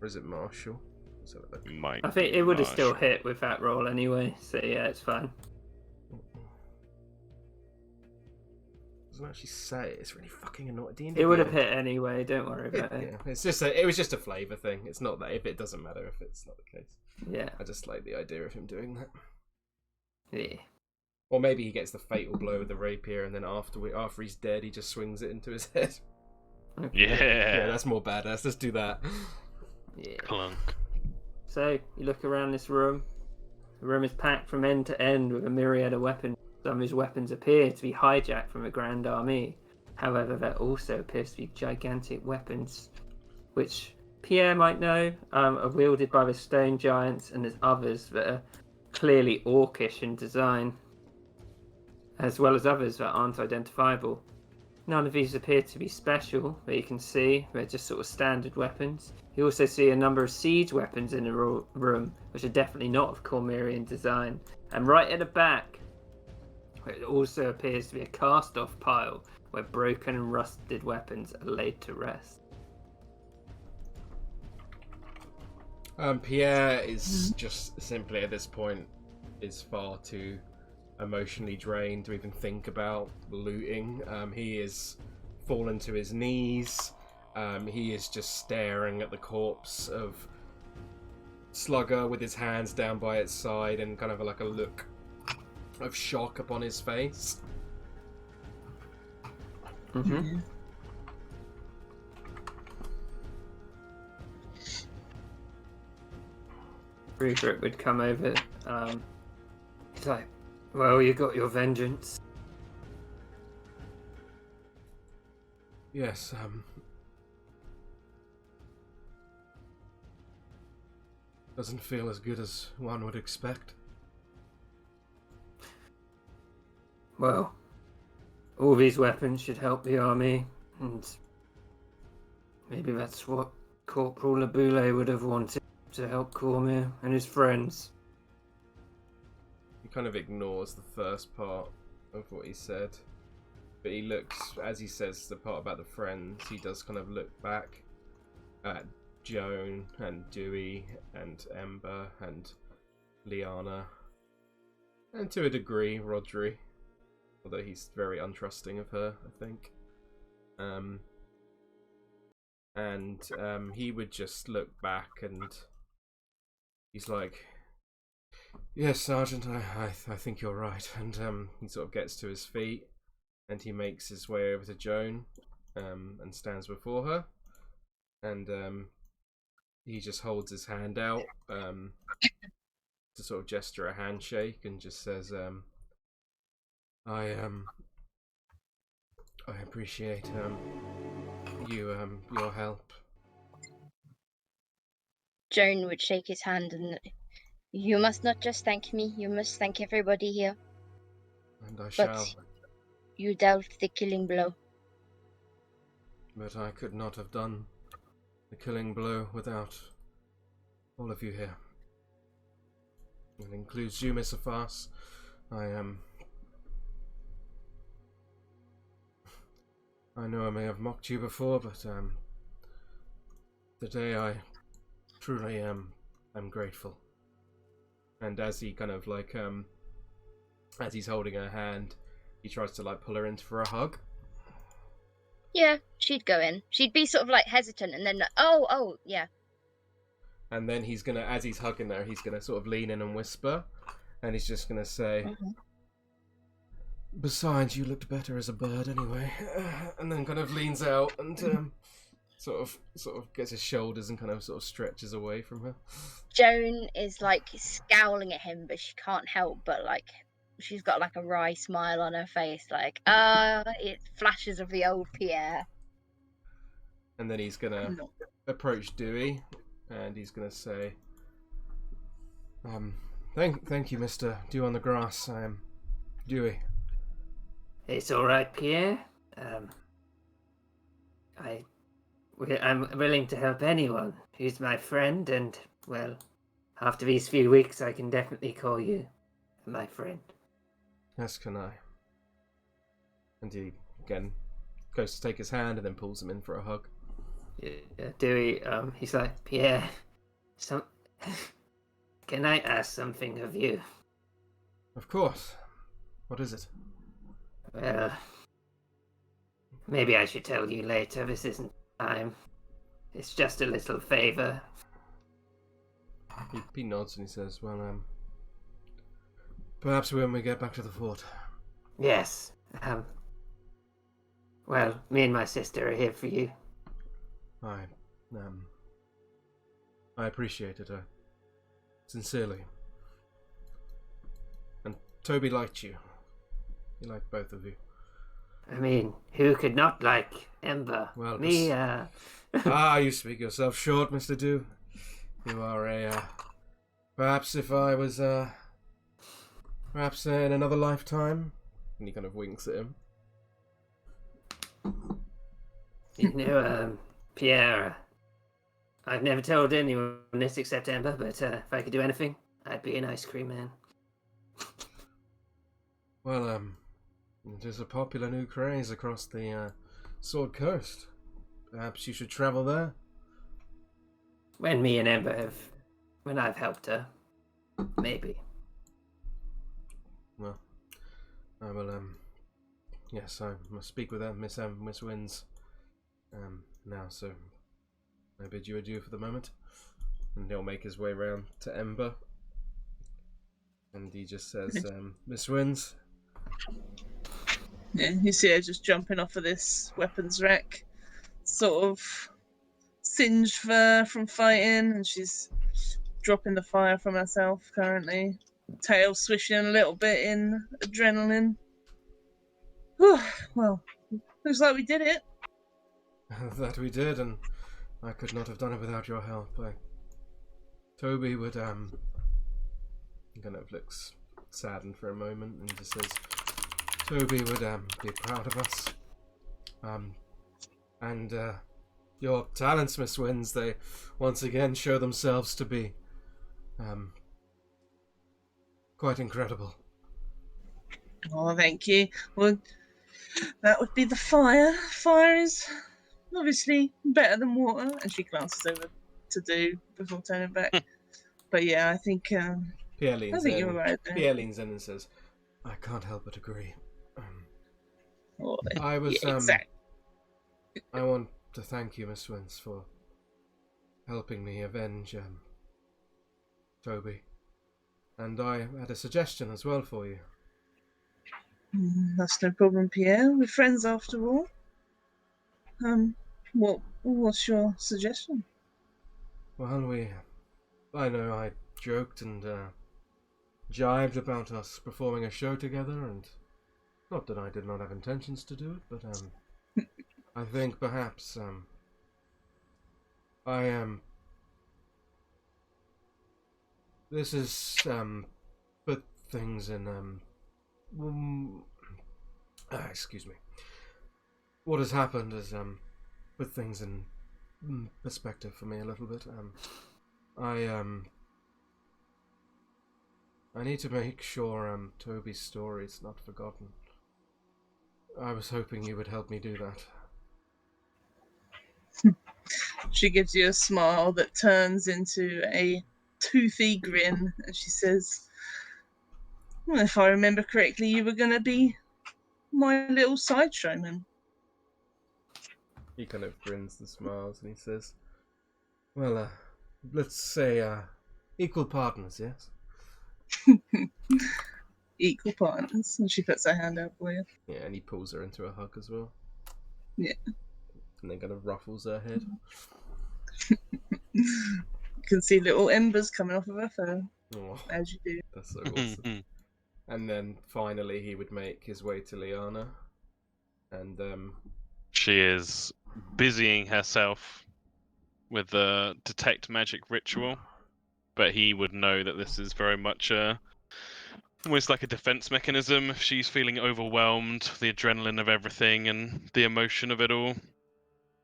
Speaker 2: Or is it martial? Let's have a look.
Speaker 1: Might
Speaker 3: I think
Speaker 1: be
Speaker 3: it would have still
Speaker 1: martial.
Speaker 3: hit with that roll anyway. So yeah, it's fine.
Speaker 2: Doesn't actually say. It's really fucking annoying. D&D
Speaker 3: It would have
Speaker 2: Beyond.
Speaker 3: hit anyway. Don't worry about it.
Speaker 2: Yeah, it's just it was just a flavour thing. It's not that if it doesn't matter if it's not the case.
Speaker 3: Yeah.
Speaker 2: I just like the idea of him doing that.
Speaker 3: Yeah.
Speaker 2: Or maybe he gets the fatal blow with the rapier, and then after he's dead, he just swings it into his head.
Speaker 1: Yeah.
Speaker 2: Yeah, that's more badass. Let's do that.
Speaker 3: Yeah.
Speaker 1: Clunk.
Speaker 3: So you look around this room. The room is packed from end to end with a myriad of weapons. Some of his weapons appear to be hijacked from a grand army. However, there also appears to be gigantic weapons, which Pierre might know, are wielded by the stone giants, and there's others that are clearly orcish in design, as well as others that aren't identifiable. None of these appear to be special, but you can see they're just sort of standard weapons. You also see a number of siege weapons in the room, which are definitely not of CORMYRian design. And right at the back, it also appears to be a cast-off pile where broken and rusted weapons are laid to rest.
Speaker 2: Pierre is just simply at this point is far too emotionally drained to even think about looting. He is fallen to his knees. He is just staring at the corpse of Slugger with his hands down by its side and kind of like a look of shock upon his face.
Speaker 3: Mm-hmm. Rupert would come over. He's like, well, you got your vengeance.
Speaker 2: Yes, doesn't feel as good as one would expect.
Speaker 3: Well, all these weapons should help the army, and maybe that's what Corporal Laboulet would have wanted, to help CORMYR and his friends.
Speaker 2: He kind of ignores the first part of what he said, but he looks, as he says the part about the friends, he does kind of look back at Joan and Dewey and Ember and Liana, and to a degree Rodri, although he's very untrusting of her, I think. He would just look back and he's like, yes, Sergeant, I think you're right. And he sort of gets to his feet and he makes his way over to Joan and stands before her. And he just holds his hand out to sort of gesture a handshake and just says, I appreciate your help.
Speaker 5: Joan would shake his hand and, you must not just thank me, you must thank everybody here.
Speaker 2: And I
Speaker 5: But
Speaker 2: shall.
Speaker 5: you dealt the killing blow.
Speaker 2: But I could not have done the killing blow without all of you here. It includes you, Miss Afas. I know I may have mocked you before, but today I truly am grateful. And as he kind of like as he's holding her hand, he tries to like pull her in for a hug.
Speaker 5: Yeah, she'd go in. She'd be sort of like hesitant and then, oh, yeah.
Speaker 2: And then he's gonna, as he's hugging her, he's gonna sort of lean in and whisper, and he's just gonna say, besides, you looked better as a bird anyway. And then kind of leans out and sort of gets his shoulders and kind of sort of stretches away from her.
Speaker 5: Joan is like scowling at him, but she can't help but like, she's got like a wry smile on her face, like, it flashes of the old Pierre.
Speaker 2: And then he's gonna approach Dewey, and he's gonna say, thank you, Mr. Dew on the Grass. I am Dewey.
Speaker 3: It's all right, Pierre. I'm willing to help anyone who's my friend, and, well, after these few weeks, I can definitely call you my friend.
Speaker 2: Yes, can I? And he, again, goes to take his hand and then pulls him in for a hug.
Speaker 3: Dewey, he's like, Pierre, can I ask something of you?
Speaker 2: Of course. What is it?
Speaker 3: Well, maybe I should tell you later. This isn't time. It's just a little favor.
Speaker 2: He nods and he says, well, perhaps when we get back to the fort.
Speaker 3: Yes. Well, me and my sister are here for you.
Speaker 2: I appreciate it, sincerely. And Toby liked you. He liked both of you.
Speaker 3: I mean, who could not like Ember?
Speaker 2: Well,
Speaker 3: me,
Speaker 2: you speak yourself short, Mr. Dew. You are perhaps if I was, perhaps in another lifetime. And he kind of winks at him.
Speaker 3: You know, Pierre, I've never told anyone this except Ember, but if I could do anything, I'd be an ice cream man.
Speaker 2: Well, it is a popular new craze across the Sword Coast. Perhaps you should travel there?
Speaker 3: When me and Ember when I've helped her, maybe.
Speaker 2: Well, I will, yes, I must speak with her, Miss Wins, now, so I bid you adieu for the moment. And he'll make his way round to Ember. And he just says, Miss Wins.
Speaker 4: Yeah, you see her just jumping off of this weapons rack, sort of singed from fighting, and she's dropping the fire from herself currently. Tail swishing a little bit in adrenaline. Well, looks like we did it.
Speaker 2: That we did, and I could not have done it without your help. Toby would, kind of looks saddened for a moment and just says, Toby would, be proud of us. And, your talents, Miss Wins, they once again show themselves to be, quite incredible.
Speaker 4: Oh, thank you. Well, that would be the fire. Fire is obviously better than water. And she glances over to Do before turning back. But yeah, I think
Speaker 2: Pierre leans
Speaker 4: you're right there.
Speaker 2: Pierre leans in and says, I can't help but agree.
Speaker 4: Oh,
Speaker 2: I was,
Speaker 4: yeah, exactly.
Speaker 2: I want to thank you, Miss Wins, for helping me avenge, Toby. And I had a suggestion as well for you.
Speaker 4: That's no problem, Pierre. We're friends after all. What's your suggestion?
Speaker 2: Well, I know I joked and jibed about us performing a show together, and not that I did not have intentions to do it, but I think perhaps this is put things in excuse me. What has happened is put things in perspective for me a little bit. I need to make sure Toby's story is not forgotten. I was hoping you would help me do that.
Speaker 4: She gives you a smile that turns into a toothy grin, and she says, well, if I remember correctly, you were going to be my little sideshowman.
Speaker 2: He kind of grins and smiles and he says, well, let's say equal partners, yes?
Speaker 4: Equal partners. And she puts her hand out for you.
Speaker 2: Yeah, and he pulls her into a hug as well.
Speaker 4: Yeah.
Speaker 2: And then kind of ruffles her head.
Speaker 4: You can see little embers coming off of her fur, as you do.
Speaker 2: That's so awesome. And then finally he would make his way to Liana. And
Speaker 1: she is busying herself with the detect magic ritual, but he would know that this is very much almost like a defense mechanism if she's feeling overwhelmed, the adrenaline of everything and the emotion of it all.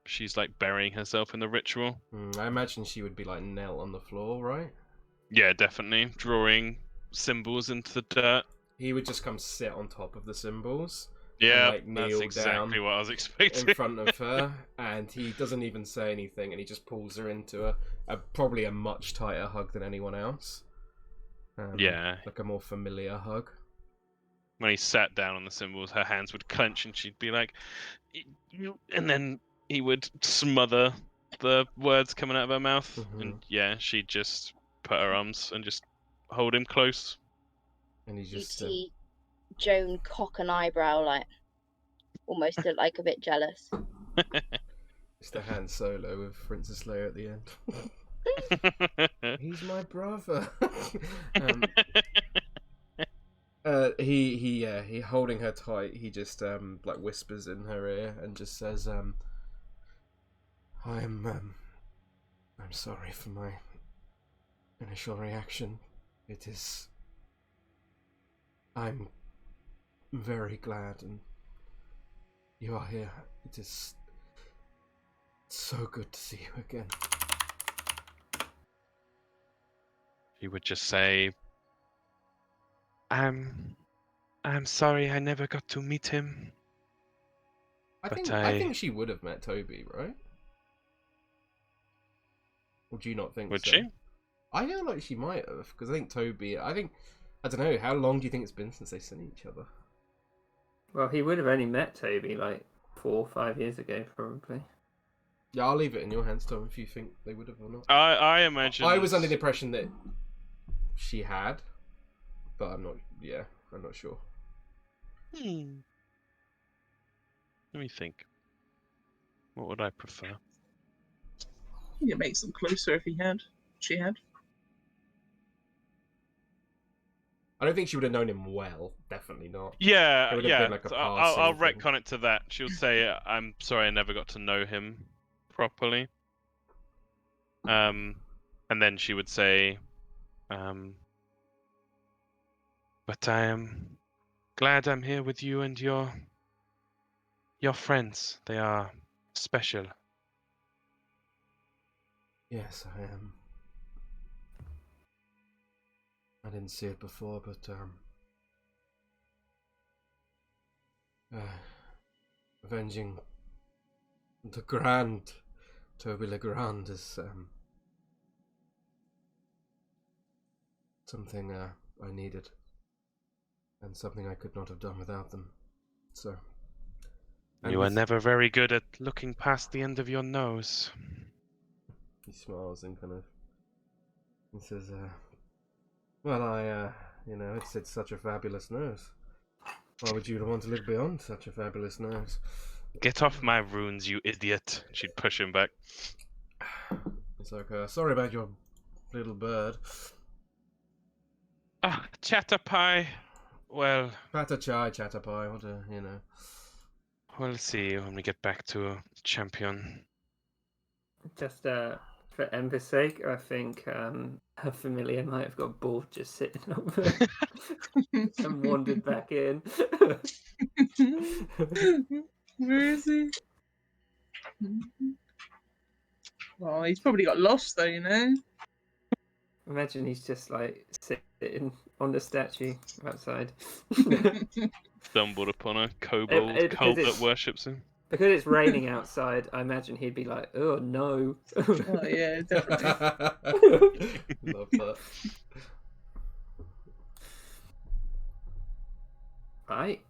Speaker 1: she's like burying herself in the ritual.
Speaker 2: I imagine she would be like knelt on the floor, right?
Speaker 1: Yeah, definitely drawing symbols into the dirt.
Speaker 2: He would just come sit on top of the symbols and
Speaker 1: Yeah,
Speaker 2: like
Speaker 1: that's
Speaker 2: kneel
Speaker 1: exactly
Speaker 2: down
Speaker 1: what I was
Speaker 2: in
Speaker 1: expecting.
Speaker 2: front of her, and he doesn't even say anything, and he just pulls her into a probably a much tighter hug than anyone else.
Speaker 1: Yeah.
Speaker 2: Like a more familiar hug.
Speaker 1: When he sat down on the symbols, her hands would clench, and she'd be like, "You," and then he would smother the words coming out of her mouth, and yeah, she'd just put her arms and just hold him close.
Speaker 2: And he
Speaker 5: You
Speaker 2: just
Speaker 5: see Joan cock an eyebrow, like almost like a bit jealous.
Speaker 2: it's the Han Solo with Princess Leia at the end. He's my brother. He holding her tight. He just like whispers in her ear and just says, I'm sorry for my initial reaction. I'm very glad, and you are here. It is so good to see you again."
Speaker 1: He would just say, I'm sorry I never got to meet him.
Speaker 2: I
Speaker 1: But
Speaker 2: think she would have met Toby, right? Would you not think
Speaker 1: Would
Speaker 2: so?
Speaker 1: she?
Speaker 2: I feel like she might have, because I think Toby. I don't know. How long do you think it's been since they've seen each other?
Speaker 3: Well, he would have only met Toby like 4 or 5 years ago, probably.
Speaker 2: Yeah, I'll leave it in your hands, Tom, if you think they would have or not.
Speaker 1: I imagine.
Speaker 2: I was under the impression that she had, but I'm not. Yeah, I'm not sure.
Speaker 1: Let me think. What would I prefer?
Speaker 4: I think it makes them closer if she had.
Speaker 2: I don't think she would have known him well. Definitely not.
Speaker 1: Yeah,
Speaker 2: It would have
Speaker 1: yeah.
Speaker 2: been like a
Speaker 1: So
Speaker 2: passing
Speaker 1: I'll
Speaker 2: thing.
Speaker 1: retcon it to that. She'll say, "I'm sorry, I never got to know him properly." And then she would say, "But I am glad I'm here with you and your friends. They are special."
Speaker 2: Yes, I am. I didn't see it before, but avenging the Grand Toby Legrand is something I needed, and something I could not have done without them. So. And
Speaker 1: You are never very good at looking past the end of your nose.
Speaker 2: He smiles and kind of. He says, "Well, it's such a fabulous nose. Why would you want to look beyond such a fabulous nose?"
Speaker 1: Get off my runes, you idiot! She'd push him back.
Speaker 2: It's like, sorry about your little bird.
Speaker 1: Ah, Chatterpie. Well,
Speaker 2: Patachai, Chatterpie, what a,
Speaker 1: we'll see when we get back to Champion.
Speaker 3: Just for Ember's sake, I think her familiar might have got bored just sitting up there and wandered back in.
Speaker 4: Where is he? Oh, he's probably got lost though, you know.
Speaker 3: Imagine he's just like sitting on the statue outside.
Speaker 1: Stumbled upon a kobold cult that worships him.
Speaker 3: Because it's raining outside, I imagine he'd be like, "Oh no!"
Speaker 4: Oh yeah, definitely.
Speaker 2: Love that.
Speaker 3: Right.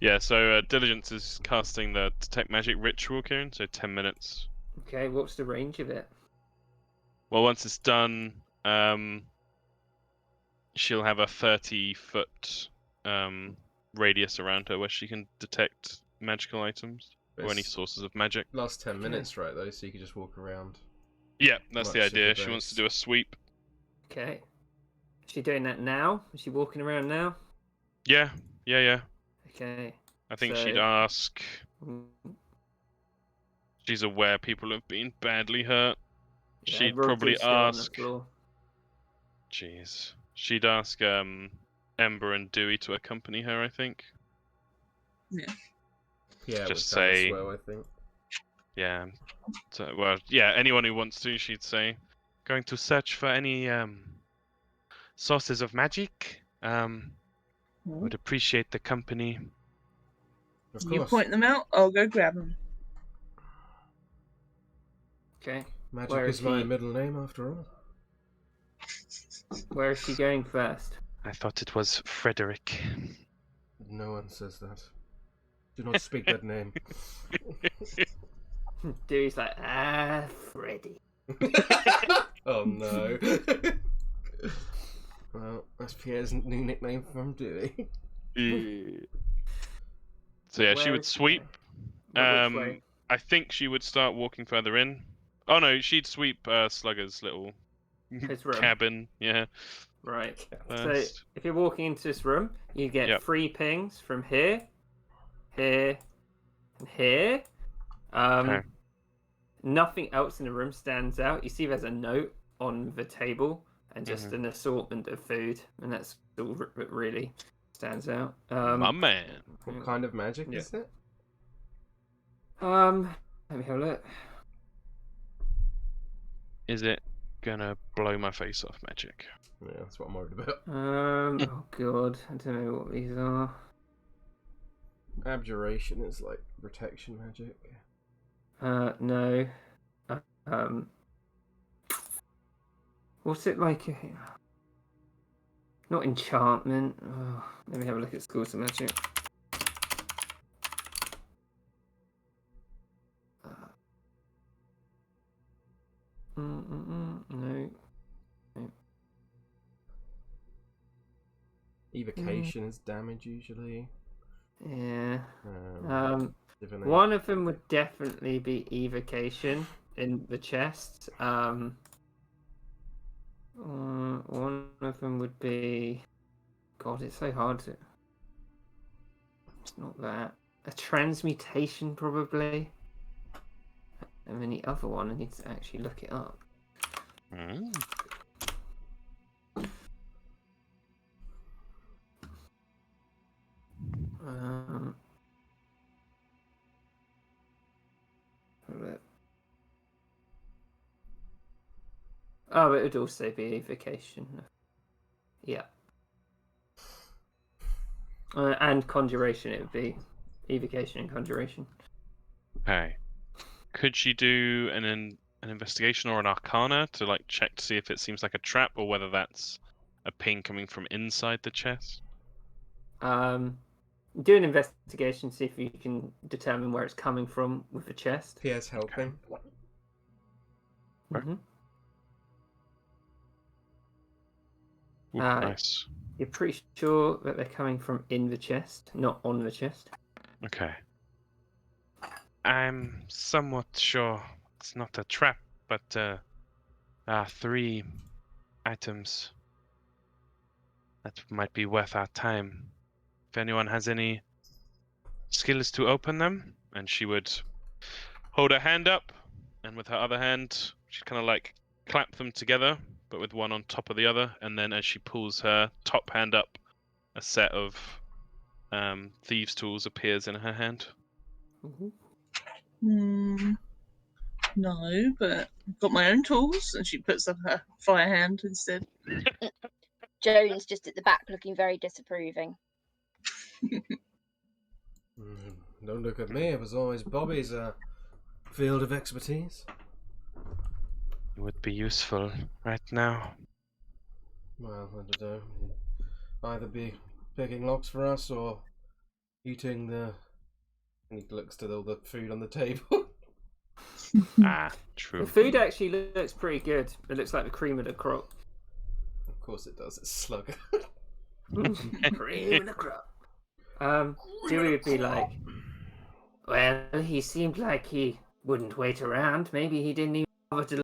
Speaker 1: Yeah, so Diligence is casting the Detect Magic Ritual, Kieran, so 10 minutes.
Speaker 3: Okay, what's the range of it?
Speaker 1: Well, once it's done, she'll have a 30-foot radius around her where she can detect magical items or any sources of magic.
Speaker 2: Last 10 minutes, right, though, so you can just walk around.
Speaker 1: Yeah, that's the
Speaker 2: Much of
Speaker 1: idea.
Speaker 2: the
Speaker 1: She wants to
Speaker 2: base.
Speaker 1: do a sweep.
Speaker 3: Okay. Is she doing that now? Is she walking around now?
Speaker 1: Yeah.
Speaker 3: Okay.
Speaker 1: I think
Speaker 3: So-
Speaker 1: she'd ask.
Speaker 3: Mm,
Speaker 1: She's aware people have been badly hurt.
Speaker 3: yeah,
Speaker 1: She'd
Speaker 3: Roger's
Speaker 1: probably
Speaker 3: still on the
Speaker 1: ask.
Speaker 3: floor.
Speaker 1: Jeez. She'd ask Ember and Dewey to accompany her, I think.
Speaker 2: Yeah,
Speaker 1: Just
Speaker 2: with Dallas
Speaker 1: say-
Speaker 2: as well, I think.
Speaker 1: Yeah. So, well, yeah. Anyone who wants to, she'd say, going to search for any sources of magic. Would appreciate the company.
Speaker 2: Of
Speaker 4: You
Speaker 2: course.
Speaker 4: point them out, I'll go grab them.
Speaker 3: Okay.
Speaker 2: Magic
Speaker 3: Where
Speaker 2: is
Speaker 3: is
Speaker 2: my
Speaker 3: he?
Speaker 2: middle name, after all.
Speaker 3: Where is she going first?
Speaker 1: I thought it was Frederick.
Speaker 2: No one says that. Do not speak that name.
Speaker 3: Dewey's like, Freddy.
Speaker 2: Oh no. Well, that's Pierre's new nickname from Dewey.
Speaker 1: So yeah, she
Speaker 3: Where
Speaker 1: would
Speaker 3: is he
Speaker 1: sweep.
Speaker 3: going? Which way?
Speaker 1: I think she would start walking further in. Oh no, she'd sweep Slugger's little
Speaker 3: His room.
Speaker 1: cabin. Yeah.
Speaker 3: Right. So
Speaker 1: First.
Speaker 3: if you're walking into this room, you get
Speaker 1: Yep.
Speaker 3: 3 pings from here, here, and here.
Speaker 1: Okay.
Speaker 3: Nothing else in the room stands out. You see there's a note on the table and just an assortment of food, and that's all that really stands out.
Speaker 1: My man.
Speaker 2: What kind of magic
Speaker 3: Yeah.
Speaker 2: is it?
Speaker 3: Let me have a look.
Speaker 1: Is it gonna blow my face off magic?
Speaker 2: Yeah, that's what I'm worried about.
Speaker 3: Oh god, I don't know what these are.
Speaker 2: Abjuration is like protection magic.
Speaker 3: No. What's it like? Not enchantment. Oh, let me have a look at schools of magic. No.
Speaker 2: Evocation is damage usually.
Speaker 3: Yeah.
Speaker 2: Divination.
Speaker 3: One of them would definitely be evocation in the chest. One of them would be. God, it's so hard to. It's not that. A transmutation, probably. And then the other one, I need to actually look it up.
Speaker 1: Mm.
Speaker 3: Oh, it would also be evocation. Yeah. And conjuration, it would be evocation and conjuration.
Speaker 1: Okay. Could she do an investigation or an arcana to like check to see if it seems like a trap or whether that's a ping coming from inside the chest?
Speaker 3: Do an investigation, see if you can determine where it's coming from with the chest.
Speaker 2: Pierre's helping.
Speaker 3: Mm-hmm.
Speaker 1: Ooh, nice.
Speaker 3: You're pretty sure that they're coming from in the chest, not on the chest.
Speaker 1: Okay. I'm somewhat sure it's not a trap, but 3 items that might be worth our time. If anyone has any skills to open them, and she would hold her hand up, and with her other hand, she'd kind of like clap them together, but with one on top of the other, and then as she pulls her top hand up, a set of thieves' tools appears in her hand.
Speaker 4: No, but I've got my own tools, and she puts up her fire hand instead.
Speaker 5: Jones just at the back looking very disapproving.
Speaker 2: Don't look at me. It was always Bobby's field of expertise.
Speaker 1: It would be useful right now.
Speaker 2: Well, I don't know. Either be picking locks for us or eating the. And he looks to all the food on the table.
Speaker 1: True.
Speaker 3: The food actually looks pretty good. It looks like the cream of the crop.
Speaker 2: Of course it does. It's Slugger.
Speaker 3: Cream of the crop. Dewey would be like, well, he seemed like he wouldn't wait around. Maybe he didn't even bother to.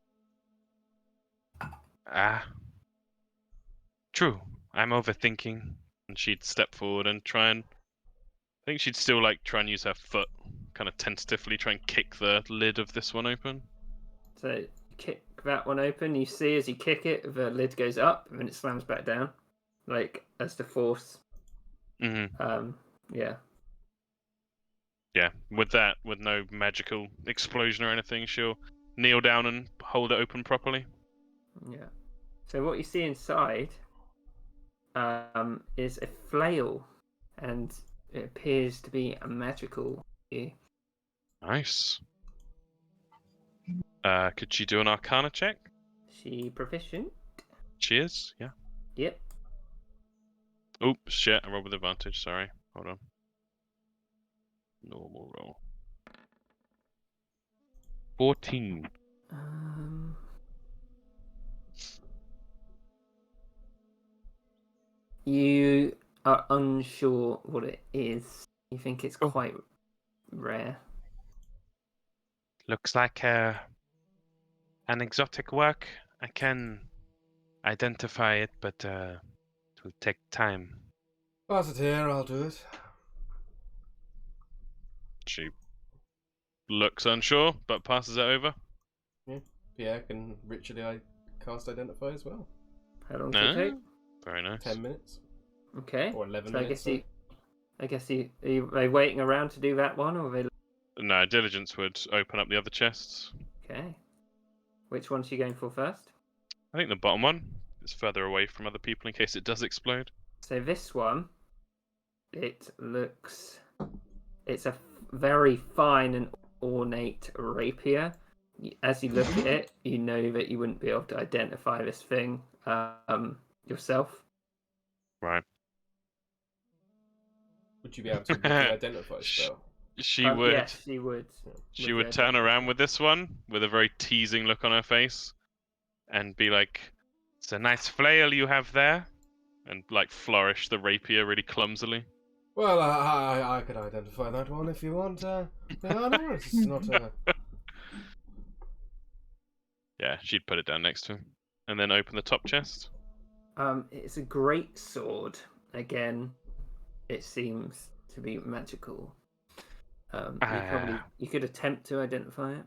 Speaker 1: True. I'm overthinking. And she'd step forward and try and. I think she'd still like try and use her foot, kind of tentatively try and kick the lid of this one open.
Speaker 3: So you kick that one open. You see as you kick it, the lid goes up and then it slams back down, like as the force.
Speaker 1: Mm-hmm.
Speaker 3: Yeah.
Speaker 1: Yeah, with no magical explosion or anything, she'll kneel down and hold it open properly.
Speaker 3: Yeah. So what you see inside is a flail, and it appears to be a magical.
Speaker 1: Nice. Could she do an Arcana check?
Speaker 3: She proficient.
Speaker 1: She is, yeah.
Speaker 3: Yep.
Speaker 1: Oops, shit, I rolled with advantage, sorry. Hold on. Normal roll. 14.
Speaker 3: You are unsure what it is. You think it's
Speaker 1: Oh.
Speaker 3: quite rare.
Speaker 1: Looks like an exotic work. I can identify it, but it will take time.
Speaker 2: Pass it here, I'll do it.
Speaker 1: She looks unsure, but passes it over.
Speaker 2: Yeah, Pierre can ritually cast Identify as well.
Speaker 3: How long does it take?
Speaker 1: Very nice.
Speaker 2: 10 minutes.
Speaker 3: Okay.
Speaker 2: Or 11
Speaker 3: So
Speaker 2: minutes.
Speaker 3: I guess are they waiting around to do that one, or are they?
Speaker 1: No, diligence would open up the other chests.
Speaker 3: Okay. Which one's she going for first?
Speaker 1: I think the bottom one is further away from other people in case it does explode.
Speaker 3: So this one, it's a very fine and ornate rapier. As you look at it, you know that you wouldn't be able to identify this thing yourself.
Speaker 1: Right.
Speaker 2: Would you be able to with the Identify spell?
Speaker 1: She would.
Speaker 3: Yes, she would.
Speaker 1: She would turn around with this one with a very teasing look on her face and be like, "It's a nice flail you have there," and like flourish the rapier really clumsily.
Speaker 2: Well, I could identify that one if you want. No, it's not.
Speaker 1: Yeah, she'd put it down next to him and then open the top chest.
Speaker 3: It's a great sword. Again, it seems to be magical. You could attempt to identify it.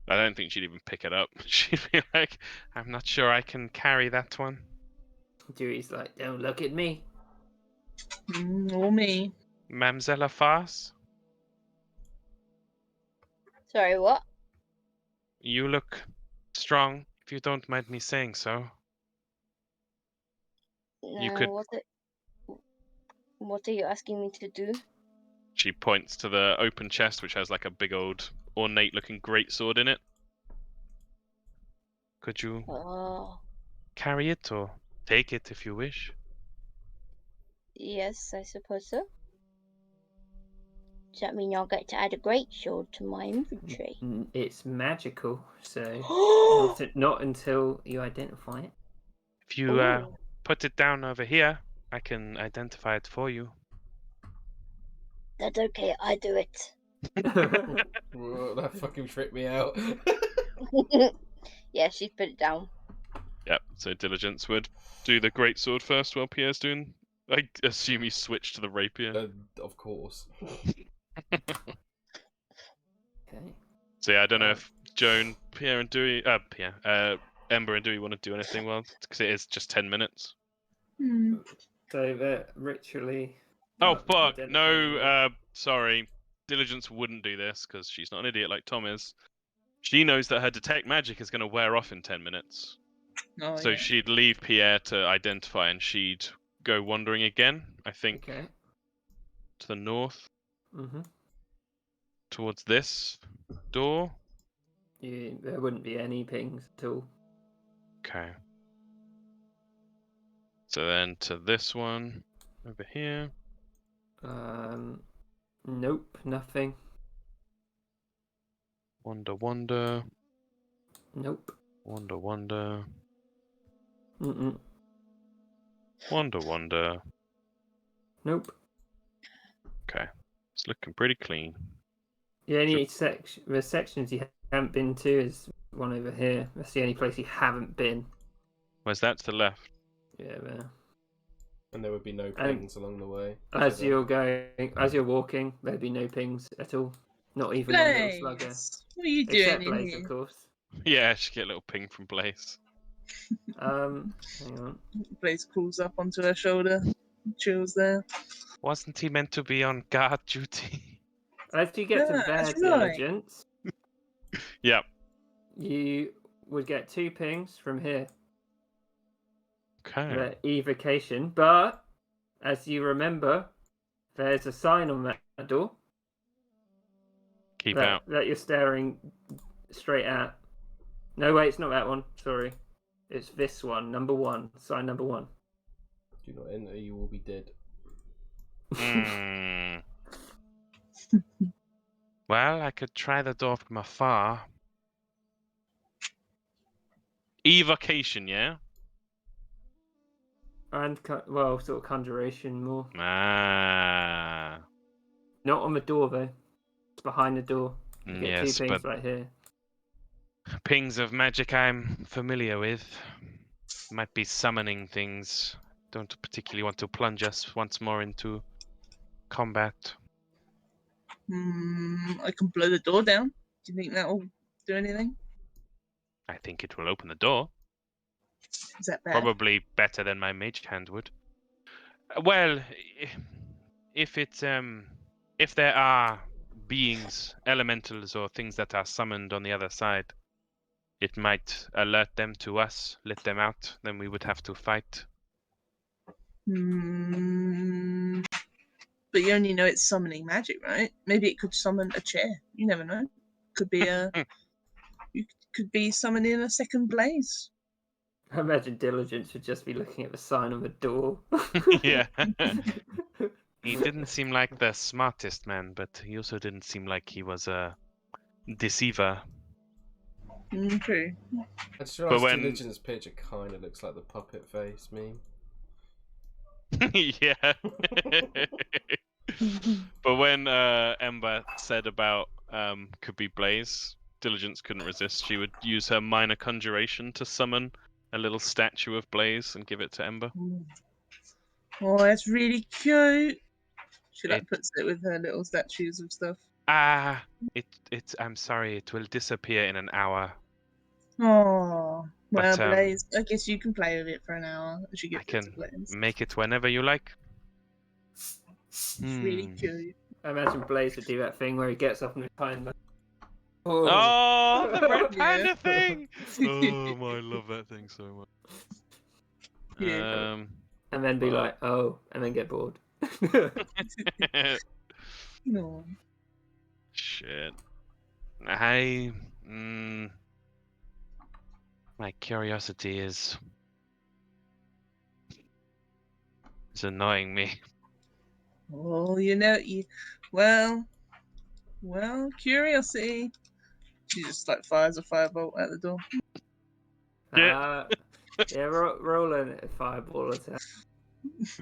Speaker 1: I don't think she'd even pick it up. She'd be like, "I'm not sure I can carry that one."
Speaker 3: Dewey's like, "Don't look at me."
Speaker 4: Or me.
Speaker 1: Mamzella Farce,
Speaker 5: Sorry, what?
Speaker 1: you look strong, if you don't mind me saying so.
Speaker 5: No,
Speaker 1: You could-
Speaker 5: What are you asking me to do?
Speaker 1: She points to the open chest, which has like a big old ornate-looking greatsword in it. Could you
Speaker 5: Oh,
Speaker 1: carry it or take it if you wish?
Speaker 5: yes, I suppose so. Does that mean I'll get to add a great sword to my inventory?
Speaker 3: It's magical, so not until you identify it.
Speaker 1: If you
Speaker 5: Ooh.
Speaker 1: put it down over here, I can identify it for you.
Speaker 5: That's okay, I do it.
Speaker 2: Whoa, that fucking tripped me out.
Speaker 5: Yeah, she's put it down.
Speaker 1: Yep, so Diligence would do the greatsword first while Pierre's doing... I assume he switched to the rapier.
Speaker 2: Of course.
Speaker 3: Okay.
Speaker 1: So yeah, I don't know if Joan, Pierre and Dewey... Ember and Dewey want to do anything well, because it is just 10 minutes.
Speaker 3: So they're ritually.
Speaker 1: Oh, fuck!
Speaker 3: identifying
Speaker 1: No, sorry. Diligence wouldn't do this, because she's not an idiot like Tom is. She knows that her detect magic is going to wear off in 10 minutes.
Speaker 4: Oh,
Speaker 1: So
Speaker 4: yeah.
Speaker 1: she'd leave Pierre to identify, and she'd go wandering again, I think,
Speaker 3: Okay.
Speaker 1: to the north,
Speaker 3: Mm-hmm.
Speaker 1: towards this door.
Speaker 3: There wouldn't be any pings at all.
Speaker 1: Okay. So then to this one, over here.
Speaker 3: Nope, nothing.
Speaker 1: Wander.
Speaker 3: Nope.
Speaker 1: Wander.
Speaker 3: Mm-mm.
Speaker 1: Wander.
Speaker 3: Nope.
Speaker 1: Okay. It's looking pretty clean.
Speaker 3: The only the sections you haven't been to is one over here. That's the only place you haven't been.
Speaker 1: Where's that to the left?
Speaker 3: Yeah, there.
Speaker 2: And there would be no pings along the way.
Speaker 3: As you're walking, there'd be no pings at all. Not even on Little Slugger.
Speaker 4: Blaze, what are you
Speaker 3: Except
Speaker 4: doing in
Speaker 3: Blaze,
Speaker 4: here?
Speaker 3: of course.
Speaker 1: Yeah, she get a little ping from Blaze.
Speaker 3: Hang on.
Speaker 4: Blaze crawls up onto her shoulder, chills there.
Speaker 1: Wasn't he meant to be on guard duty?
Speaker 3: As you get to
Speaker 4: Yeah,
Speaker 3: their
Speaker 4: that's right.
Speaker 3: diligence,
Speaker 1: Yep.
Speaker 3: you would get 2 pings from here.
Speaker 1: Okay.
Speaker 3: The evocation, but as you remember, there's a sign on that door
Speaker 1: Keep
Speaker 3: that,
Speaker 1: out.
Speaker 3: that you're staring straight at. No, wait, it's not that one. Sorry. It's this one, number 1. Sign number 1.
Speaker 2: Do not enter, you will be dead.
Speaker 1: Mm. Well, I could try the door from afar. Evocation, yeah?
Speaker 3: And, well, sort of conjuration more.
Speaker 1: Ah.
Speaker 3: Not on the door, though. It's behind the door. You get 2
Speaker 1: Yes,
Speaker 3: pings
Speaker 1: but
Speaker 3: right here.
Speaker 1: pings of magic I'm familiar with. Might be summoning things. Don't particularly want to plunge us once more into combat.
Speaker 4: I can blow the door down. Do you think that'll do anything?
Speaker 1: I think it will open the door.
Speaker 4: Is that bad?
Speaker 1: Probably better than my mage hand would. Well, if there are beings, elementals, or things that are summoned on the other side, it might alert them to us, let them out. Then we would have to fight.
Speaker 4: But you only know it's summoning magic, right? Maybe it could summon a chair. You never know. Could be you could be summoning a second blaze.
Speaker 3: I imagine Diligence would just be looking at the sign on the door.
Speaker 1: Yeah. He didn't seem like the smartest man, but he also didn't seem like he was a deceiver.
Speaker 4: Okay.
Speaker 2: I just realised
Speaker 1: when-
Speaker 2: Diligence picture kind of looks like the puppet face meme.
Speaker 1: Yeah. But when Ember said about could be Blaze, Diligence couldn't resist. She would use her minor conjuration to summon a little statue of Blaze and give it to Ember.
Speaker 4: Oh, that's really cute. She like
Speaker 1: It-
Speaker 4: puts it with her little statues of stuff.
Speaker 1: I'm sorry, it will disappear in an hour.
Speaker 4: Oh, well,
Speaker 1: But,
Speaker 4: Blaze. I guess you can play with it for an hour as you
Speaker 1: I
Speaker 4: get it to
Speaker 1: can
Speaker 4: Blaze.
Speaker 1: make it whenever you like.
Speaker 4: It's really cute.
Speaker 3: I imagine Blaze would do that thing where he gets up and behind the...
Speaker 1: Oh, the red
Speaker 4: Yeah.
Speaker 1: panda thing! Oh, I love that thing so much.
Speaker 4: Yeah.
Speaker 3: And then be
Speaker 1: Well.
Speaker 3: like, oh, and then get bored.
Speaker 4: No.
Speaker 1: Shit. My curiosity is annoying me.
Speaker 4: Oh, well, curiosity. She just like fires a firebolt at the door.
Speaker 1: Yeah.
Speaker 3: Yeah, roll a fireball attack.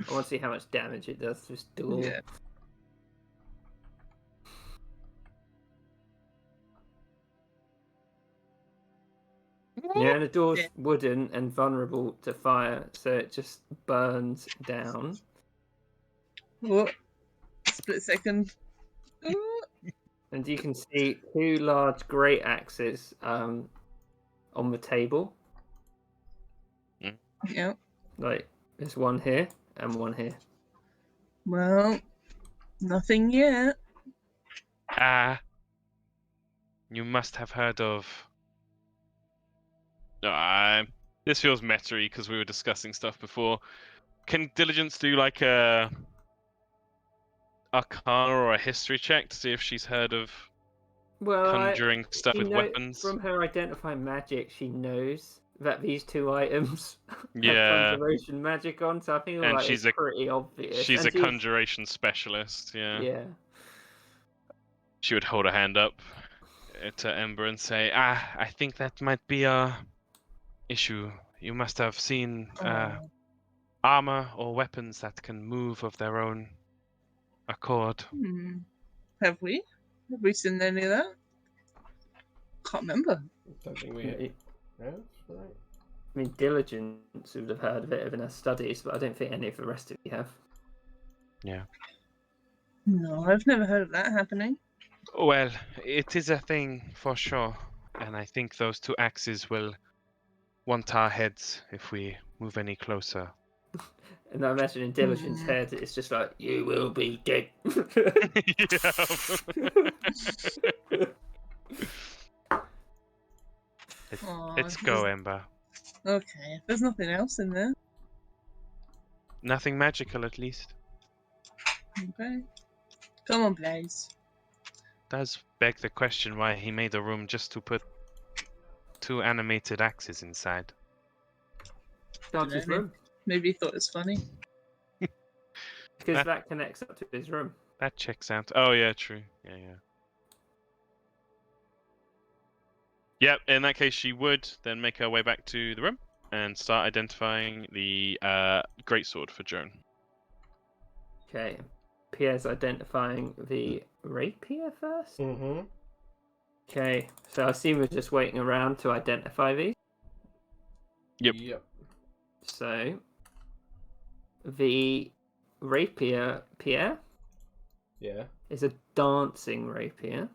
Speaker 3: I want to see how much damage it does to this door.
Speaker 4: Yeah.
Speaker 3: Yeah, and the door's
Speaker 4: Yeah.
Speaker 3: wooden and vulnerable to fire, so it just burns down.
Speaker 4: What? Split second. Ooh.
Speaker 3: And you can see 2 large great axes on the table.
Speaker 4: Yeah.
Speaker 3: Like, there's one here and one here.
Speaker 4: Well, nothing yet.
Speaker 1: You must have heard of. This feels meta-y because we were discussing stuff before. Can Diligence do like a Arcana or a history check to see if she's heard of
Speaker 3: Well,
Speaker 1: conjuring stuff
Speaker 3: she
Speaker 1: with weapons?
Speaker 3: From her identifying magic, she knows that these 2 items
Speaker 1: Yeah.
Speaker 3: have conjuration magic on, so I feel
Speaker 1: And
Speaker 3: like
Speaker 1: she's
Speaker 3: it's pretty obvious.
Speaker 1: She's
Speaker 3: And
Speaker 1: a conjuration specialist, yeah.
Speaker 3: Yeah.
Speaker 1: She would hold her hand up to Ember and say, I think that might be a issue. You must have seen armor or weapons that can move of their own accord.
Speaker 4: Have we? Have we seen any of that? Can't remember.
Speaker 2: Don't think we have. Right?
Speaker 3: I mean, Diligence would have heard of it in her studies, but I don't think any of the rest of you have.
Speaker 1: Yeah.
Speaker 4: No, I've never heard of that happening.
Speaker 1: Well, it is a thing for sure. And I think those 2 axes will want our heads if we move any closer.
Speaker 3: And I imagine in Diligent's head, it's just like, you will be dead.
Speaker 1: Let's go, Ember.
Speaker 4: Okay, there's nothing else in there.
Speaker 1: Nothing magical, at least.
Speaker 4: Okay. Come on, Blaze.
Speaker 1: Does beg the question why he made the room just to put 2 animated axes inside.
Speaker 3: That's his room.
Speaker 4: Maybe he thought it was funny.
Speaker 3: Because that connects up to his room.
Speaker 1: That checks out. Oh yeah, true. Yeah. Yep, in that case she would then make her way back to the room and start identifying the greatsword for Joan.
Speaker 3: Okay. Pierre's identifying the rapier first?
Speaker 2: Mm-hmm.
Speaker 3: Okay, so I assume we're just waiting around to identify these.
Speaker 1: Yep.
Speaker 3: So, the rapier, Pierre, is a dancing rapier.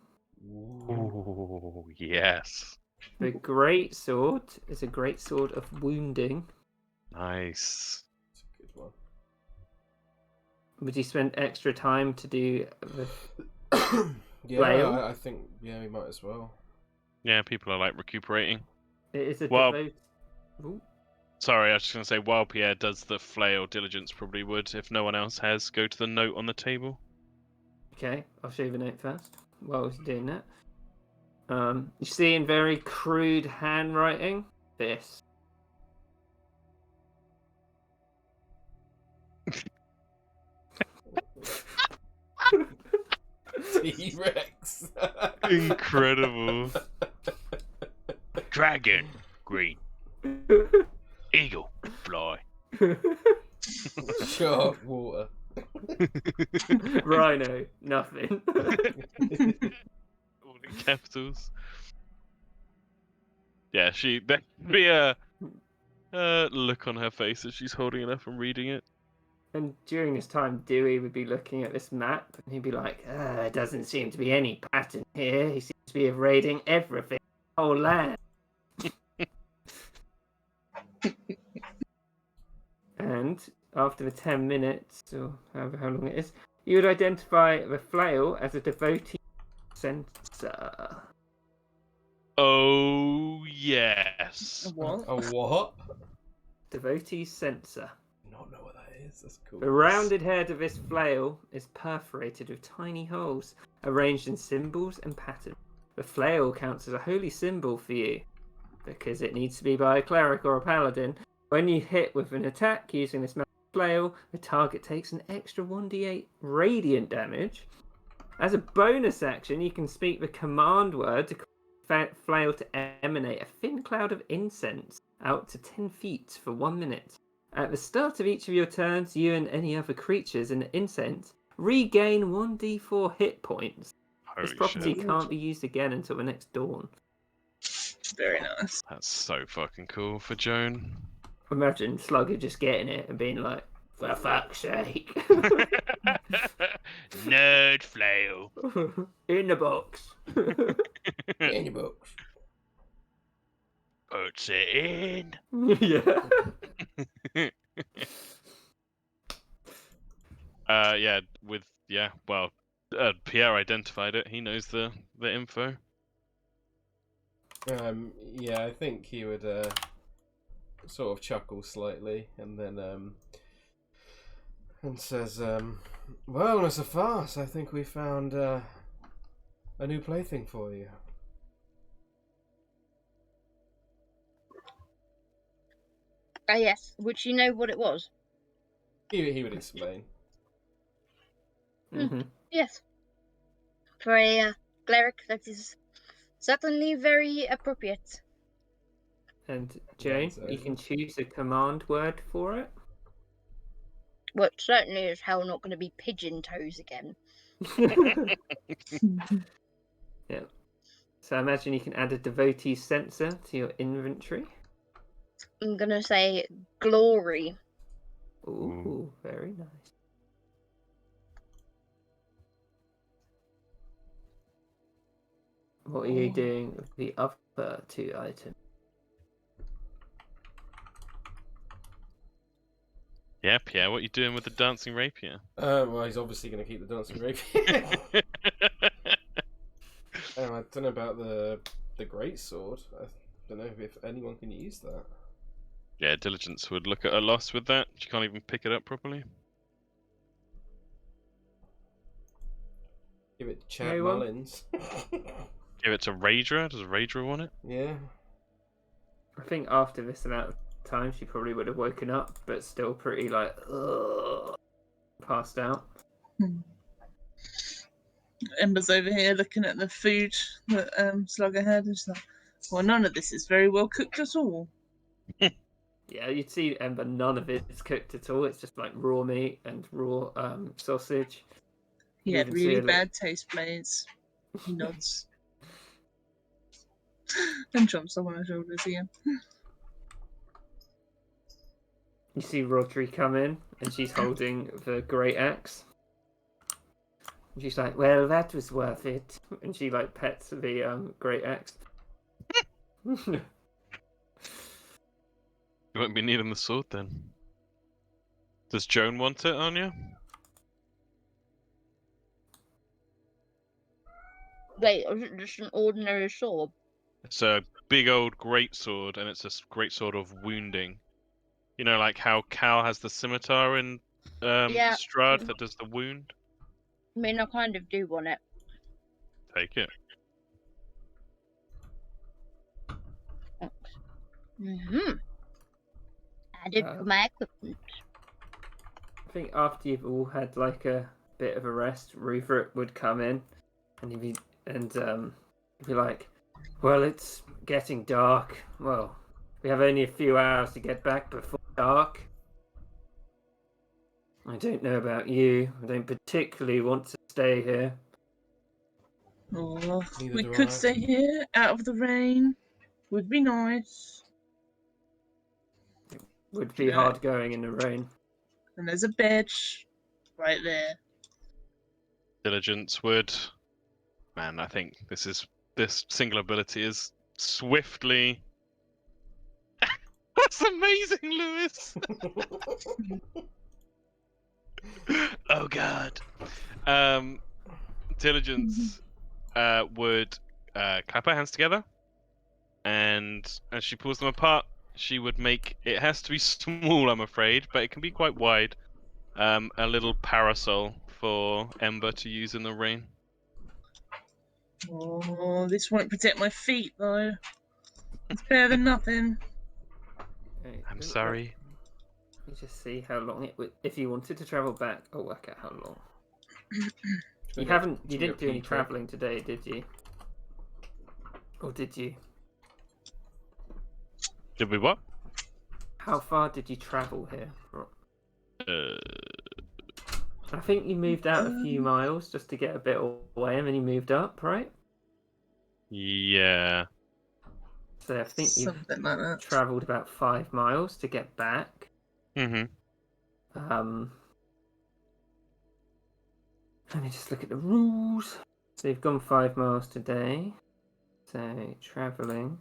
Speaker 1: Ooh, yes.
Speaker 3: The great sword is a great sword of wounding.
Speaker 1: Nice.
Speaker 2: That's a good one.
Speaker 3: Would you spend extra time to do the
Speaker 2: Yeah,
Speaker 3: flail?
Speaker 2: I think we might as well.
Speaker 1: Yeah, people are like recuperating.
Speaker 3: It is a
Speaker 1: Well-
Speaker 3: Ooh.
Speaker 1: Sorry, I was just going to say, while Pierre does the flail, Diligence probably would, if no one else has, go to the note on the table.
Speaker 3: Okay, I'll show you the note first. While I was doing that, you see in very crude handwriting this.
Speaker 2: T-Rex.
Speaker 1: Incredible. Dragon, green. Eagle, fly.
Speaker 2: Shark, water.
Speaker 3: Rhino, nothing.
Speaker 1: All in capitals. Yeah, there'd be a look on her face as she's holding it up and reading it.
Speaker 3: And during this time, Dewey would be looking at this map, and he'd be like, there doesn't seem to be any pattern here. He seems to be raiding everything, the whole land. And after the 10 minutes, or however how long it is, you would identify the flail as a devotee sensor.
Speaker 1: Oh, yes.
Speaker 4: What?
Speaker 2: A what?
Speaker 3: Devotee sensor.
Speaker 2: Not know what that is. That's cool.
Speaker 3: The rounded head of this flail is perforated with tiny holes, arranged in symbols and patterns. The flail counts as a holy symbol for you, because it needs to be by a cleric or a paladin. When you hit with an attack using this magic flail, the target takes an extra 1d8 radiant damage. As a bonus action, you can speak the command word to cause the flail to emanate a thin cloud of incense out to 10 feet for 1 minute. At the start of each of your turns, you and any other creatures in the incense regain 1d4 hit points.
Speaker 1: Holy
Speaker 3: This property
Speaker 1: shit.
Speaker 3: can't be used again until the next dawn.
Speaker 4: Very nice.
Speaker 1: That's so fucking cool for Joan.
Speaker 3: Imagine Slugger just getting it and being like, for fuck's sake.
Speaker 1: Nerd flail.
Speaker 3: In the box.
Speaker 2: In your books.
Speaker 1: Puts it in.
Speaker 3: Yeah.
Speaker 1: Pierre identified it. He knows the info.
Speaker 2: Yeah, I think he would sort of chuckle slightly and then and says, well, Mr. Farce, I think we found a new plaything for you.
Speaker 5: Yes. Would you know what it was?
Speaker 2: He would explain.
Speaker 3: Mm-hmm.
Speaker 5: Yes. For a cleric, that is certainly very appropriate.
Speaker 3: And Jane, you can choose a command word for it.
Speaker 5: Well, it certainly is hell not going to be pigeon toes again.
Speaker 3: Yeah. So I imagine you can add a devotee sensor to your inventory.
Speaker 5: I'm going to say glory.
Speaker 3: Ooh, very nice. What are you doing with the other 2 items?
Speaker 1: Yeah, Pierre, what are you doing with the dancing rapier?
Speaker 2: Well, he's obviously going to keep the dancing rapier. I don't know about the great sword. I don't know if anyone can use that.
Speaker 1: Yeah, Diligence would look at a loss with that. She can't even pick it up properly.
Speaker 2: Give it Chad
Speaker 3: Anyone?
Speaker 2: Mullins.
Speaker 1: Give it to Raedra. Does Raedra want it?
Speaker 2: Yeah.
Speaker 3: I think after this amount of time, she probably would have woken up, but still pretty like passed out.
Speaker 4: Ember's over here looking at the food that Slugger had, and she's like, "Well, none of this is very well cooked at all."
Speaker 3: Yeah, you'd see Ember. None of it is cooked at all. It's just like raw meat and raw sausage.
Speaker 4: He
Speaker 3: You
Speaker 4: had
Speaker 3: even see
Speaker 4: really
Speaker 3: a
Speaker 4: bad taste blades. He nods and jumps up on her shoulders again.
Speaker 3: You see Rodri come in, and she's holding the great axe. And she's like, "Well, that was worth it." And she like pets the great axe.
Speaker 1: You won't be needing the sword then. Does Joan want it, Anya?
Speaker 5: Wait, is it just an ordinary sword?
Speaker 1: It's a big old great sword, and it's a great sword of wounding. You know, like how Cal has the scimitar in
Speaker 5: Yeah.
Speaker 1: Strahd that does the wound.
Speaker 5: I mean, I kind of do want it.
Speaker 1: Take it.
Speaker 5: Added to my equipment.
Speaker 3: I think after you've all had like a bit of a rest, Rupert would come in, and he'd be like, "Well, it's getting dark. Well, we have only a few hours to get back before dark. I don't know about you. I don't particularly want to stay here."
Speaker 4: Oh,
Speaker 2: Neither
Speaker 4: we
Speaker 2: do
Speaker 4: could
Speaker 2: I.
Speaker 4: stay here out of the rain. Would be nice.
Speaker 3: Would be
Speaker 4: Yeah.
Speaker 3: hard going in the rain.
Speaker 4: And there's a bench right there.
Speaker 1: Diligence would. Man, I think this single ability is swiftly. That's amazing, Lewis. Oh God. Diligence would clap her hands together, and as she pulls them apart, she would make it has to be small, I'm afraid, but it can be quite wide. A little parasol for Ember to use in the rain.
Speaker 4: Oh, this won't protect my feet though. It's better than nothing.
Speaker 3: Okay,
Speaker 1: I'm
Speaker 3: let
Speaker 1: sorry.
Speaker 3: me just see how long it would. If you wanted to travel back, I'll work out how long. You didn't do any traveling today, did you? Or did you?
Speaker 1: Did we what?
Speaker 3: How far did you travel here? I think you moved out a few miles just to get a bit away, and then you moved up, right?
Speaker 1: Yeah.
Speaker 3: So I think you've
Speaker 4: Something like that.
Speaker 3: travelled about 5 miles to get back.
Speaker 1: Mm-hmm.
Speaker 3: Let me just look at the rules. So you've gone 5 miles today. So travelling.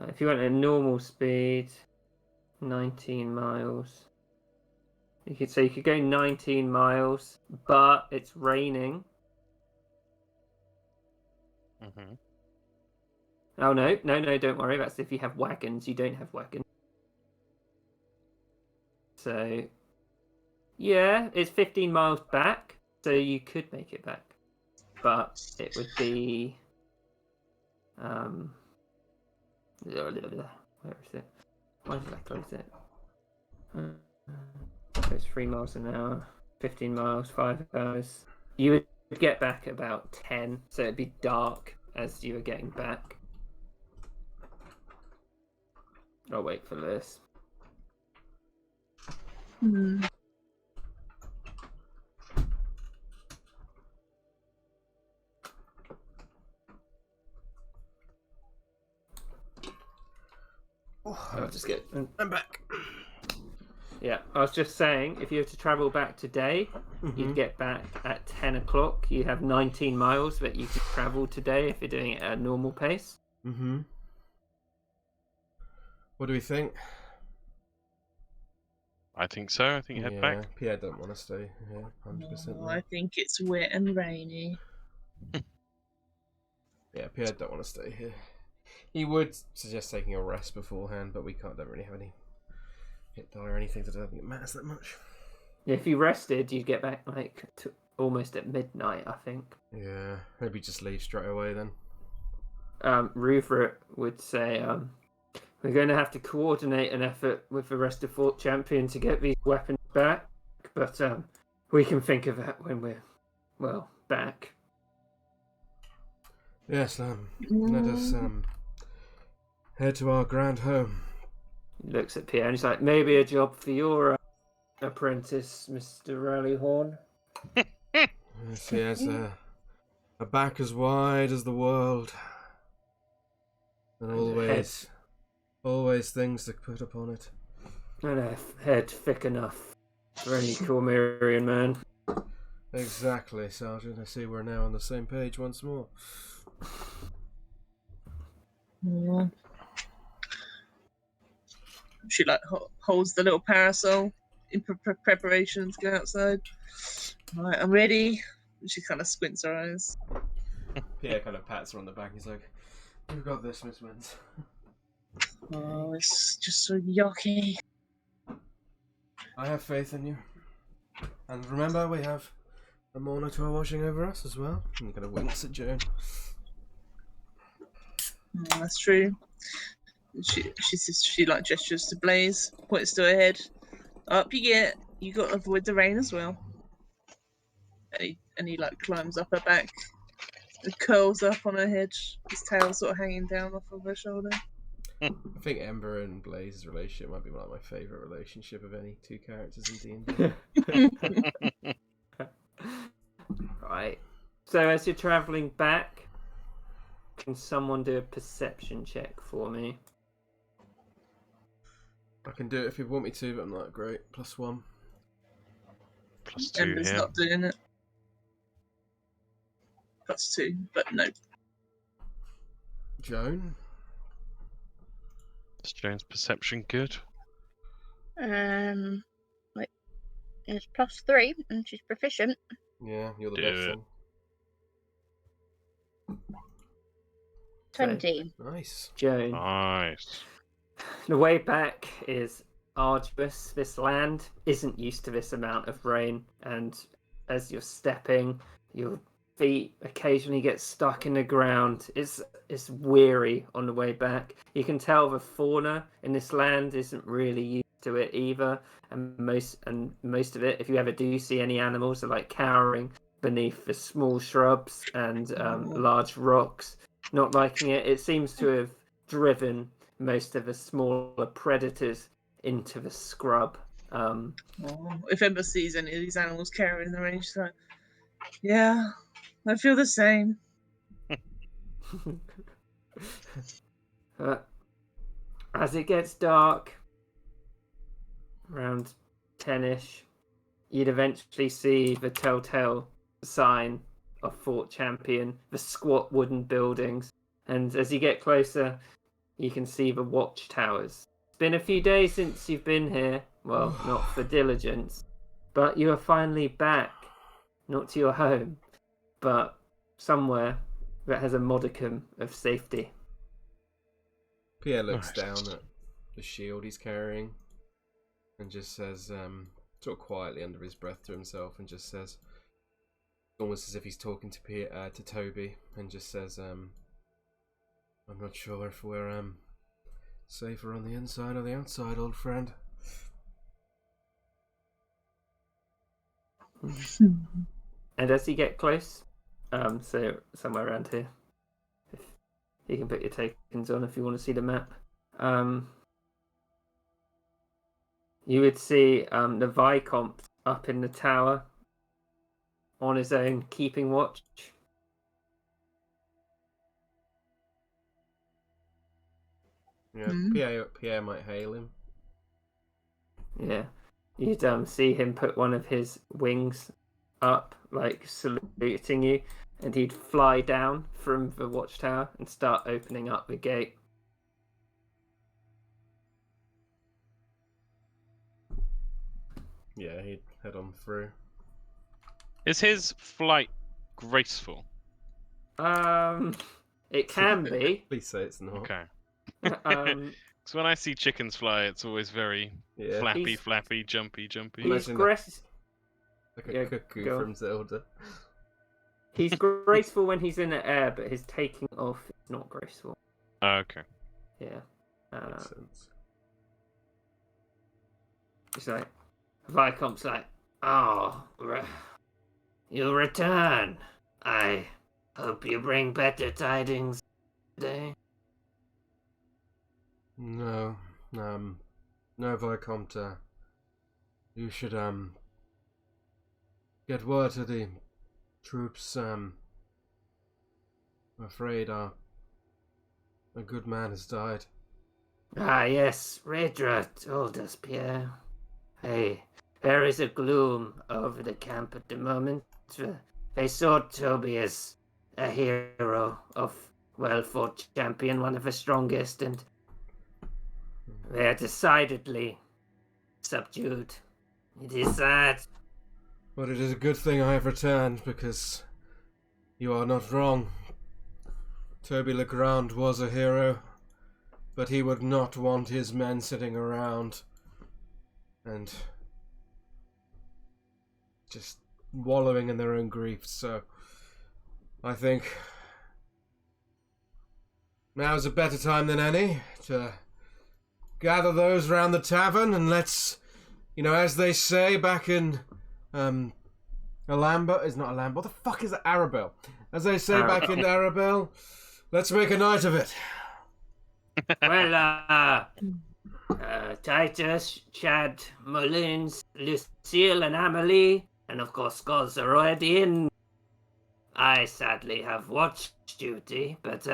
Speaker 3: If you went at normal speed, 19 miles. You could go 19 miles, but it's raining.
Speaker 1: Mm-hmm.
Speaker 3: Oh no, don't worry. That's if you have wagons. You don't have wagons. So, yeah, it's 15 miles back, so you could make it back, but it would be where is it? Why did I close it? So it's 3 miles an hour, 15 miles, 5 hours. You would get back at about 10, so it'd be dark as you were getting back. I'll wait for this. I'll just get.
Speaker 2: I'm back.
Speaker 3: Yeah, I was just saying, if you were to travel back today, you'd get back at 10 o'clock. You have 19 miles that you could travel today if you're doing it at a normal pace.
Speaker 2: Mm-hmm. What do we think?
Speaker 1: I think so. I think head back.
Speaker 2: Pierre don't want to stay here, 100%.
Speaker 4: Oh, I think it's wet and rainy.
Speaker 2: Yeah, Pierre don't want to stay here. He would suggest taking a rest beforehand, but don't really have any hit die or anything, so I don't think it matters that much.
Speaker 3: If you rested, you'd get back like to almost at midnight, I think.
Speaker 2: Yeah, maybe just leave straight away then.
Speaker 3: Ruvert would say, we're going to have to coordinate an effort with the rest of Fort Champion to get these weapons back, but we can think of that when we're, well, back.
Speaker 2: Yes, let us head to our grand home.
Speaker 3: He looks at Pierre and he's like, maybe a job for your apprentice, Mr. Rallyhorn.
Speaker 2: Yes, he has a back as wide as the world. And always things to put upon it.
Speaker 3: And a head thick enough for any Cormyrian man.
Speaker 2: Exactly, Sergeant. I see we're now on the same page once more.
Speaker 4: Yeah. She like holds the little parasol in preparation to go outside. Right, I'm ready. And she kind of squints her eyes.
Speaker 2: Pierre kind of pats her on the back. He's like, "You've got this, Miss Wins."
Speaker 4: Oh, it's just so yucky.
Speaker 2: I have faith in you. And remember, we have a monitor watching over us as well. And he kind of winks at Joan.
Speaker 4: That's true. She like gestures to Blaze, points to her head. Up you get. You got to avoid the rain as well. And he like climbs up her back and curls up on her head, his tail sort of hanging down off of her shoulder.
Speaker 2: I think Ember and Blaze's relationship might be like my favourite relationship of any two characters in D&D.
Speaker 3: Right. So as you're travelling back, can someone do a perception check for me?
Speaker 2: I can do it if you want me to, but I'm not great. +1.
Speaker 1: +2
Speaker 4: Ember's
Speaker 1: here.
Speaker 4: not doing it. +2, but no.
Speaker 2: Joan?
Speaker 1: Is Joan's perception good?
Speaker 5: Wait, it's +3, and she's proficient.
Speaker 2: Yeah, you're the
Speaker 1: Do
Speaker 2: best
Speaker 1: it.
Speaker 2: one.
Speaker 5: 20.
Speaker 2: Nice.
Speaker 3: Joan.
Speaker 1: Nice.
Speaker 3: The way back is arduous. This land isn't used to this amount of rain, and as you're stepping, your feet occasionally get stuck in the ground. It's weary on the way back. You can tell the fauna in this land isn't really used to it either, and most of it, if you ever do see any animals, are like cowering beneath the small shrubs and large rocks, not liking it. It seems to have driven most of the smaller predators into the scrub.
Speaker 4: If Ember sees any of these animals carrying in the rain, she's like, yeah, I feel the same.
Speaker 3: As it gets dark, around 10ish, you'd eventually see the telltale sign of Fort Champion, the squat wooden buildings, and as you get closer, you can see the watchtowers. It's been a few days since you've been here. Well, not for diligence, but you are finally back. Not to your home, but somewhere that has a modicum of safety.
Speaker 2: Pierre looks
Speaker 1: Nice.
Speaker 2: down at the shield he's carrying and just says, sort of quietly under his breath to himself, and just says, almost as if he's talking to Toby, and just says, I'm not sure if we're safer on the inside or the outside, old friend.
Speaker 3: And as you get close, so somewhere around here, if you can put your tokens on if you want to see the map. You would see the Vicomte up in the tower on his own, keeping watch.
Speaker 2: Yeah, Pierre might hail him.
Speaker 3: Yeah, you'd see him put one of his wings up, like saluting you, and he'd fly down from the watchtower and start opening up the gate.
Speaker 2: Yeah, he'd head on through.
Speaker 1: Is his flight graceful?
Speaker 3: It can be.
Speaker 2: Please say it's not.
Speaker 1: Okay.
Speaker 3: Um,
Speaker 1: Because when I see chickens fly, it's always very
Speaker 2: Yeah.
Speaker 1: flappy,
Speaker 3: He's-
Speaker 1: flappy, jumpy, jumpy.
Speaker 3: he's
Speaker 2: Imagine like a
Speaker 3: Yeah,
Speaker 2: cuckoo
Speaker 3: go.
Speaker 2: from Zelda.
Speaker 3: He's graceful when he's in the air, but his taking off is not graceful.
Speaker 1: Oh, okay.
Speaker 3: Yeah.
Speaker 2: Makes sense.
Speaker 3: It's like Vicom's like, oh, you'll return. I hope you bring better tidings today.
Speaker 2: No, no, Vicomte. You should get word to the troops. I'm afraid a good man has died.
Speaker 3: Ah, yes, Raedra told us, Pierre. Hey, there is a gloom over the camp at the moment. They saw Toby as a hero of well-fought champion, one of the strongest, and they are decidedly subdued. It is sad.
Speaker 2: But it is a good thing I have returned, because you are not wrong. Toby Legrand was a hero, but he would not want his men sitting around and just wallowing in their own grief. So I think now's a better time than any to gather those round the tavern, and let's, as they say back in Alamba, is not Alamba, what the fuck is it? Arabelle. As they say back in Arabelle, let's make a night of it.
Speaker 3: Well, Titus, Chad, Mullins, Lucille, and Amelie, and of course Scots are already in. I sadly have watch duty, but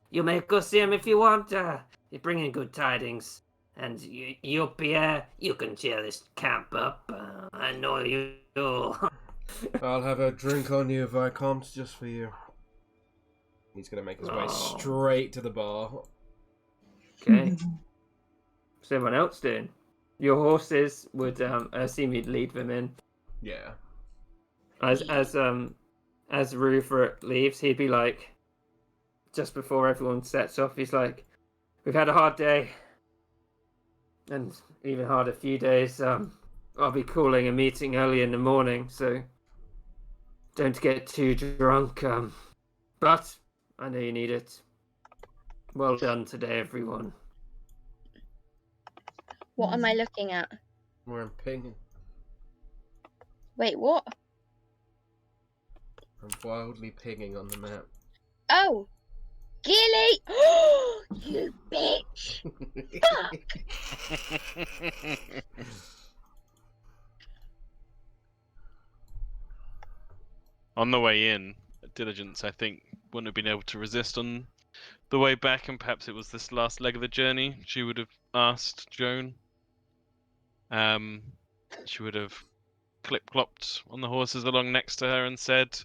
Speaker 3: you may go see him if you want. You're bringing good tidings. And you, Pierre, you can cheer this camp up. I know you.
Speaker 2: I'll have a drink on you, Vicomte, just for you. He's gonna make his way straight to the bar.
Speaker 3: Okay. What's everyone else doing? Your horses would, I assume you'd lead them in.
Speaker 2: Yeah.
Speaker 3: As Rupert leaves, he'd be like, just before everyone sets off, he's like, we've had a hard day. And even harder few days. I'll be calling a meeting early in the morning, so don't get too drunk. But I know you need it. Well done today, everyone.
Speaker 5: What am I looking at?
Speaker 2: We're pinging.
Speaker 5: Wait, what?
Speaker 2: I'm wildly pinging on the map.
Speaker 5: Oh! Gilly! You bitch!
Speaker 1: On the way in, Diligence, I think, wouldn't have been able to resist on the way back, and perhaps it was this last leg of the journey. She would have asked Joan. She would have clip-clopped on the horses along next to her and said,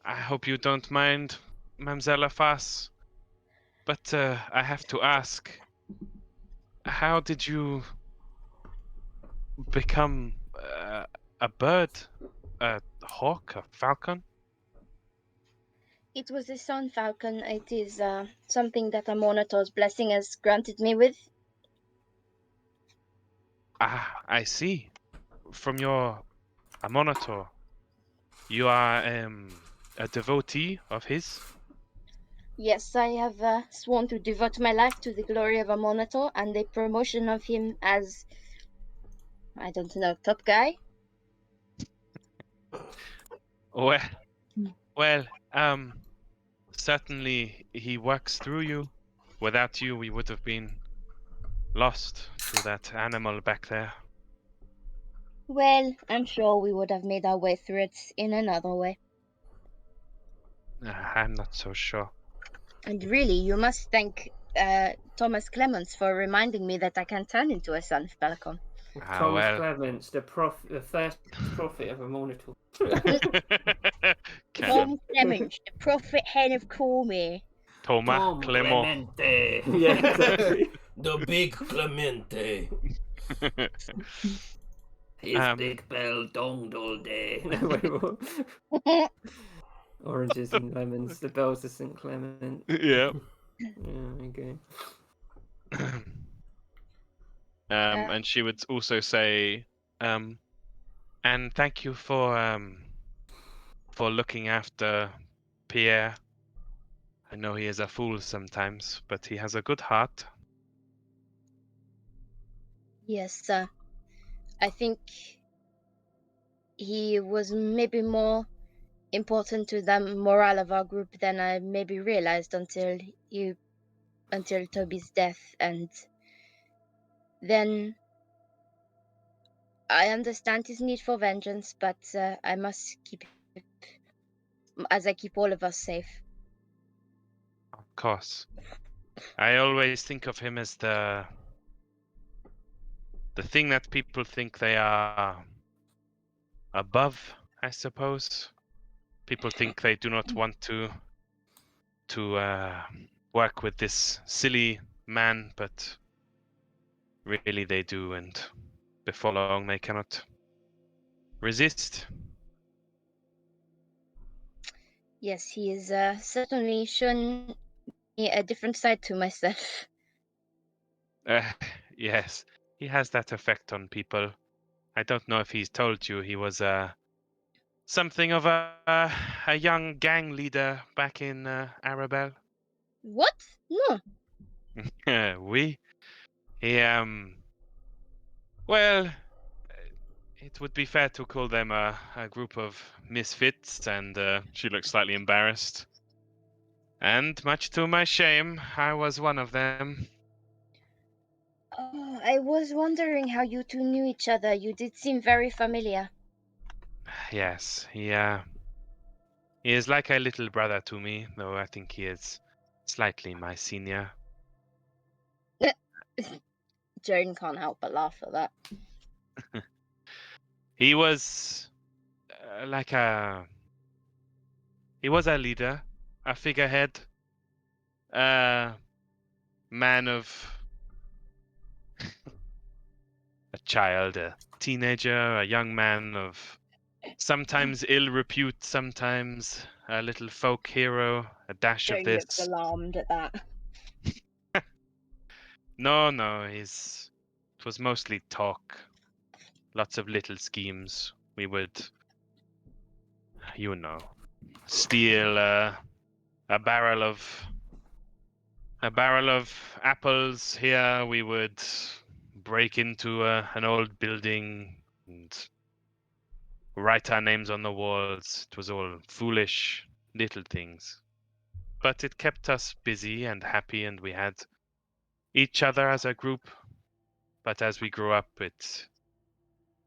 Speaker 1: I hope you don't mind, Mamselle Afas, but I have to ask, how did you become a bird? A hawk? A falcon?
Speaker 5: It was a sun falcon. It is something that a monitor's blessing has granted me with.
Speaker 1: Ah, I see. From your monitor, you are a devotee of his?
Speaker 5: Yes, I have sworn to devote my life to the glory of a monitor and the promotion of him as, I don't know, top guy.
Speaker 1: Well, certainly he works through you. Without you, we would have been lost to that animal back there.
Speaker 5: Well, I'm sure we would have made our way through it in another way.
Speaker 1: I'm not so sure.
Speaker 5: And really, you must thank Thomas Clements for reminding me that I can turn into a sun falcon.
Speaker 3: Thomas Clements, the first prophet of a monitor.
Speaker 5: Tom Clements, the prophet head of CORMYR.
Speaker 1: Thomas Clement.
Speaker 3: Yeah, exactly.
Speaker 2: The big Clemente.
Speaker 3: His big bell donged all day. No, wait, what? Oranges and lemons. The bells of St. Clement.
Speaker 1: Yeah.
Speaker 3: Yeah, okay.
Speaker 1: And she would also say, and thank you for looking after Pierre. I know he is a fool sometimes, but he has a good heart.
Speaker 5: Yes, I think he was maybe more important to the morale of our group than I maybe realized until Toby's death, and then I understand his need for vengeance, but I must keep it, as I keep all of us safe.
Speaker 1: Of course. I always think of him as the thing that people think they are above, I suppose. People think they do not want to work with this silly man, but really they do, and before long they cannot resist.
Speaker 5: Yes, he is certainly shown me a different side to myself.
Speaker 1: Yes, he has that effect on people. I don't know if he's told you he was something of a young gang leader back in Arabelle.
Speaker 5: What? No.
Speaker 1: Oui. He well, it would be fair to call them a group of misfits, and she looked slightly embarrassed. And much to my shame, I was one of them.
Speaker 5: Oh, I was wondering how you two knew each other. You did seem very familiar.
Speaker 1: Yes, he is like a little brother to me, though I think he is slightly my senior.
Speaker 5: Joan can't help but laugh at that.
Speaker 1: He was he was a leader, a figurehead, a man of a child, a teenager, a young man of sometimes ill repute, sometimes a little folk hero, a dash of
Speaker 5: Joan looks
Speaker 1: this.
Speaker 5: alarmed at that.
Speaker 1: No, it was mostly talk. Lots of little schemes. We would, steal a barrel of apples here. We would break into an old building and write our names on the walls. It was all foolish little things. But it kept us busy and happy, and we had each other as a group. But as we grew up,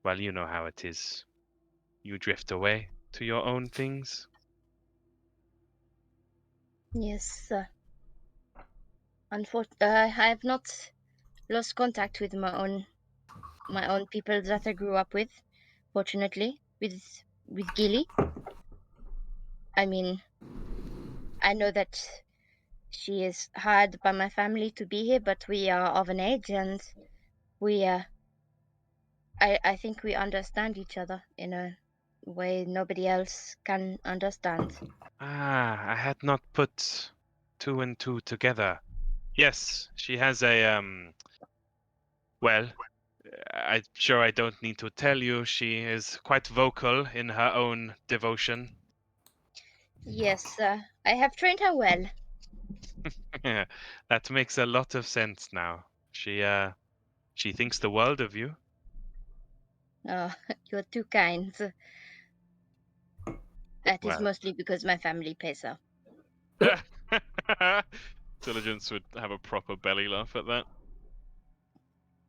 Speaker 1: well, you know how it is. You drift away to your own things.
Speaker 5: Yes. I have not lost contact with my own people that I grew up with. Fortunately, with Gilly. I mean, I know that she is hired by my family to be here, but we are of an age, and we I think we understand each other in a way nobody else can understand.
Speaker 1: I had not put two and two together. Yes, she has a well, I'm sure I don't need to tell you, she is quite vocal in her own devotion.
Speaker 5: Yes, I have trained her well.
Speaker 1: That makes a lot of sense now. She thinks the world of you.
Speaker 5: Oh, you're too kind. That is
Speaker 1: Well.
Speaker 5: mostly because my family pays her.
Speaker 1: Diligence would have a proper belly laugh at that.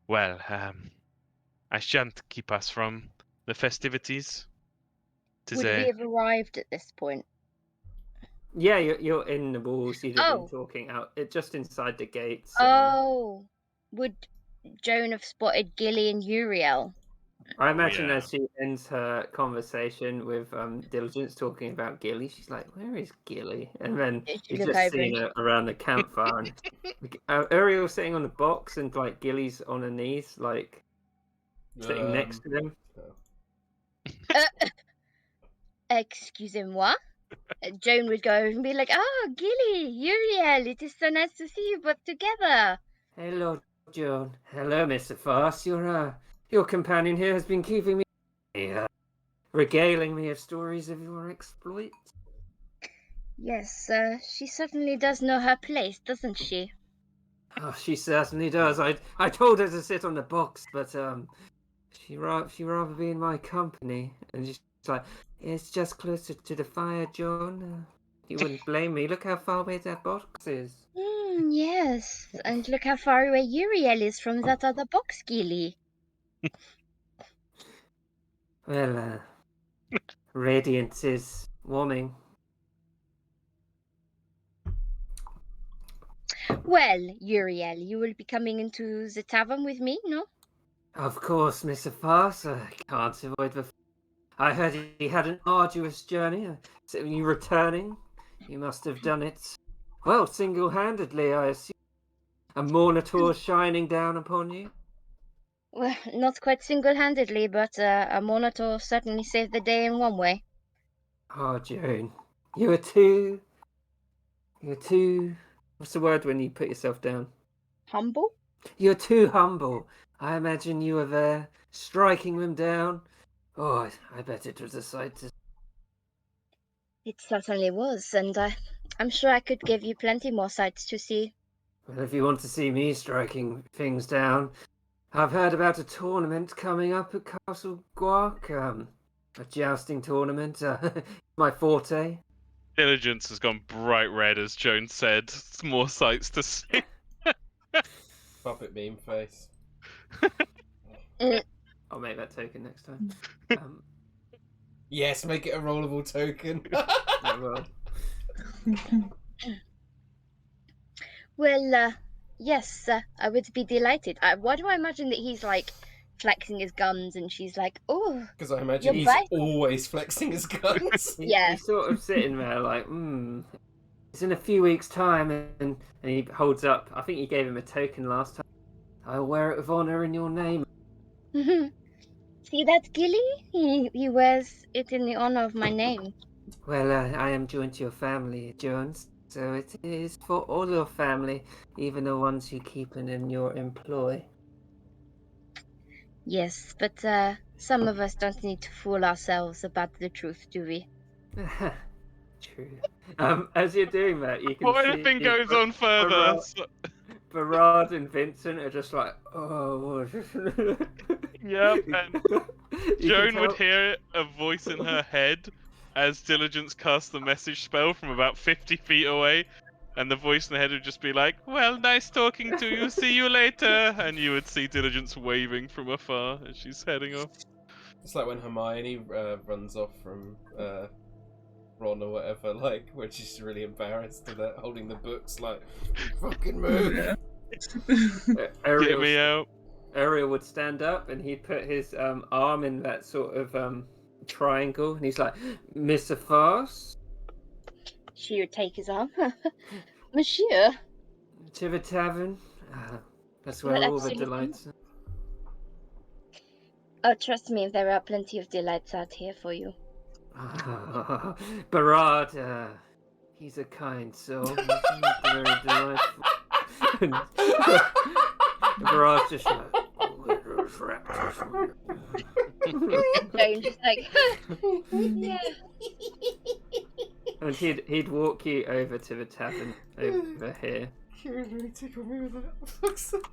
Speaker 1: Well, I shan't keep us from the festivities.
Speaker 5: Would we have arrived at this point?
Speaker 3: Yeah, you're in the walls. You'd have been
Speaker 5: Oh.
Speaker 3: talking out just inside the gates.
Speaker 5: Oh, would Joan have spotted Gilly and Uriel?
Speaker 3: I imagine
Speaker 1: yeah.
Speaker 3: as she ends her conversation with Diligence talking about Gilly, she's like, "Where is Gilly?" And then
Speaker 5: She
Speaker 3: you
Speaker 5: look
Speaker 3: just
Speaker 5: over
Speaker 3: seen her around the campfire, and Uriel sitting on the box, and like Gilly's on her knees, like sitting next to them.
Speaker 5: Excusez-moi. Joan would go over and be like, "Oh, Gilly, Uriel, it is so nice to see you both together."
Speaker 3: Hello, Joan. Hello, Mr. Foss. Your companion here has been keeping me, regaling me of stories of your exploits.
Speaker 5: Yes, she certainly does know her place, doesn't she?
Speaker 3: Oh, she certainly does. I told her to sit on the box, but she rather be in my company. And she's like, it's just closer to the fire, John. You wouldn't blame me. Look how far away that box is.
Speaker 5: Yes, and look how far away Uriel is from that other box, Gilly.
Speaker 3: Well, radiance is warming.
Speaker 5: Well, Uriel, you will be coming into the tavern with me, no?
Speaker 3: Of course, Mr. Foss. I can't avoid the. I heard he had an arduous journey. So you returning? You must have done it, well, single-handedly, I assume. A monitor shining down upon you.
Speaker 5: Well, not quite single-handedly, but a monitor certainly saved the day in one way.
Speaker 3: Oh, Joan, you were too. What's the word when you put yourself down?
Speaker 5: Humble?
Speaker 3: You're too humble. I imagine you were there, striking them down. Oh, I bet it was a sight to.
Speaker 5: It certainly was, and I'm sure I could give you plenty more sights to see.
Speaker 3: Well, if you want to see me striking things down, I've heard about a tournament coming up at Castle Guark. A jousting tournament. My forte.
Speaker 1: Diligence has gone bright red, as Joan said. It's more sights to see.
Speaker 2: Puppet meme face.
Speaker 3: I'll make that token next time.
Speaker 2: Yes, make it a rollable token.
Speaker 3: I will.
Speaker 5: Well, yes, I would be delighted. Why do I imagine that he's like flexing his guns and she's like, "Oh,
Speaker 2: Because I imagine
Speaker 5: You're
Speaker 2: he's
Speaker 5: right.
Speaker 2: always flexing his guns.
Speaker 5: Yeah.
Speaker 3: He's sort of sitting there like, it's in a few weeks' time, and he holds up. I think you gave him a token last time. I'll wear it with honor in your name.
Speaker 5: See that, Gilly? He wears it in the honor of my name."
Speaker 3: Well, I am joined to your family, Jones, so it is for all your family, even the ones you keep in your employ.
Speaker 5: Yes, but some of us don't need to fool ourselves about the truth, do we?
Speaker 3: True. As you're doing that, you can
Speaker 1: What
Speaker 3: see
Speaker 1: anything goes on further?
Speaker 3: Barad and Vincent are just like, oh.
Speaker 1: Yep, and
Speaker 3: You
Speaker 1: Joan
Speaker 3: can
Speaker 1: would
Speaker 3: tell-
Speaker 1: hear a voice in her head as Diligence casts the message spell from about 50 feet away, and the voice in the head would just be like, "Well, nice talking to you, see you later," and you would see Diligence waving from afar as she's heading off.
Speaker 2: It's like when Hermione runs off from Ron or whatever, like, when she's really embarrassed and holding the books, like, fucking move.
Speaker 1: Get
Speaker 3: Ariel,
Speaker 1: me out.
Speaker 3: Ariel would stand up and he'd put his arm in that sort of triangle, and he's like, Mr. Foss,
Speaker 5: She would take his arm. Monsieur.
Speaker 3: to the tavern. That's where
Speaker 5: Well,
Speaker 3: all the
Speaker 5: absolutely.
Speaker 3: delights are.
Speaker 5: Oh, trust me, there are plenty of delights out here for you.
Speaker 3: Barad, he's a kind soul. He's very delightful. Barad's just like,
Speaker 5: Joan just like, yeah.
Speaker 3: and he'd walk you over to the tavern over here.
Speaker 2: You really tickled me with that. Fuck's sake.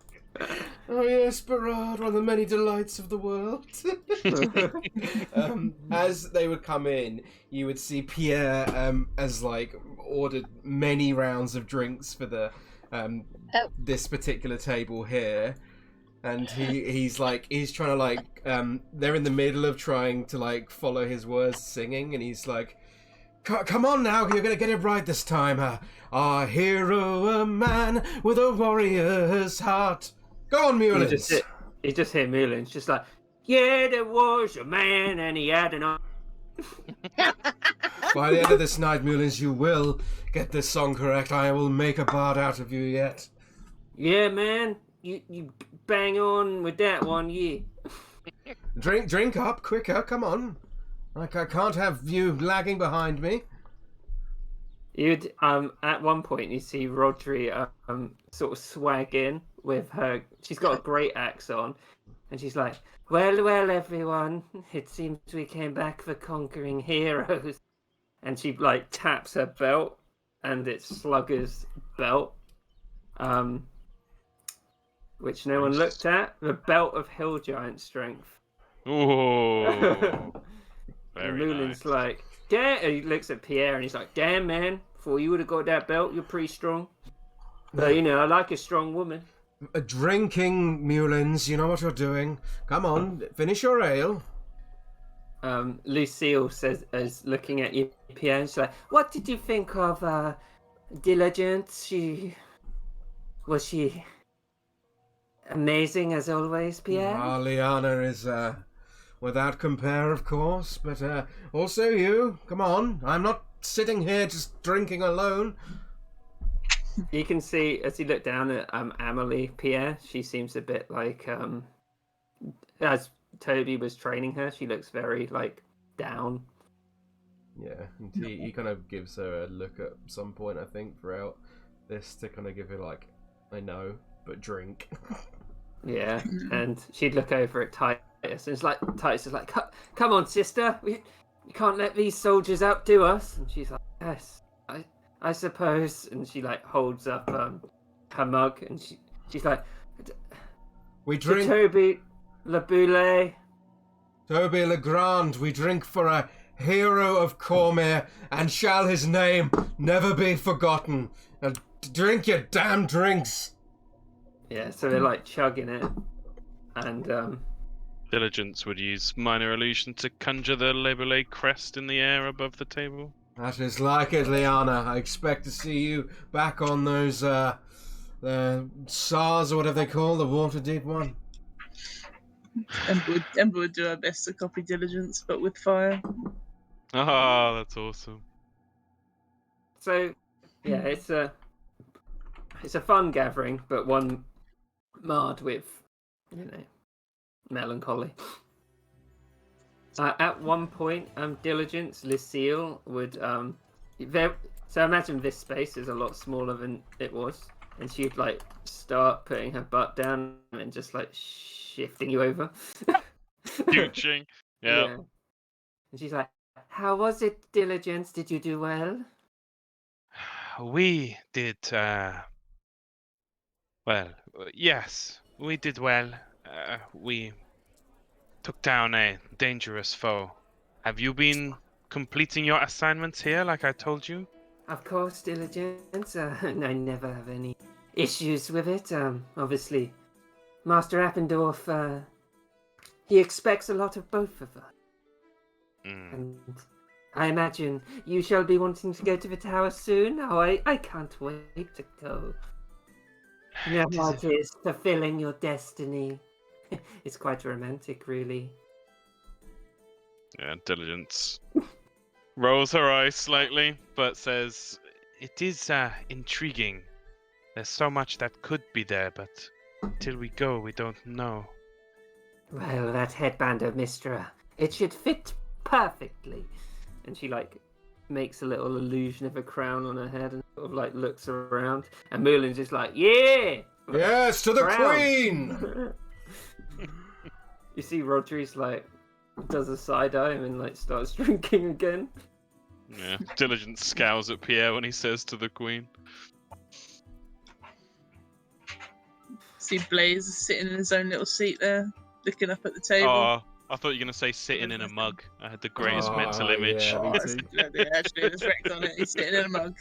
Speaker 2: Oh yes, Barad, one of the many delights of the world. As they would come in, you would see Pierre as like ordered many rounds of drinks for the this particular table here, and he's trying to like they're in the middle of trying to like follow his words singing, and he's like, come on now, you're gonna get it right this time. Our hero, a man with a warrior's heart. Go on,
Speaker 3: You
Speaker 2: Mullins.
Speaker 3: just hear Mullins just like, yeah, there was a man and he had an arm.
Speaker 2: By the end of this night, Mullins, you will get this song correct. I will make a bard out of you yet.
Speaker 3: Yeah, man, you bang on with that one, yeah.
Speaker 2: Drink up, quicker, come on. Like, I can't have you lagging behind me.
Speaker 3: You'd at one point you see Rodri sort of swag in with her. She's got a great axe on, and she's like, well, everyone. It seems we came back for conquering heroes." And she like taps her belt, and it's Slugger's belt, which no one looked at. The belt of Hill Giant strength.
Speaker 1: Ooh.
Speaker 3: And
Speaker 1: Very
Speaker 3: Mulin's
Speaker 1: nice.
Speaker 3: like, "Damn!" And he looks at Pierre, and he's like, "Damn, man! Before you would have got that belt, you're pretty strong. But I like a strong woman."
Speaker 2: Drinking, Mulins, you know what you're doing. Come on, finish your ale.
Speaker 3: Lucille says, is looking at you, Pierre, and she's like, "What did you think of Diligence? Was she amazing as always, Pierre?"
Speaker 2: Liana is without compare, of course, but also you. Come on, I'm not sitting here just drinking alone.
Speaker 3: You can see as you look down at Amelie, Pierre. She seems a bit like as Toby was training her. She looks very like down.
Speaker 2: Yeah, and he kind of gives her a look at some point, I think, throughout this to kind of give her like, I know, but drink.
Speaker 3: Yeah, and she'd look over at Titus, and it's like Titus is like, "Come on, sister, we can't let these soldiers outdo us." And she's like, "Yes, I suppose." And she like holds up her mug, and she's like,
Speaker 2: We
Speaker 3: "To
Speaker 2: drink,
Speaker 3: Toby Le Boulay."
Speaker 2: Toby Legrand, we drink for a hero of CORMYR, and shall his name never be forgotten. And drink your damn drinks.
Speaker 3: Yeah, so they're like chugging it, and
Speaker 1: Diligence would use minor illusion to conjure the Labelay crest in the air above the table.
Speaker 2: That is like it, Liana. I expect to see you back on those, the SARS or whatever they call the Waterdeep one.
Speaker 4: Ember would do her best to copy Diligence, but with fire.
Speaker 1: Oh, that's awesome.
Speaker 3: so yeah, it's a fun gathering, but one marred with melancholy. At one point, Diligence, Lucille would so imagine this space is a lot smaller than it was, and she'd like start putting her butt down and just like shifting you over.
Speaker 1: Douching. Yeah.
Speaker 3: And she's like, "How was it, Diligence? Did you do well?"
Speaker 1: We did, well, yes, we did well. We took down a dangerous foe. Have you been completing your assignments here, like I told you?
Speaker 3: Of course, Diligence. I never have any issues with it. Obviously, Master Appendorf, he expects a lot of both of us. And I imagine you shall be wanting to go to the tower soon. Oh, I can't wait to go. You know how it is, fulfilling your destiny. It's quite romantic, really.
Speaker 1: Yeah, Diligence rolls her eyes slightly, but says, "It is intriguing. There's so much that could be there, but till we go, we don't know."
Speaker 3: Well, that headband of Mistra, it should fit perfectly. And she like makes a little illusion of a crown on her head and sort of like looks around. And Merlin's just like, "Yeah!
Speaker 2: Yes, to the
Speaker 3: Crown."
Speaker 2: Queen!
Speaker 3: You see Rodri's like does a side eye and like starts drinking again.
Speaker 1: Yeah, Diligence scowls at Pierre when he says to the Queen.
Speaker 4: See Blaze sitting in his own little seat there, looking up at the table.
Speaker 1: Oh, I thought you were going to say sitting in a mug. I had the greatest mental image.
Speaker 2: Yeah, me too.
Speaker 4: Actually, there's Rex on it. He's sitting in a mug.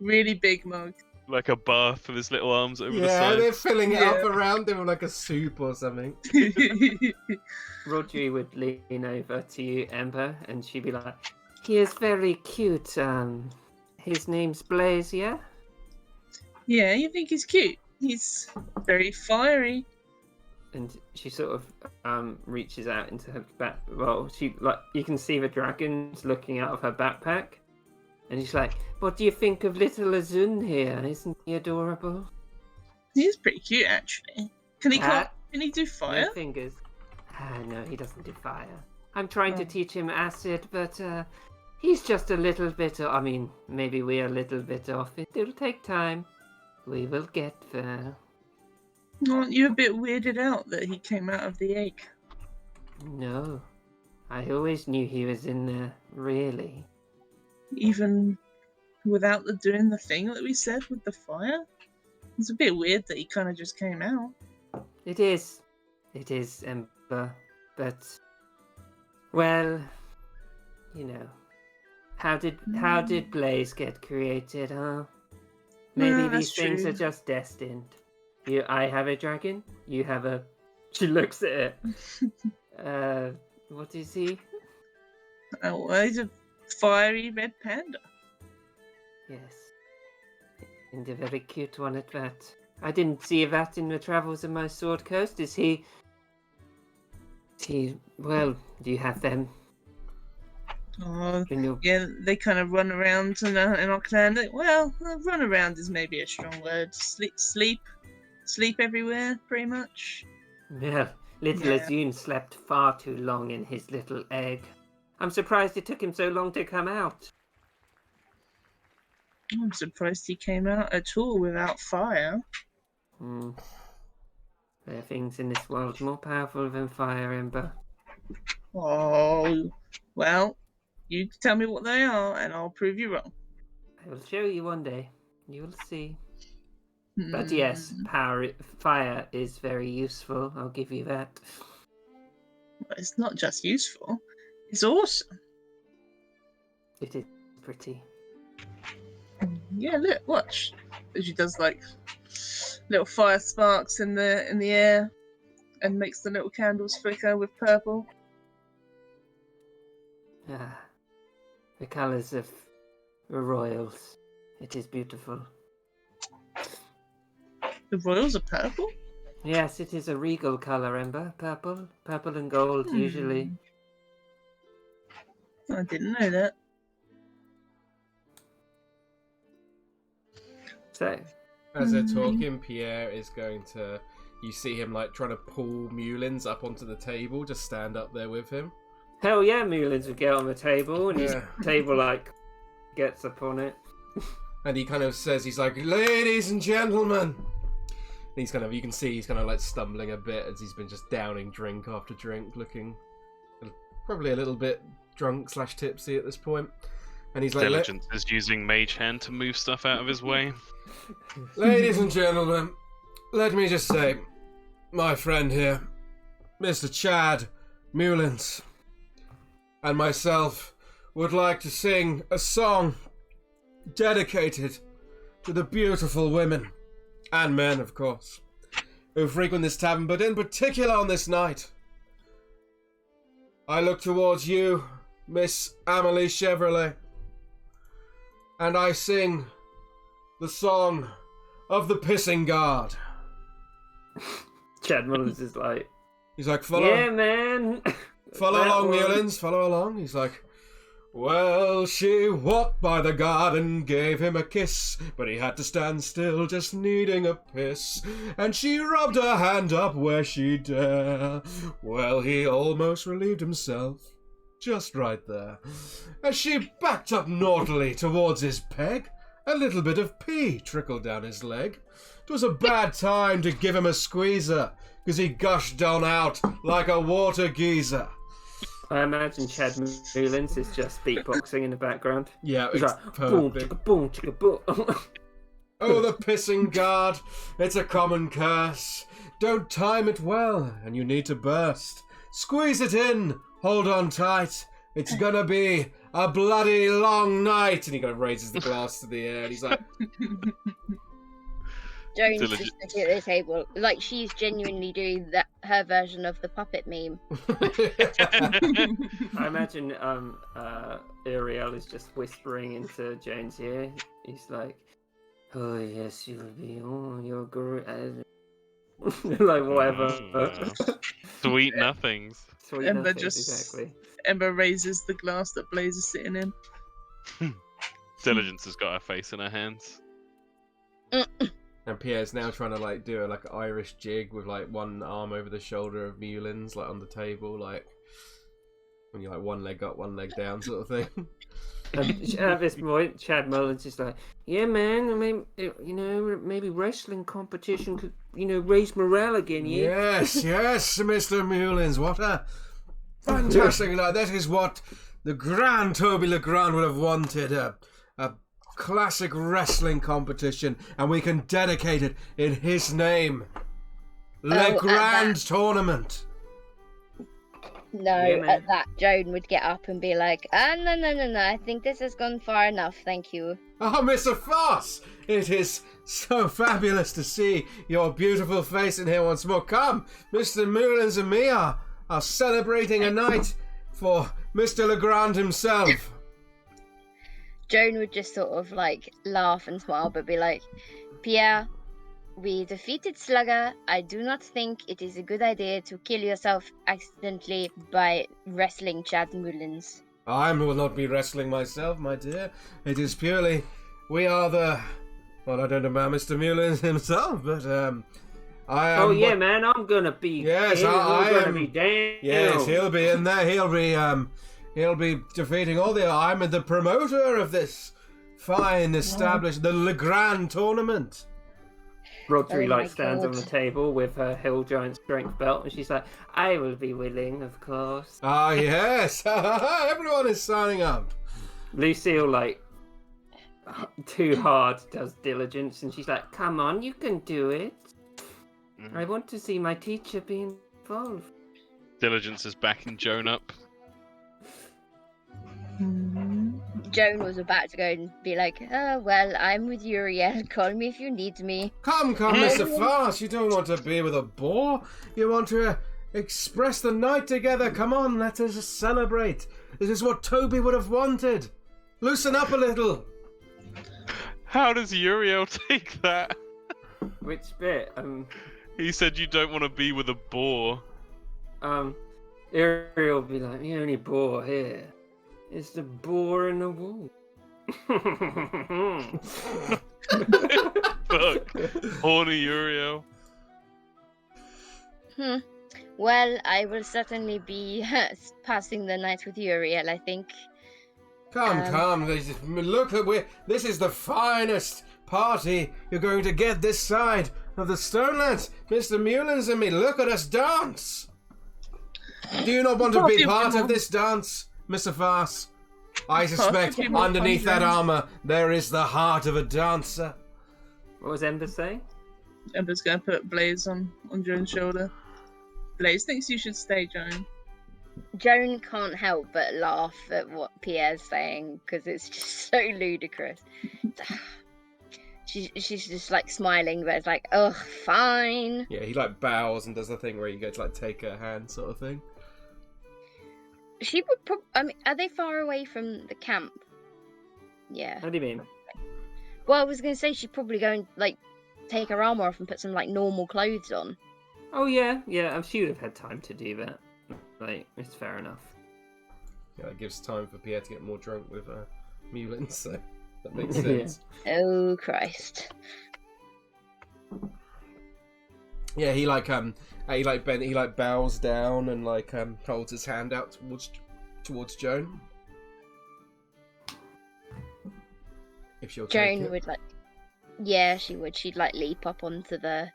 Speaker 4: Really big mug.
Speaker 1: Like a bath with his little arms over the
Speaker 2: Yeah,
Speaker 1: side.
Speaker 2: they're filling it up
Speaker 4: Yeah.
Speaker 2: around him like a soup or something.
Speaker 3: Rodri would lean over to you, Ember, and she'd be like, "He is very cute. His name's Blaze, yeah?"
Speaker 4: Yeah, you think he's cute? He's very fiery.
Speaker 3: And she sort of reaches out into her back. Well, she like you can see the dragons looking out of her backpack, and she's like, "What do you think of little Azun here? Isn't he adorable?"
Speaker 4: He's pretty cute, actually. Can he
Speaker 3: Cat?
Speaker 4: Can he do fire?
Speaker 3: No fingers. No, he doesn't do fire. I'm trying to teach him acid, but he's just a little bit. I mean, maybe we're a little bit off. It'll take time. We will get there.
Speaker 4: Aren't you a bit weirded out that he came out of the egg?
Speaker 3: No, I always knew he was in there. Really.
Speaker 4: Even without doing the thing that we said with the fire? It's a bit weird that he kind of just came out.
Speaker 3: It is, Ember. But, well, you know, how did Blaze get created, huh? Maybe
Speaker 4: No,
Speaker 3: these
Speaker 4: that's
Speaker 3: things
Speaker 4: true.
Speaker 3: are just destined. I have a dragon. You have a. She looks at it. What is he?
Speaker 4: Oh, well, he's a fiery red panda.
Speaker 3: Yes, and a very cute one at that. I didn't see that in the travels of my sword coast. Is he? Well, do you have them?
Speaker 4: Oh,
Speaker 3: In your...
Speaker 4: yeah, they kind of run around in our clan. Well, run around is maybe a strong word. Sleep everywhere, pretty much.
Speaker 3: Yeah, little
Speaker 4: Yeah.
Speaker 3: Azune slept far too long in his little egg. I'm surprised it took him so long to come out.
Speaker 4: I'm surprised he came out at all without fire.
Speaker 3: Hmm. There are things in this world more powerful than fire, Ember.
Speaker 4: Oh, well, you tell me what they are, and I'll prove you wrong.
Speaker 3: I will show you one day. You will see. But
Speaker 4: Hmm.
Speaker 3: yes, fire is very useful. I'll give you that.
Speaker 4: It's not just useful; it's awesome.
Speaker 3: It is pretty.
Speaker 4: Yeah, look, watch. She does like little fire sparks in the air, and makes the little candles flicker with purple.
Speaker 3: Ah, the colours of the royals. It is beautiful.
Speaker 4: The royals are purple.
Speaker 3: Yes, it is a regal colour, Ember. Purple and gold, usually.
Speaker 4: I didn't know that.
Speaker 3: So,
Speaker 2: As they're talking, Pierre is going to. You see him like trying to pull Mulins up onto the table, just stand up there with him.
Speaker 3: hell yeah, Mulins would get on the table, and his
Speaker 2: Yeah.
Speaker 3: table, like, gets up on it.
Speaker 2: And he kind of says, he's like, "Ladies and gentlemen." And he's kind of, you can see he's kind of like stumbling a bit as he's been just downing drink after drink, looking probably a little bit drunk / tipsy at this point. And he's like,
Speaker 1: Diligence is using Mage Hand to move stuff out of his way.
Speaker 2: "Ladies and gentlemen, let me just say, my friend here, Mr. Chad Mulins, and myself would like to sing a song dedicated to the beautiful women, and men, of course, who frequent this tavern, but in particular on this night. I look towards you, Miss Amelie Chevrolet, and I sing the song of the Pissing Guard."
Speaker 3: Chad Mullins is like,
Speaker 2: He's like, follow
Speaker 3: yeah, man.
Speaker 2: along,
Speaker 3: one.
Speaker 2: Mulins, follow along. He's like, "Well, she walked by the garden, gave him a kiss, but he had to stand still, just needing a piss. And she rubbed her hand up where she dare. Well, he almost relieved himself, just right there. As she backed up naughtily towards his peg, a little bit of pee trickled down his leg. 'Twas a bad time to give him a squeezer, 'cause he gushed on out like a water geyser."
Speaker 3: I imagine Chad Mullins is just beatboxing in the background.
Speaker 2: Yeah,
Speaker 3: He's
Speaker 2: it's
Speaker 3: like, boom,
Speaker 2: perfect.
Speaker 3: chicka, boom, chicka, boom.
Speaker 2: Oh, the Pissing Guard, it's a common curse. Don't time it well, and you need to burst. Squeeze it in, hold on tight. It's gonna be a bloody long night. And he kind of raises the glass to the air, and he's like,
Speaker 5: Jones
Speaker 1: Diligent.
Speaker 5: just looking at the table, like she's genuinely doing her version of the puppet meme.
Speaker 3: I imagine Uriel is just whispering into Jane's ear. He's like, "Oh yes, you'll be on your great," like whatever.
Speaker 1: Sweet nothings.
Speaker 3: Sweet
Speaker 4: Ember
Speaker 3: nothings,
Speaker 4: just-
Speaker 3: exactly.
Speaker 4: Ember raises the glass that Blaze is sitting in.
Speaker 1: Diligence has got her face in her hands.
Speaker 2: And Pierre's now trying to like do a like Irish jig with like one arm over the shoulder of Mulins, like on the table, like When you're like one leg up, one leg down sort of thing.
Speaker 3: At this point, Chad Mullins is like, "Yeah, man. I mean, maybe wrestling competition could, raise morale again. Yeah."
Speaker 2: Yes, Mr. Mullins. What a fantastic! That is what the Grand Toby Legrand would have wanted. A classic wrestling competition, and we can dedicate it in his name. Legrand Tournament.
Speaker 5: No, at that, Joan would get up and be like, no, I think this has gone far enough, thank you.
Speaker 2: Oh, Mr. Foss! It is so fabulous to see your beautiful face in here once more. Come, Mr. Mullins and me are celebrating a night for Mr. Legrand himself.
Speaker 5: Joan would just sort of like laugh and smile, but be like, Pierre, we defeated Slugger. I do not think it is a good idea to kill yourself accidentally by wrestling Chad Mullins.
Speaker 2: I will not be wrestling myself, my dear. It is purely, we are the, well, I don't know about Mr. Mullins himself, but I am.
Speaker 3: Oh yeah, man, I'm gonna be.
Speaker 2: Yes,
Speaker 3: I'm
Speaker 2: am.
Speaker 3: gonna be down.
Speaker 2: Yes, he'll be in there. He'll be defeating all the. I'm the promoter of this fine established, the Legrand Tournament.
Speaker 3: Rodri stands on the table with her Hill Giant strength belt, and she's like, "I will be willing, of course."
Speaker 2: Ah, yes, everyone is signing up.
Speaker 3: Lucille too hard does diligence, and she's like, "Come on, you can do it. I want to see my teacher be involved."
Speaker 1: Diligence is backing Joan up.
Speaker 5: Joan was about to go and be like, "Oh, well, I'm with Uriel. Call me if you need me."
Speaker 2: Come, Mr. Fast. You don't want to be with a bore. You want to express the night together. Come on, let us celebrate. This is what Toby would have wanted. Loosen up a little.
Speaker 1: How does Uriel take that?
Speaker 3: Which bit?
Speaker 1: He said you don't want to be with a bore.
Speaker 3: Uriel will be like, "The only bore here is the bore in the wall."
Speaker 1: Fuck. Horny Uriel.
Speaker 5: Well, I will certainly be passing the night with Uriel, I think.
Speaker 2: Come. Look, this is the finest party you're going to get this side of the Stonelands. Mr. Mullins and me, look at us dance. Do you not want to be part of this dance, Mr. Farce? I suspect underneath that armour there is the heart of a dancer.
Speaker 3: What was Ember saying?
Speaker 4: Ember's going to put Blaze on Joan's shoulder. Blaze thinks you should stay, Joan.
Speaker 5: Joan can't help but laugh at what Pierre's saying because it's just so ludicrous. She's just smiling, but it's like, ugh, fine.
Speaker 2: Yeah, he bows and does the thing where you go to take her hand, sort of thing.
Speaker 5: She would are they far away from the camp? Yeah.
Speaker 3: What do you mean?
Speaker 5: Well, I was going to say she'd probably go and take her armor off and put some normal clothes on.
Speaker 3: Oh yeah. She would have had time to do that. It's fair enough.
Speaker 2: Yeah, that gives time for Pierre to get more drunk with Mullins, so that makes sense.
Speaker 5: Yeah. Oh Christ.
Speaker 2: Yeah, he bows down and holds his hand out towards Joan. If she'll take
Speaker 5: Joan
Speaker 2: it.
Speaker 5: would yeah, she would. She'd leap up onto the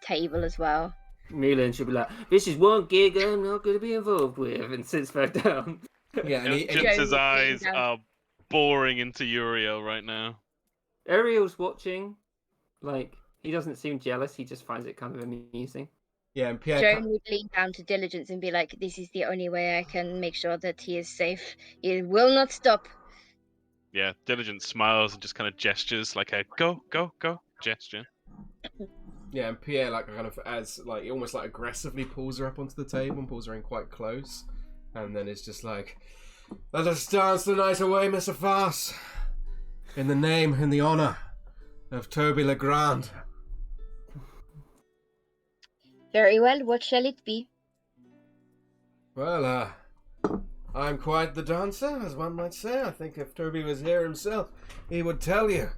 Speaker 5: table as well.
Speaker 3: Mullins should be like, "This is one gig I'm not going to be involved with," and sits back down.
Speaker 2: Yeah, and
Speaker 1: Jim's eyes are boring into Uriel right now.
Speaker 3: Ariel's watching. He doesn't seem jealous. He just finds it kind of amusing.
Speaker 2: Yeah, and Pierre.
Speaker 5: Joan would lean down to Diligence and be like, "This is the only way I can make sure that he is safe. He will not stop."
Speaker 1: Yeah, Diligence smiles and just kind of gestures like a go gesture.
Speaker 2: Yeah, and Pierre almost aggressively pulls her up onto the table and pulls her in quite close, and then it's just like, "Let us dance the night away, Mr. Farce, in the name and the honour of Toby Legrand."
Speaker 5: Very well, what shall it be?
Speaker 2: Well, I'm quite the dancer, as one might say. I think if Toby was here himself, he would tell you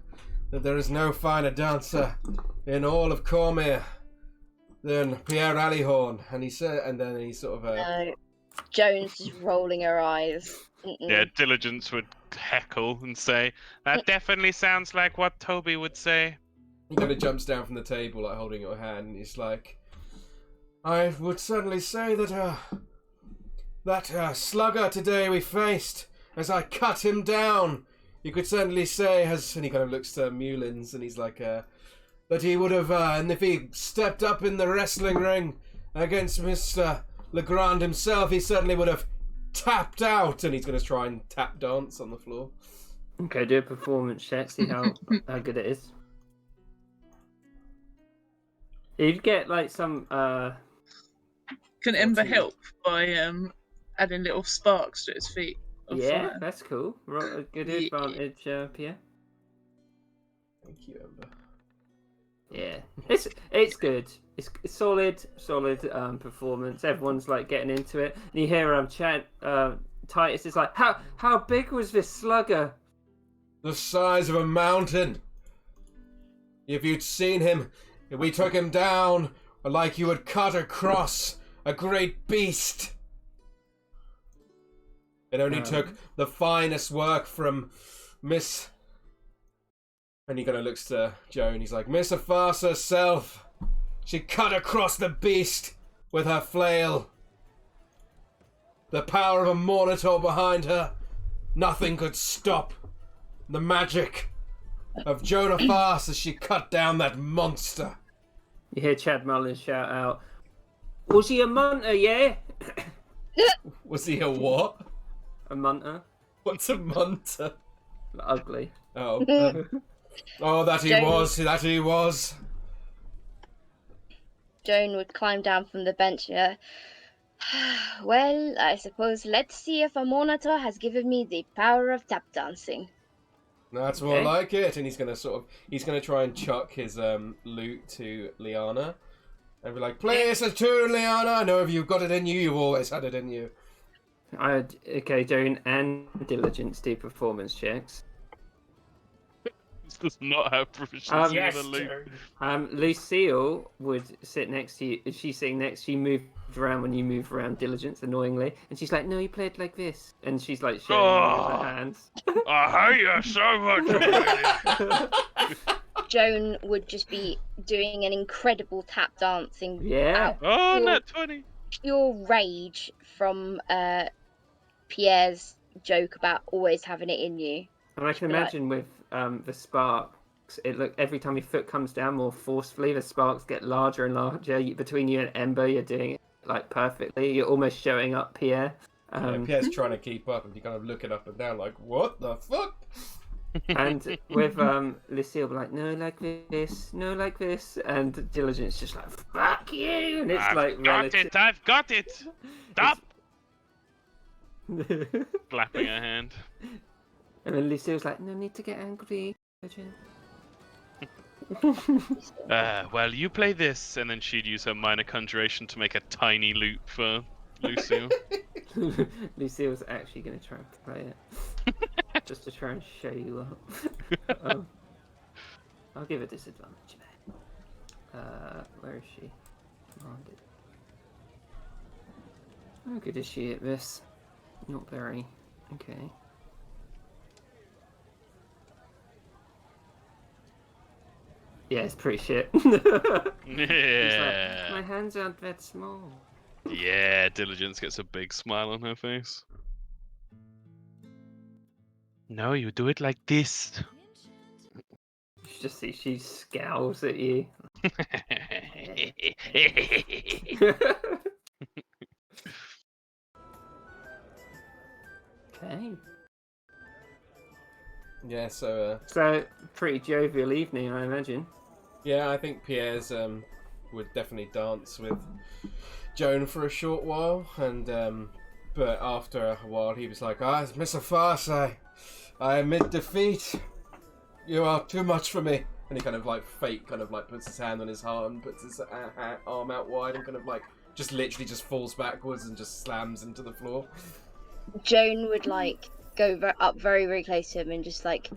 Speaker 2: that there is no finer dancer in all of CORMYR than Pierre Allihorn. And he said, and then he sort of
Speaker 5: Joan's just rolling her eyes.
Speaker 1: Yeah, Diligence would heckle and say, "That definitely sounds like what Toby would say."
Speaker 2: He kind of jumps down from the table, like holding your hand, and he's like, "I would certainly say that that slugger today we faced, as I cut him down, you could certainly say has," and he kind of looks to Mullins, and he's like, "that he would have, and if he stepped up in the wrestling ring against Mr. Legrand himself, he certainly would have tapped out," and he's going to try and tap dance on the floor.
Speaker 3: Okay, do a performance check, see how good it is. You'd get like some
Speaker 4: Can Ember
Speaker 2: he-
Speaker 4: help by adding little sparks to its feet? Of
Speaker 3: yeah,
Speaker 4: fire?
Speaker 3: that's cool. A good
Speaker 4: Yeah.
Speaker 3: advantage, Pierre.
Speaker 2: Thank you, Ember.
Speaker 3: Yeah, it's good. It's solid performance. Everyone's like getting into it, and you hear Chad Titus is like, how big was this slugger?
Speaker 2: The size of a mountain. If you'd seen him, if we took him down like you would cut across a great beast. It only took the finest work from Miss... And he kind of looks to Joan. He's like, Miss Afarsa herself. She cut across the beast with her flail. The power of a monitor behind her. Nothing could stop the magic of Joan of Farce as she cut down that monster.
Speaker 3: You hear Chad Mullins shout out, "Was he a munter, yeah?"
Speaker 2: Was he a what?
Speaker 3: A munter?
Speaker 2: What's a munter?
Speaker 3: Ugly.
Speaker 2: Oh. Oh, that he
Speaker 5: Joan-
Speaker 2: was. That he was.
Speaker 5: Joan would climb down from the bench. Well, I suppose let's see if a monitor has given me the power of tap dancing.
Speaker 2: That's more
Speaker 3: Okay.
Speaker 2: like it. And he's gonna try and chuck his lute to Liana, and be like, "Play us a tune, Liana. I know if you've got it in you, you've always had it in you."
Speaker 3: Okay, Joan and Diligence do performance checks.
Speaker 1: This does not have proficiency
Speaker 3: Yes,
Speaker 1: in a loop.
Speaker 3: Lucille would sit next to you. If she's sitting next to you, moved around when you move around Diligence, annoyingly. And she's like, "No, you play it like this." And she's like showing you with her hands.
Speaker 1: I hate you so much.
Speaker 5: Joan would just be doing an incredible tap dancing.
Speaker 3: Yeah.
Speaker 5: Out
Speaker 1: Oh,
Speaker 5: pure,
Speaker 1: net 20.
Speaker 5: pure rage from Pierre's joke about always having it in you.
Speaker 3: And I can
Speaker 5: Like-
Speaker 3: imagine with the sparks, every time your foot comes down more forcefully, the sparks get larger and larger. Between you and Ember, you're doing it like perfectly. You're almost showing up Pierre.
Speaker 2: Pierre's trying to keep up, and you kind of looking up and down, like, "What the fuck?"
Speaker 3: And with Lucille, like, "No, like this, no, like this," and Diligence just like, "Fuck you!" And it's
Speaker 1: I've
Speaker 3: like
Speaker 1: got it. I've got it. Stop. Clapping her hand.
Speaker 3: And then Lucille's like, "No need to get angry, Diligence."
Speaker 1: Well, you play this, and then she'd use her minor conjuration to make a tiny loop for Lucille.
Speaker 3: Lucille's actually going to try and play it. Just to try and show you up. I'll give her disadvantage. Where is she? Commanded. How good is she at this? Not very. Okay. Yeah, it's pretty shit. She's like,
Speaker 1: Yeah.
Speaker 3: my hands aren't that small.
Speaker 1: Yeah, Diligence gets a big smile on her face. No, you do it like this.
Speaker 3: You should just see she scowls at you. Okay.
Speaker 2: Yeah, so
Speaker 3: So, pretty jovial evening, I imagine.
Speaker 2: yeah, I think Pierre's would definitely dance with Joan for a short while, and but after a while he was like, Miss Farce, I admit defeat. You are too much for me. And he kind of like puts his hand on his heart and puts his arm out wide and kind of like just literally just falls backwards and just slams into the floor.
Speaker 5: Joan would like go up very, very close to him and just like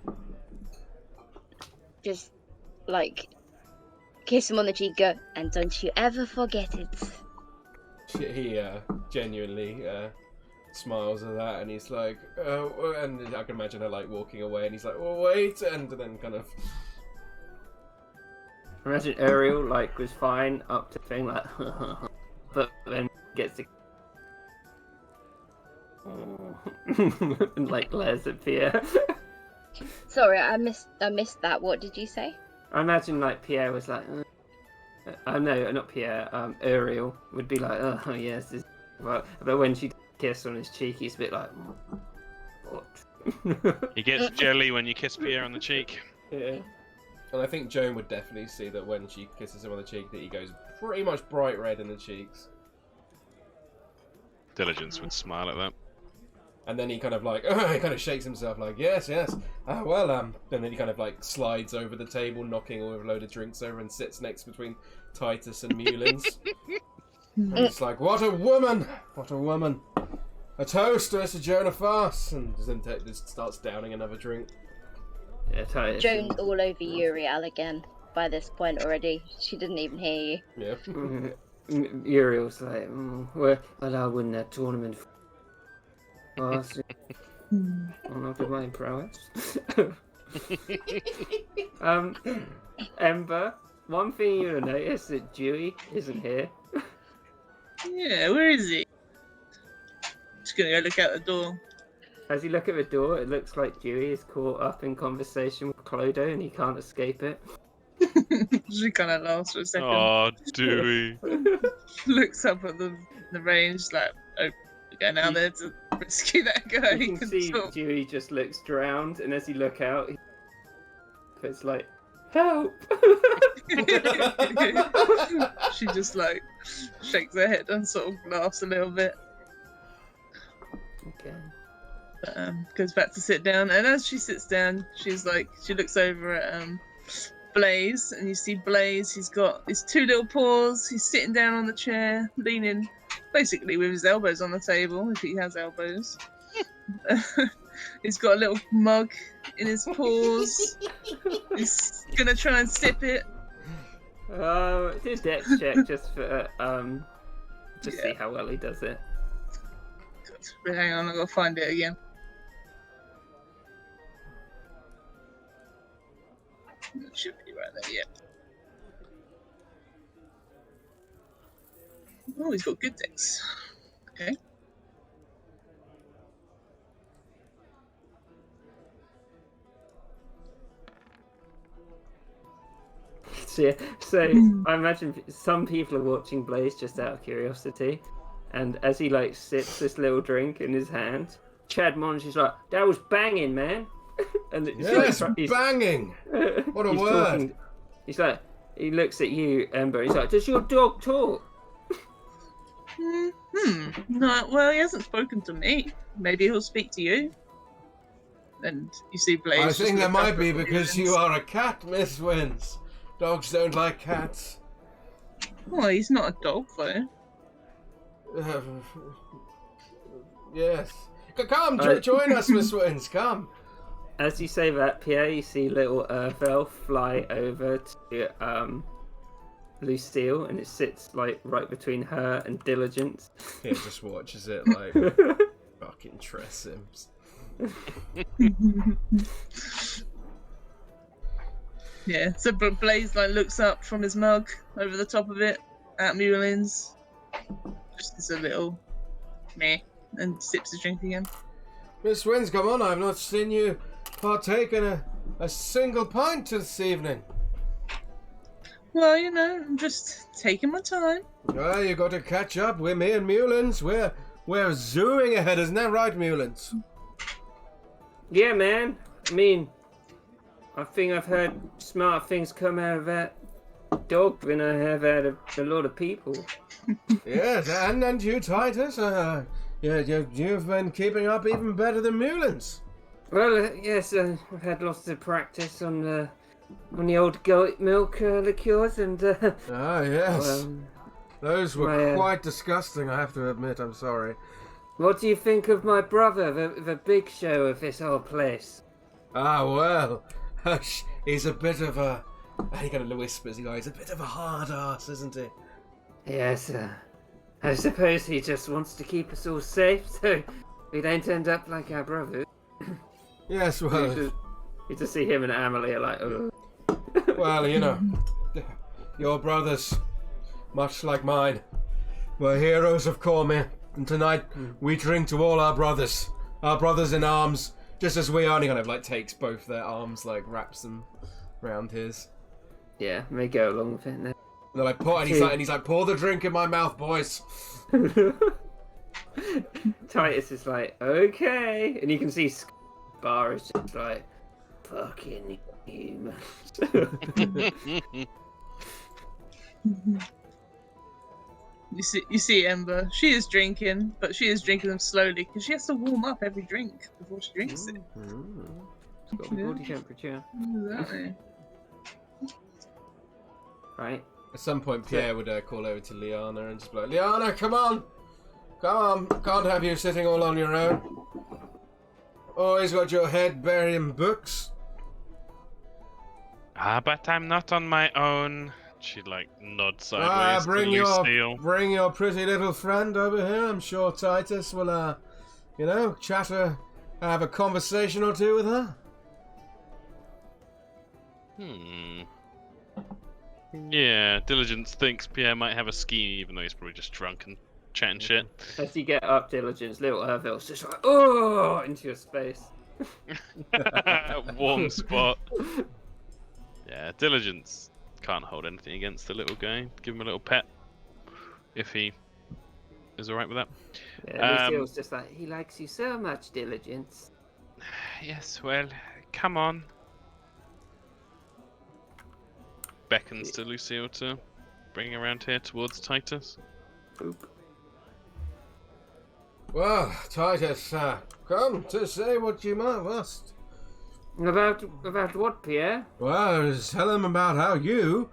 Speaker 5: kiss him on the cheek, go, and don't you ever forget it.
Speaker 2: he genuinely smiles at that, and he's like, oh, and I can imagine her like walking away, and he's like, oh wait, and then kind of.
Speaker 3: Imagine Ariel like was fine up to thing like, but then gets to. And like glares at Pierre.
Speaker 5: Sorry, I missed that. What did you say?
Speaker 3: I imagine like Pierre was like, no, not Pierre. Ariel would be like, oh yes, this. But when she kissed on his cheek, he's a bit like, what?
Speaker 1: He gets jelly when you kiss Pierre on the cheek.
Speaker 3: Yeah.
Speaker 2: And I think Joan would definitely see that when she kisses him on the cheek, that he goes pretty much bright red in the cheeks.
Speaker 1: Diligence would smile at that.
Speaker 2: And then he kind of like, he kind of shakes himself like, yes. And then he kind of like slides over the table, knocking all of a load of drinks over, and sits next between Titus and Mullins. And it's like, what a woman! What a woman! A toast to Mr. Joan of Farce! And then just starts downing another drink.
Speaker 3: Yeah, Titus.
Speaker 5: Joan's all over Uriel again by this point already. She didn't even hear you.
Speaker 2: Yeah.
Speaker 3: Uriel's like, well, I win that tournament. I'm not good my prowess. Ember, one thing you'll notice that Dewey isn't here.
Speaker 4: Yeah, where is he? Just gonna go look out the door.
Speaker 3: As you look at the door, it looks like Dewey is caught up in conversation with Clodo and he can't escape it.
Speaker 4: She kind of laughs for a second.
Speaker 1: Oh, Dewey.
Speaker 4: Looks up at the range, like, oh, we're going down there to rescue that guy.
Speaker 3: You can see Dewey just looks drowned, and as you look out, it's like, help!
Speaker 4: She just like shakes her head and sort of laughs a little bit.
Speaker 3: Okay.
Speaker 4: Goes back to sit down, and as she sits down, she looks over at Blaze, and you see Blaze. He's got his two little paws. He's sitting down on the chair, leaning basically with his elbows on the table, if he has elbows. He's got a little mug in his paws. He's gonna try and sip it.
Speaker 3: Do a dex check just for see how well he does it.
Speaker 4: But hang on, I've got to find it again. It should be right there, yeah. Oh, he's got good dex. Okay.
Speaker 3: So I imagine some people are watching Blaze just out of curiosity, and as he like sips this little drink in his hand, Chad Monge is like, "That was banging, man." And
Speaker 2: yes, he's banging. What a word!
Speaker 3: Talking, he's like, he looks at you, Ember. He's like, "Does your dog talk?"
Speaker 4: No, well, he hasn't spoken to me. Maybe he'll speak to you. And you see Blaze.
Speaker 2: I think that might be because you are a cat, Miss Wins. Dogs don't like cats.
Speaker 4: Well, he's not a dog, though.
Speaker 2: Yes. Come, join us, Miss Wins. Come.
Speaker 3: As you say that, Pierre, you see little Earth Elf fly over to Lucille, and it sits like right between her and Diligence.
Speaker 2: He just watches it like fucking Tressims.
Speaker 4: Yeah, so Blaze like looks up from his mug over the top of it at Mullins. Just as a little meh, and sips his drink again.
Speaker 2: Miss Wins, come on, I've not seen you partake in a single pint this evening.
Speaker 4: Well, you know, I'm just taking my time.
Speaker 2: Well, you got to catch up with me and Mullins. We're zooming ahead, isn't that right, Mullins?
Speaker 3: Yeah, man. I mean, I think I've heard smart things come out of that dog than I have out of a lot of people.
Speaker 2: Yes, and you, Titus. You've been keeping up even better than Mullins.
Speaker 3: Well, yes, I've had lots of practice on the old goat milk liqueurs, and
Speaker 2: yes. Those were quite disgusting, I have to admit. I'm sorry.
Speaker 3: What do you think of my brother, the big show of this whole place?
Speaker 2: Ah, well, he's a bit of a... He kind of whispers, he's a bit of a hard ass, isn't he?
Speaker 3: Yes, I suppose he just wants to keep us all safe, so we don't end up like our brothers.
Speaker 2: Yes, well,
Speaker 3: You just see him and Amelie are like, oh.
Speaker 2: well, you know, your brothers, much like mine, were heroes of CORMYR, and tonight we drink to all our brothers in arms, just as we are. And he kind of like takes both their arms, like wraps them around his.
Speaker 3: Yeah, may go along with it now.
Speaker 2: And they're like, and he's like, pour the drink in my mouth, boys.
Speaker 3: Titus is like, okay, and you can see Bar is just like, fucking humans.
Speaker 4: You see Ember. She is drinking, but she is drinking them slowly because she has to warm up every drink before she drinks it.
Speaker 3: It's got body temperature.
Speaker 4: Exactly.
Speaker 3: Right.
Speaker 2: At some point, Pierre would call over to Liana and just be like, Liana, come on! Can't have you sitting all on your own. Always got your head buried in books.
Speaker 1: But I'm not on my own. She like nods sideways to Lucille.
Speaker 2: Bring your pretty little friend over here. I'm sure Titus will, have a conversation or two with her.
Speaker 1: Yeah, Diligence thinks Pierre might have a scheme, even though he's probably just drunk and chatting shit.
Speaker 3: As you get up, Diligence, little Ervil's just like, oh, into your space.
Speaker 1: Warm spot. Yeah, Diligence can't hold anything against the little guy. Give him a little pet, if he is alright with that.
Speaker 3: Yeah, Lucille's just like, he likes you so much, Diligence.
Speaker 1: Yes, well, come on. Beckons to Lucille to bring around here towards Titus.
Speaker 3: Oop.
Speaker 2: Well, Titus, come to say what you must.
Speaker 3: About what, Pierre?
Speaker 2: Well, tell him about how you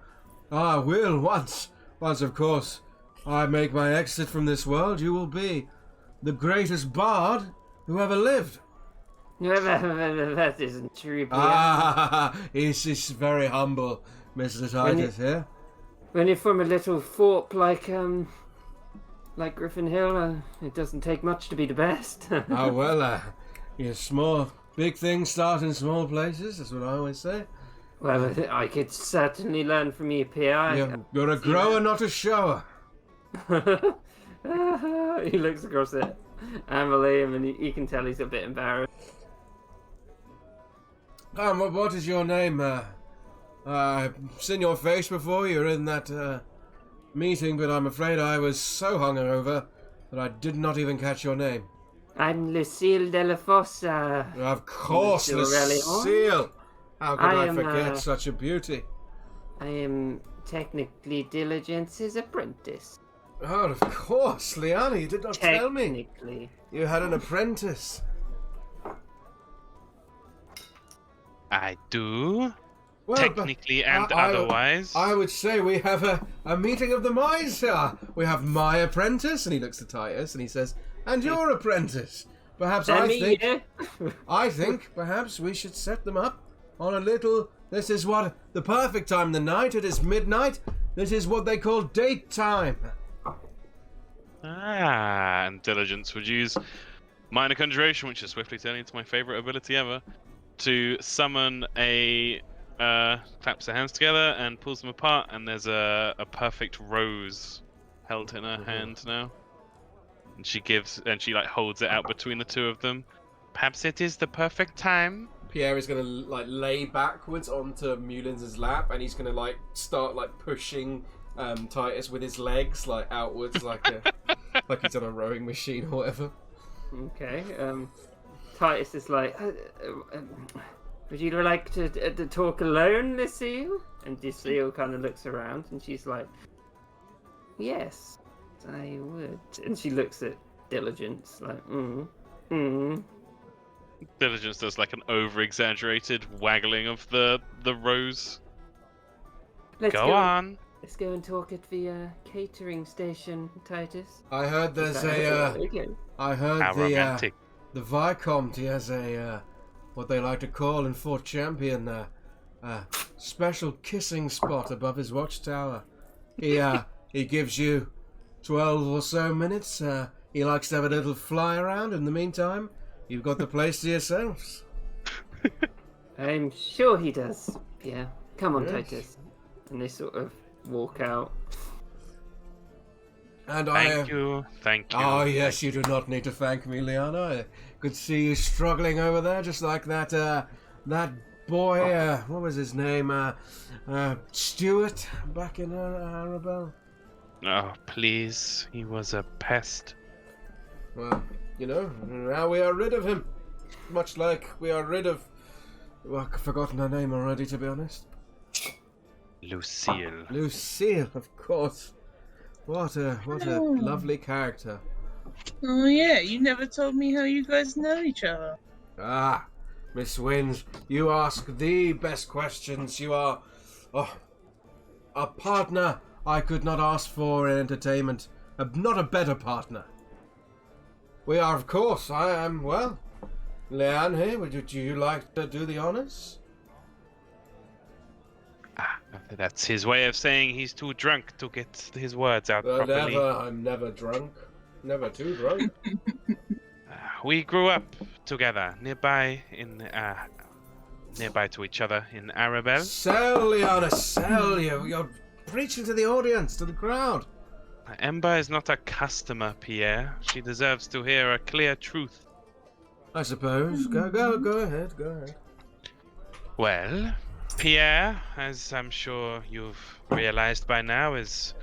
Speaker 2: will once of course I make my exit from this world, you will be the greatest bard who ever lived.
Speaker 3: That isn't true, Pierre.
Speaker 2: He's very humble, Mr. Titus here.
Speaker 3: When you're from a little fort like Griffin Hill, it doesn't take much to be the best.
Speaker 2: Big things start in small places, that's what I always say.
Speaker 3: Well, I could certainly learn from you, Pierre.
Speaker 2: You're a grower, not a shower.
Speaker 3: He looks across at Amelie, and you can tell he's a bit embarrassed.
Speaker 2: What is your name? I've seen your face before, you were in that meeting, but I'm afraid I was so hungover that I did not even catch your name.
Speaker 3: I'm Lucille de la Fossa.
Speaker 2: Of course, Lucille! How could I forget such a beauty?
Speaker 3: I am technically Diligence's apprentice.
Speaker 2: Oh, of course, Liana, you did not tell me.
Speaker 3: Technically.
Speaker 2: You had an apprentice.
Speaker 1: I do.
Speaker 2: Well,
Speaker 1: technically and otherwise.
Speaker 2: I would say we have a meeting of the minds here. We have my apprentice, and he looks at Titus and he says, and your apprentice. Perhaps I think perhaps we should set them up on a little. This is what the perfect time of the night. It is midnight. This is what they call date time.
Speaker 1: And Diligence would use Minor Conjuration, which is swiftly turning into my favorite ability ever, to summon a claps her hands together and pulls them apart, and there's a perfect rose held in her hand now. And she holds it out between the two of them. Perhaps it is the perfect time.
Speaker 2: Pierre is gonna lay backwards onto Mulin's lap, and he's gonna start pushing Titus with his legs outwards, like he's on a rowing machine or whatever.
Speaker 3: Okay. Titus is like, would you like to talk alone, Lucille? And Lucille kind of looks around, and she's like, yes. I would. And she looks at Diligence like,
Speaker 1: Diligence does an over-exaggerated waggling of the rose. Go on.
Speaker 3: Let's go and talk at the catering station, Titus.
Speaker 2: I heard there's I heard
Speaker 1: How romantic.
Speaker 2: The Vicomte, he has what they like to call in Fort Champion, a special kissing spot above his watchtower. He gives you 12 or so minutes. He likes to have a little fly around. In the meantime, you've got the place to yourselves.
Speaker 3: I'm sure he does. Yeah. Come on,
Speaker 2: Yes.
Speaker 3: Titus. And they sort of walk out.
Speaker 2: And
Speaker 1: Thank you.
Speaker 2: Oh, yes, you do not need to thank me, Liana. I could see you struggling over there, just like that boy, what was his name? Stuart, back in Arabelle.
Speaker 1: Oh, please. He was a pest.
Speaker 2: Well, now we are rid of him. Much like we are rid of... Well, I've forgotten her name already, to be honest.
Speaker 1: Lucille.
Speaker 2: Lucille, of course. What a lovely character.
Speaker 4: Oh yeah, you never told me how you guys know each other.
Speaker 2: Ah, Miss Wynne, you ask the best questions. You are a partner I could not ask for in entertainment. Not a better partner. We are, of course. I am, well, Leanne here. Would you like to do the honors?
Speaker 1: That's his way of saying he's too drunk to get his words out properly.
Speaker 2: I'm never drunk. Never too drunk.
Speaker 1: We grew up together, nearby to each other in Arabelle.
Speaker 2: Sell, Liana, sell. You're preaching to the audience, to the crowd.
Speaker 1: Ember is not a customer, Pierre. She deserves to hear a clear truth.
Speaker 2: I suppose. Go ahead.
Speaker 1: Well, Pierre, as I'm sure you've realized by now, is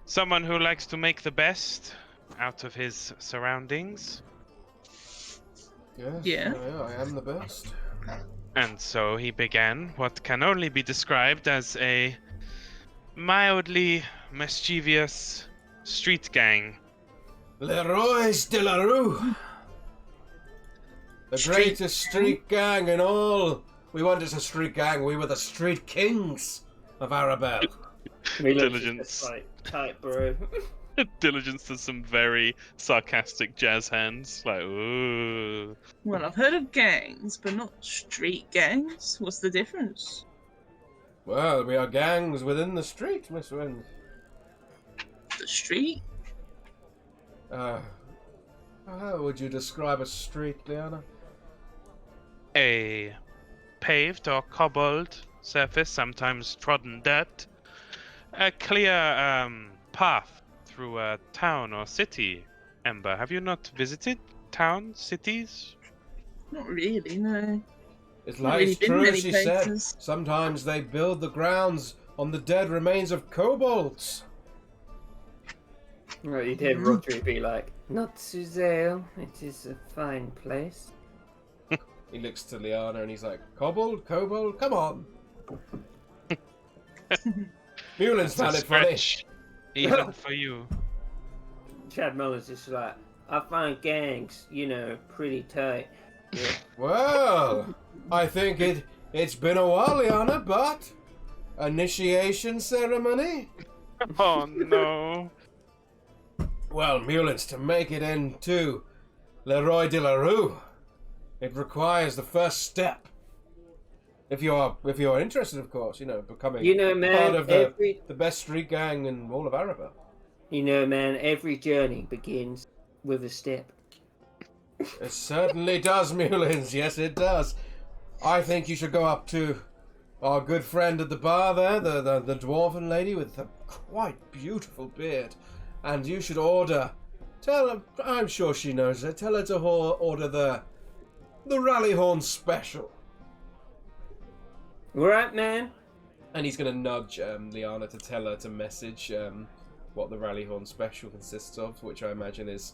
Speaker 1: someone who likes to make the best out of his surroundings.
Speaker 2: Yes,
Speaker 4: Yeah.
Speaker 2: I am the best.
Speaker 1: And so he began what can only be described as a mildly mischievous street gang.
Speaker 2: Leroy de la Rue. The greatest street gang in all. We weren't just a street gang, we were the street kings of Arabelle.
Speaker 1: Diligence.
Speaker 3: Like, tight, bro.
Speaker 1: Diligence does some very sarcastic jazz hands. Like, ooh.
Speaker 4: Well, I've heard of gangs, but not street gangs. What's the difference?
Speaker 2: Well, we are gangs within the street, Miss Wynne.
Speaker 4: The street?
Speaker 2: How would you describe a street, Liana?
Speaker 1: A paved or cobbled surface, sometimes trodden dirt. A clear path through a town or city. Ember, have you not visited towns, cities?
Speaker 4: Not really, no.
Speaker 2: It's
Speaker 4: Not
Speaker 2: like
Speaker 4: really
Speaker 2: it's
Speaker 4: been
Speaker 2: true,
Speaker 4: many
Speaker 2: she
Speaker 4: places.
Speaker 2: said. Sometimes they build the grounds on the dead remains of kobolds.
Speaker 3: Well, you'd hear Rodri be like, "Not Suzelle, it is a fine place."
Speaker 2: He looks to Liana and he's like, kobold? Come on. Mulin's found it funny.
Speaker 1: Stretch, even for you.
Speaker 3: Chad Mullen's just like, "I find gangs, pretty tight." Yeah.
Speaker 2: Well, I think it's been a while, Liana, but initiation ceremony?
Speaker 1: Oh no.
Speaker 2: Well, Mullins, to make it into Leroy de la Rue, it requires the first step. If you're interested, of course, becoming
Speaker 3: Man,
Speaker 2: part of the best street gang in all of Arabelle.
Speaker 3: Man, every journey begins with a step.
Speaker 2: It certainly does, Mullins. Yes, it does. I think you should go up to our good friend at the bar there, the dwarven lady with the quite beautiful beard, and you should order. Tell her, I'm sure she knows her. Tell her to order the Rallyhorn special.
Speaker 3: All right, man.
Speaker 2: And he's going to nudge Liana to tell her to message what the Rallyhorn special consists of, which I imagine is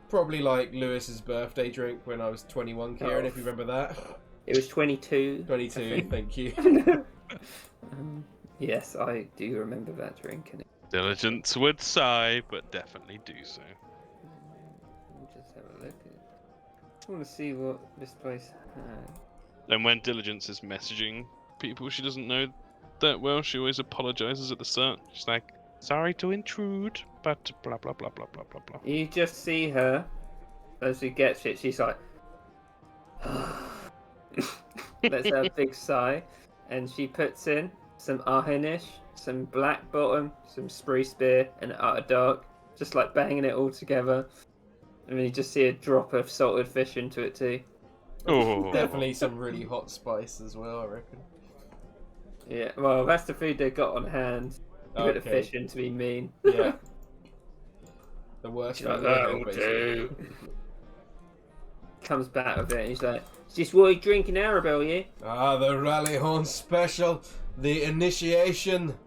Speaker 2: probably like Lewis's birthday drink when I was 21, Kieran, if you remember that.
Speaker 3: It was 22.
Speaker 2: 22, thank you.
Speaker 3: Yes, I do remember that drink. And
Speaker 1: Diligence would sigh, but definitely do so.
Speaker 3: We'll just have a look at it. I want to see what this place had.
Speaker 1: And when Diligence is messaging people she doesn't know that well, she always apologizes at the start. She's like, "Sorry to intrude, but blah blah blah blah blah blah blah."
Speaker 3: You just see her as she gets it. She's like, lets out a big sigh, and she puts in some Ahenish, some Black Bottom, some Spree Spear, and Utter Dark. just like banging it all together. And then you just see a drop of salted fish into it too.
Speaker 1: Oh,
Speaker 2: Definitely some really hot spice as well, I reckon.
Speaker 3: Yeah, well, that's the food they got on hand. A bit of
Speaker 2: Okay.
Speaker 3: fish in to be mean.
Speaker 2: Yeah. The worst
Speaker 3: She's
Speaker 2: thing
Speaker 3: like,
Speaker 2: in the
Speaker 3: that'll
Speaker 2: world, basically.
Speaker 3: do. Comes back with it and he's like, is this what you're drinking, Arabelle, yeah?
Speaker 2: Ah, the Rally Horn Special, the initiation.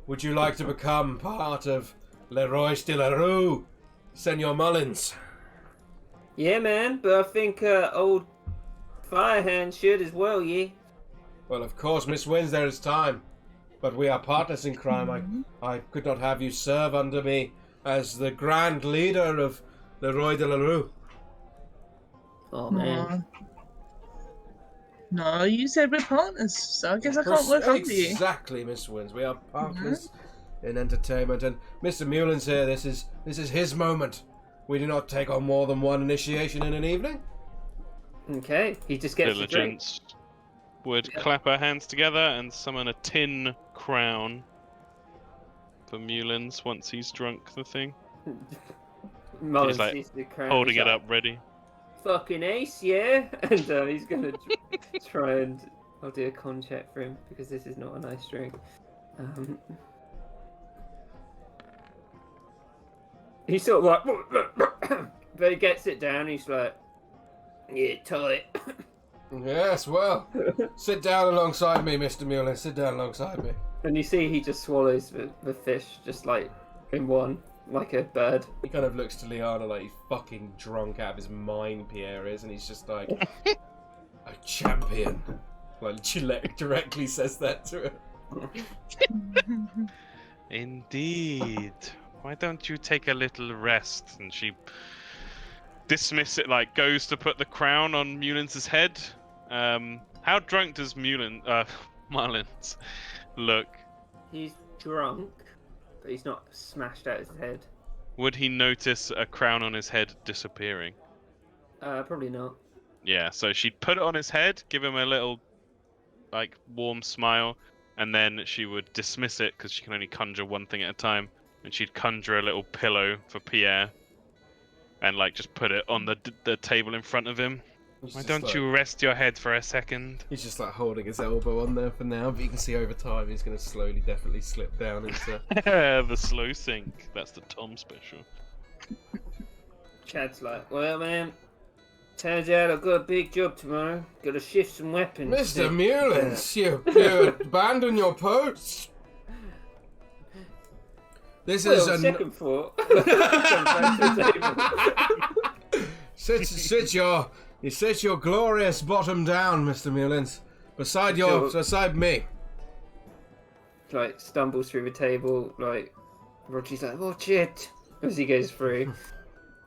Speaker 2: Would you like to become part of Leroy Stillaroo, Senor Mullins?
Speaker 3: Yeah, man, but I think old Firehand should as well, yeah?
Speaker 2: Well, of course, Miss Wins, there is time. But we are partners in crime. I could not have you serve under me as the grand leader of Leroy de la Rue.
Speaker 3: Oh, man.
Speaker 4: No, you said we're partners, so I guess I can't work under you.
Speaker 2: Exactly, Miss Wins. We are partners in entertainment. And Mr. Mullins here, this is his moment. We do not take on more than one initiation in an evening.
Speaker 3: Okay, he just gets the drink.
Speaker 1: Diligence would clap her hands together and summon a tin crown for Mullins once he's drunk the thing.
Speaker 3: Mullins
Speaker 1: He's like
Speaker 3: sees the crown,
Speaker 1: holding
Speaker 3: he's
Speaker 1: it
Speaker 3: like,
Speaker 1: up ready.
Speaker 3: Fucking ace, yeah? And he's gonna try and... I'll do a con check for him, because this is not a nice drink. He's sort of like... but he gets it down, he's like... Yeah, tight.
Speaker 2: Yes, well, sit down alongside me, Mr. Mullins. Sit down alongside me.
Speaker 3: And you see he just swallows the fish, just like, in one, like a bird.
Speaker 2: He kind of looks to Liana like he's fucking drunk out of his mind, Pierre is, and he's just like, a champion. Like, Gillette directly says that to him.
Speaker 1: Indeed. Why don't you take a little rest? And she like goes to put the crown on Mullins' head. How drunk does Mullins look?
Speaker 3: He's drunk, but he's not smashed out his head.
Speaker 1: Would he notice a crown on his head disappearing?
Speaker 3: Probably not.
Speaker 1: Yeah, so she'd put it on his head, give him a little, like, warm smile, and then she would dismiss it because she can only conjure one thing at a time. And she'd conjure a little pillow for Pierre, and like just put it on the table in front of him. Why don't you rest your head for a second?
Speaker 2: He's just like holding his elbow on there for now, but you can see over time he's going to slowly, definitely slip down into.
Speaker 1: The slow sink. That's the Tom special.
Speaker 3: Chad's like, well, man, turns out I've got a big job tomorrow. Got to shift some weapons.
Speaker 2: Mr. Mullins, you abandon your post. This is a
Speaker 3: second thought.
Speaker 2: Sit your glorious bottom down, Mr. Mullins, beside me.
Speaker 3: Like stumbles through the table, like Roger's like, "Oh shit!" as he goes through.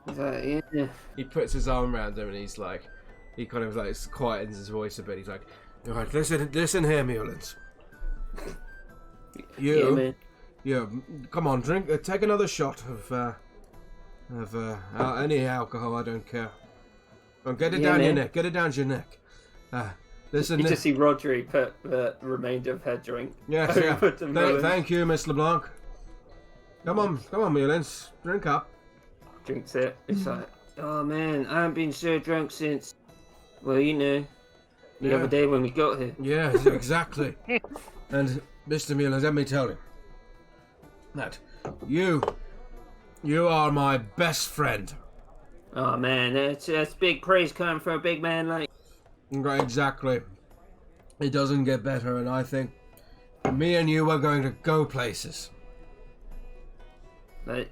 Speaker 3: He's like, "Yeah." He
Speaker 2: puts his arm around him and he's like, he kind of like quietens his voice a bit. He's like, "All right, listen here, Mullins.
Speaker 3: Yeah, man.
Speaker 2: Yeah, come on, drink. Take another shot of any alcohol. I don't care. Get it down your neck. Get it down your neck. Listen.
Speaker 3: You just see Rodri put the remainder of her drink.
Speaker 2: Yes, yeah. Thank you, Miss LeBlanc. Come on, Mullins. Drink up.
Speaker 3: Drinks it. It's like, oh man, I haven't been so drunk since, well, the other day when we got here.
Speaker 2: Yeah, exactly. And Mr. Mullins, let me tell you that you are my best friend.
Speaker 3: Oh man, that's big praise coming from a big man like.
Speaker 2: Right, exactly. It doesn't get better, and I think me and you are going to go places.
Speaker 3: Like,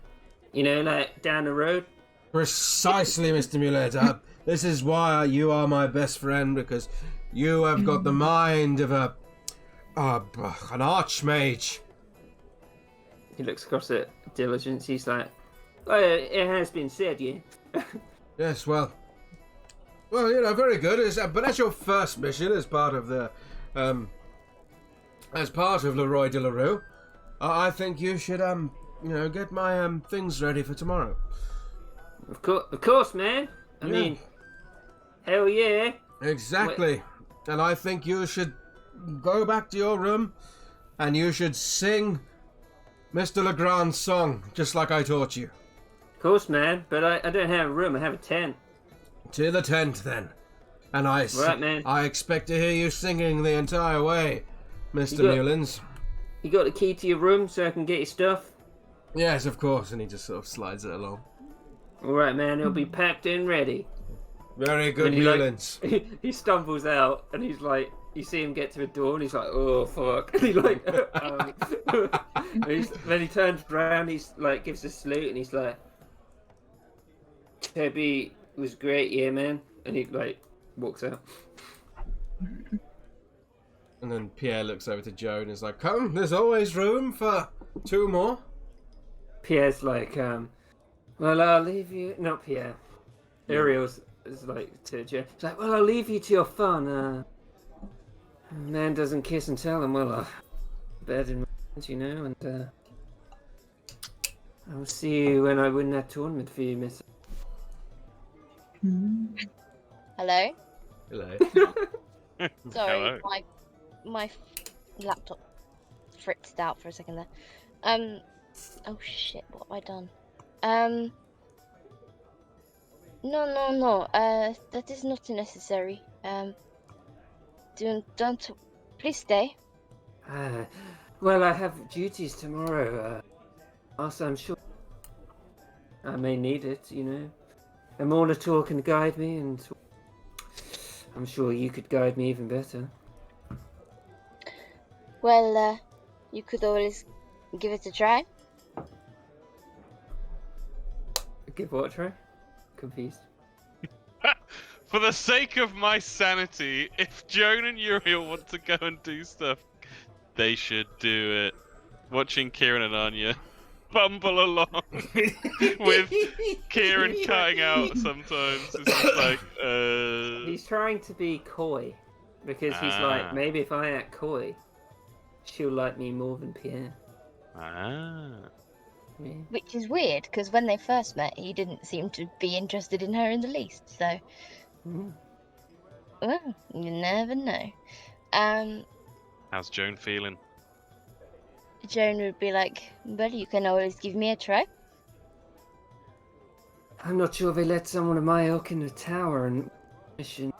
Speaker 3: like down the road.
Speaker 2: Precisely, Mr. Mullins. This is why you are my best friend, because you have got the mind of an archmage.
Speaker 3: He looks across at Diligence. He's like, "Oh, it has been said, yeah."
Speaker 2: Yes, well, very good. But as your first mission, as part of the, as part of Leroy de la Rue, I think you should, get my things ready for tomorrow.
Speaker 3: Of course, man. I mean, hell yeah.
Speaker 2: Exactly. And I think you should go back to your room, and you should sing Mr. Legrand's song, just like I taught you.
Speaker 3: course, man. But I don't have a room. I have a tent.
Speaker 2: To the tent, then. And
Speaker 3: Right, man.
Speaker 2: I expect to hear you singing the entire way, Mr. Newlands.
Speaker 3: You got the key to your room so I can get your stuff?
Speaker 2: Yes, of course. And he just sort of slides it along.
Speaker 3: All right, man. It'll be packed and ready.
Speaker 2: Very good,
Speaker 3: And he,
Speaker 2: Newlands.
Speaker 3: he stumbles out, and he's like, you see him get to the door, and he's like, oh fuck. And he like, and then he turns around, he's like, gives a salute, and he's like, Toby was great, yeah, man. And he like walks out.
Speaker 2: And then Pierre looks over to Joe and is like, "Come, there's always room for 2 more."
Speaker 3: Pierre's like, well, I'll leave you. Not Pierre. Ariel's is like to Joe. He's like, well, I'll leave you to your fun. Man doesn't kiss and tell him. Well, bed in mind, you know, and I'll see you when I win that tournament for you, miss.
Speaker 5: Hello?
Speaker 2: Hello.
Speaker 5: Sorry,
Speaker 1: Hello.
Speaker 5: my laptop fritzed out for a second there. Oh shit, what have I done? No, that is not necessary. Don't, please stay.
Speaker 3: Well, I have duties tomorrow. Also, I'm sure I may need it, you know. A Molitor can guide me, and I'm sure you could guide me even better.
Speaker 5: Well, you could always give it a try.
Speaker 3: Give what a try? Confused.
Speaker 1: For the sake of my sanity, if Joan and Uriel want to go and do stuff, they should do it. Watching Kieran and Anya bumble along with Kieran cutting out sometimes. It's just like,
Speaker 3: He's trying to be coy, because he's like, maybe if I act coy, she'll like me more than Pierre. Yeah.
Speaker 5: Which is weird, because when they first met, he didn't seem to be interested in her in the least, so... Well, you never know.
Speaker 1: How's Joan feeling?
Speaker 5: Joan would be like, well, you can always give me a try.
Speaker 3: I'm not sure they let someone of my ilk in the tower and mission.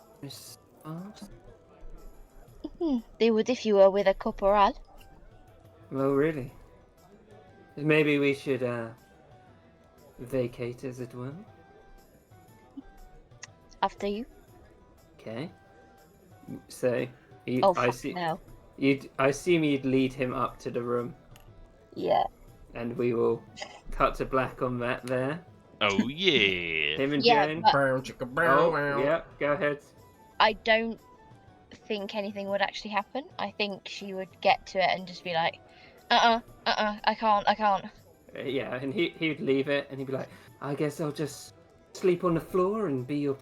Speaker 5: They would if you were with a corporal.
Speaker 3: Well, really? Maybe we should vacate, as it were.
Speaker 5: After you.
Speaker 3: Okay. So,
Speaker 5: Oh,
Speaker 3: I
Speaker 5: fuck
Speaker 3: see.
Speaker 5: no.
Speaker 3: I assume you'd lead him up to the room,
Speaker 5: Yeah.
Speaker 3: and we will cut to black on that there.
Speaker 1: Oh yeah.
Speaker 3: Him and
Speaker 5: Yeah,
Speaker 3: Joan.
Speaker 5: but
Speaker 3: Yeah, go ahead.
Speaker 5: I don't think anything would actually happen. I think she would get to it and just be like, I can't.
Speaker 3: Yeah, and he'd leave it, and he'd be like, I guess I'll just sleep on the floor and be your...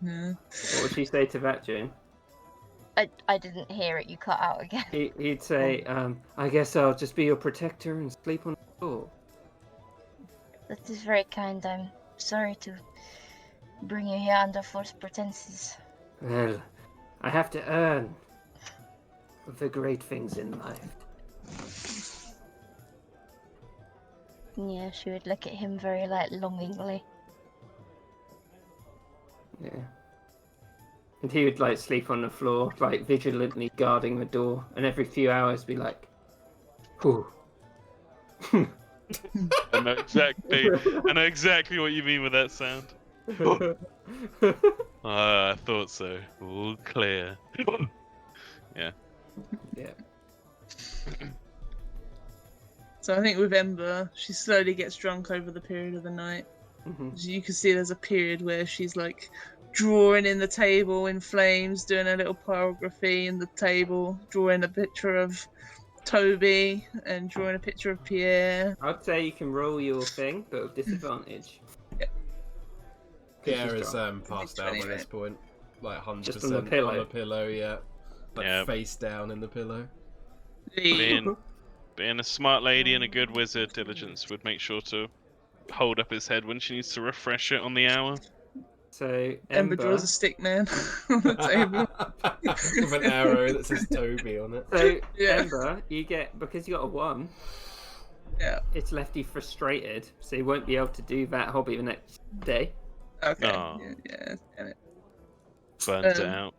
Speaker 4: Yeah.
Speaker 3: What would she say to that, Jane?
Speaker 5: I didn't hear it, you cut out again.
Speaker 3: He'd say, I guess I'll just be your protector and sleep on the floor.
Speaker 5: That is very kind. I'm sorry to bring you here under false pretenses.
Speaker 3: Well, I have to earn the great things in life.
Speaker 5: Yeah, she would look at him very, longingly.
Speaker 3: Yeah. And he would, sleep on the floor, vigilantly guarding the door, and every few hours be like, whew.
Speaker 1: I know exactly what you mean with that sound. I thought so. All clear. Yeah.
Speaker 3: Yeah.
Speaker 4: So I think with Ember, she slowly gets drunk over the period of the night.
Speaker 3: Mm-hmm.
Speaker 4: So you can see there's a period where she's drawing in the table in flames, doing a little pyrography in the table, drawing a picture of Toby and drawing a picture of Pierre.
Speaker 3: I'd say you can roll your thing, but with disadvantage.
Speaker 2: Pierre is passed out by this point, 100%
Speaker 3: Just on the pillow.
Speaker 2: on the pillow, yeah,
Speaker 1: Yeah.
Speaker 2: face down in the pillow.
Speaker 1: Being a smart lady and a good wizard, Diligence would make sure to hold up his head when she needs to refresh it on the hour.
Speaker 3: So
Speaker 4: Ember draws a stick man on the table.
Speaker 2: with an arrow that says Toby on it.
Speaker 3: So
Speaker 4: Yeah.
Speaker 3: Ember, you get, because you got a 1.
Speaker 4: Yeah.
Speaker 3: It's left you frustrated, so you won't be able to do that hobby the next day.
Speaker 4: Okay.
Speaker 1: Aw.
Speaker 4: Yeah. Damn it.
Speaker 1: Burnt it
Speaker 4: Um,
Speaker 1: out.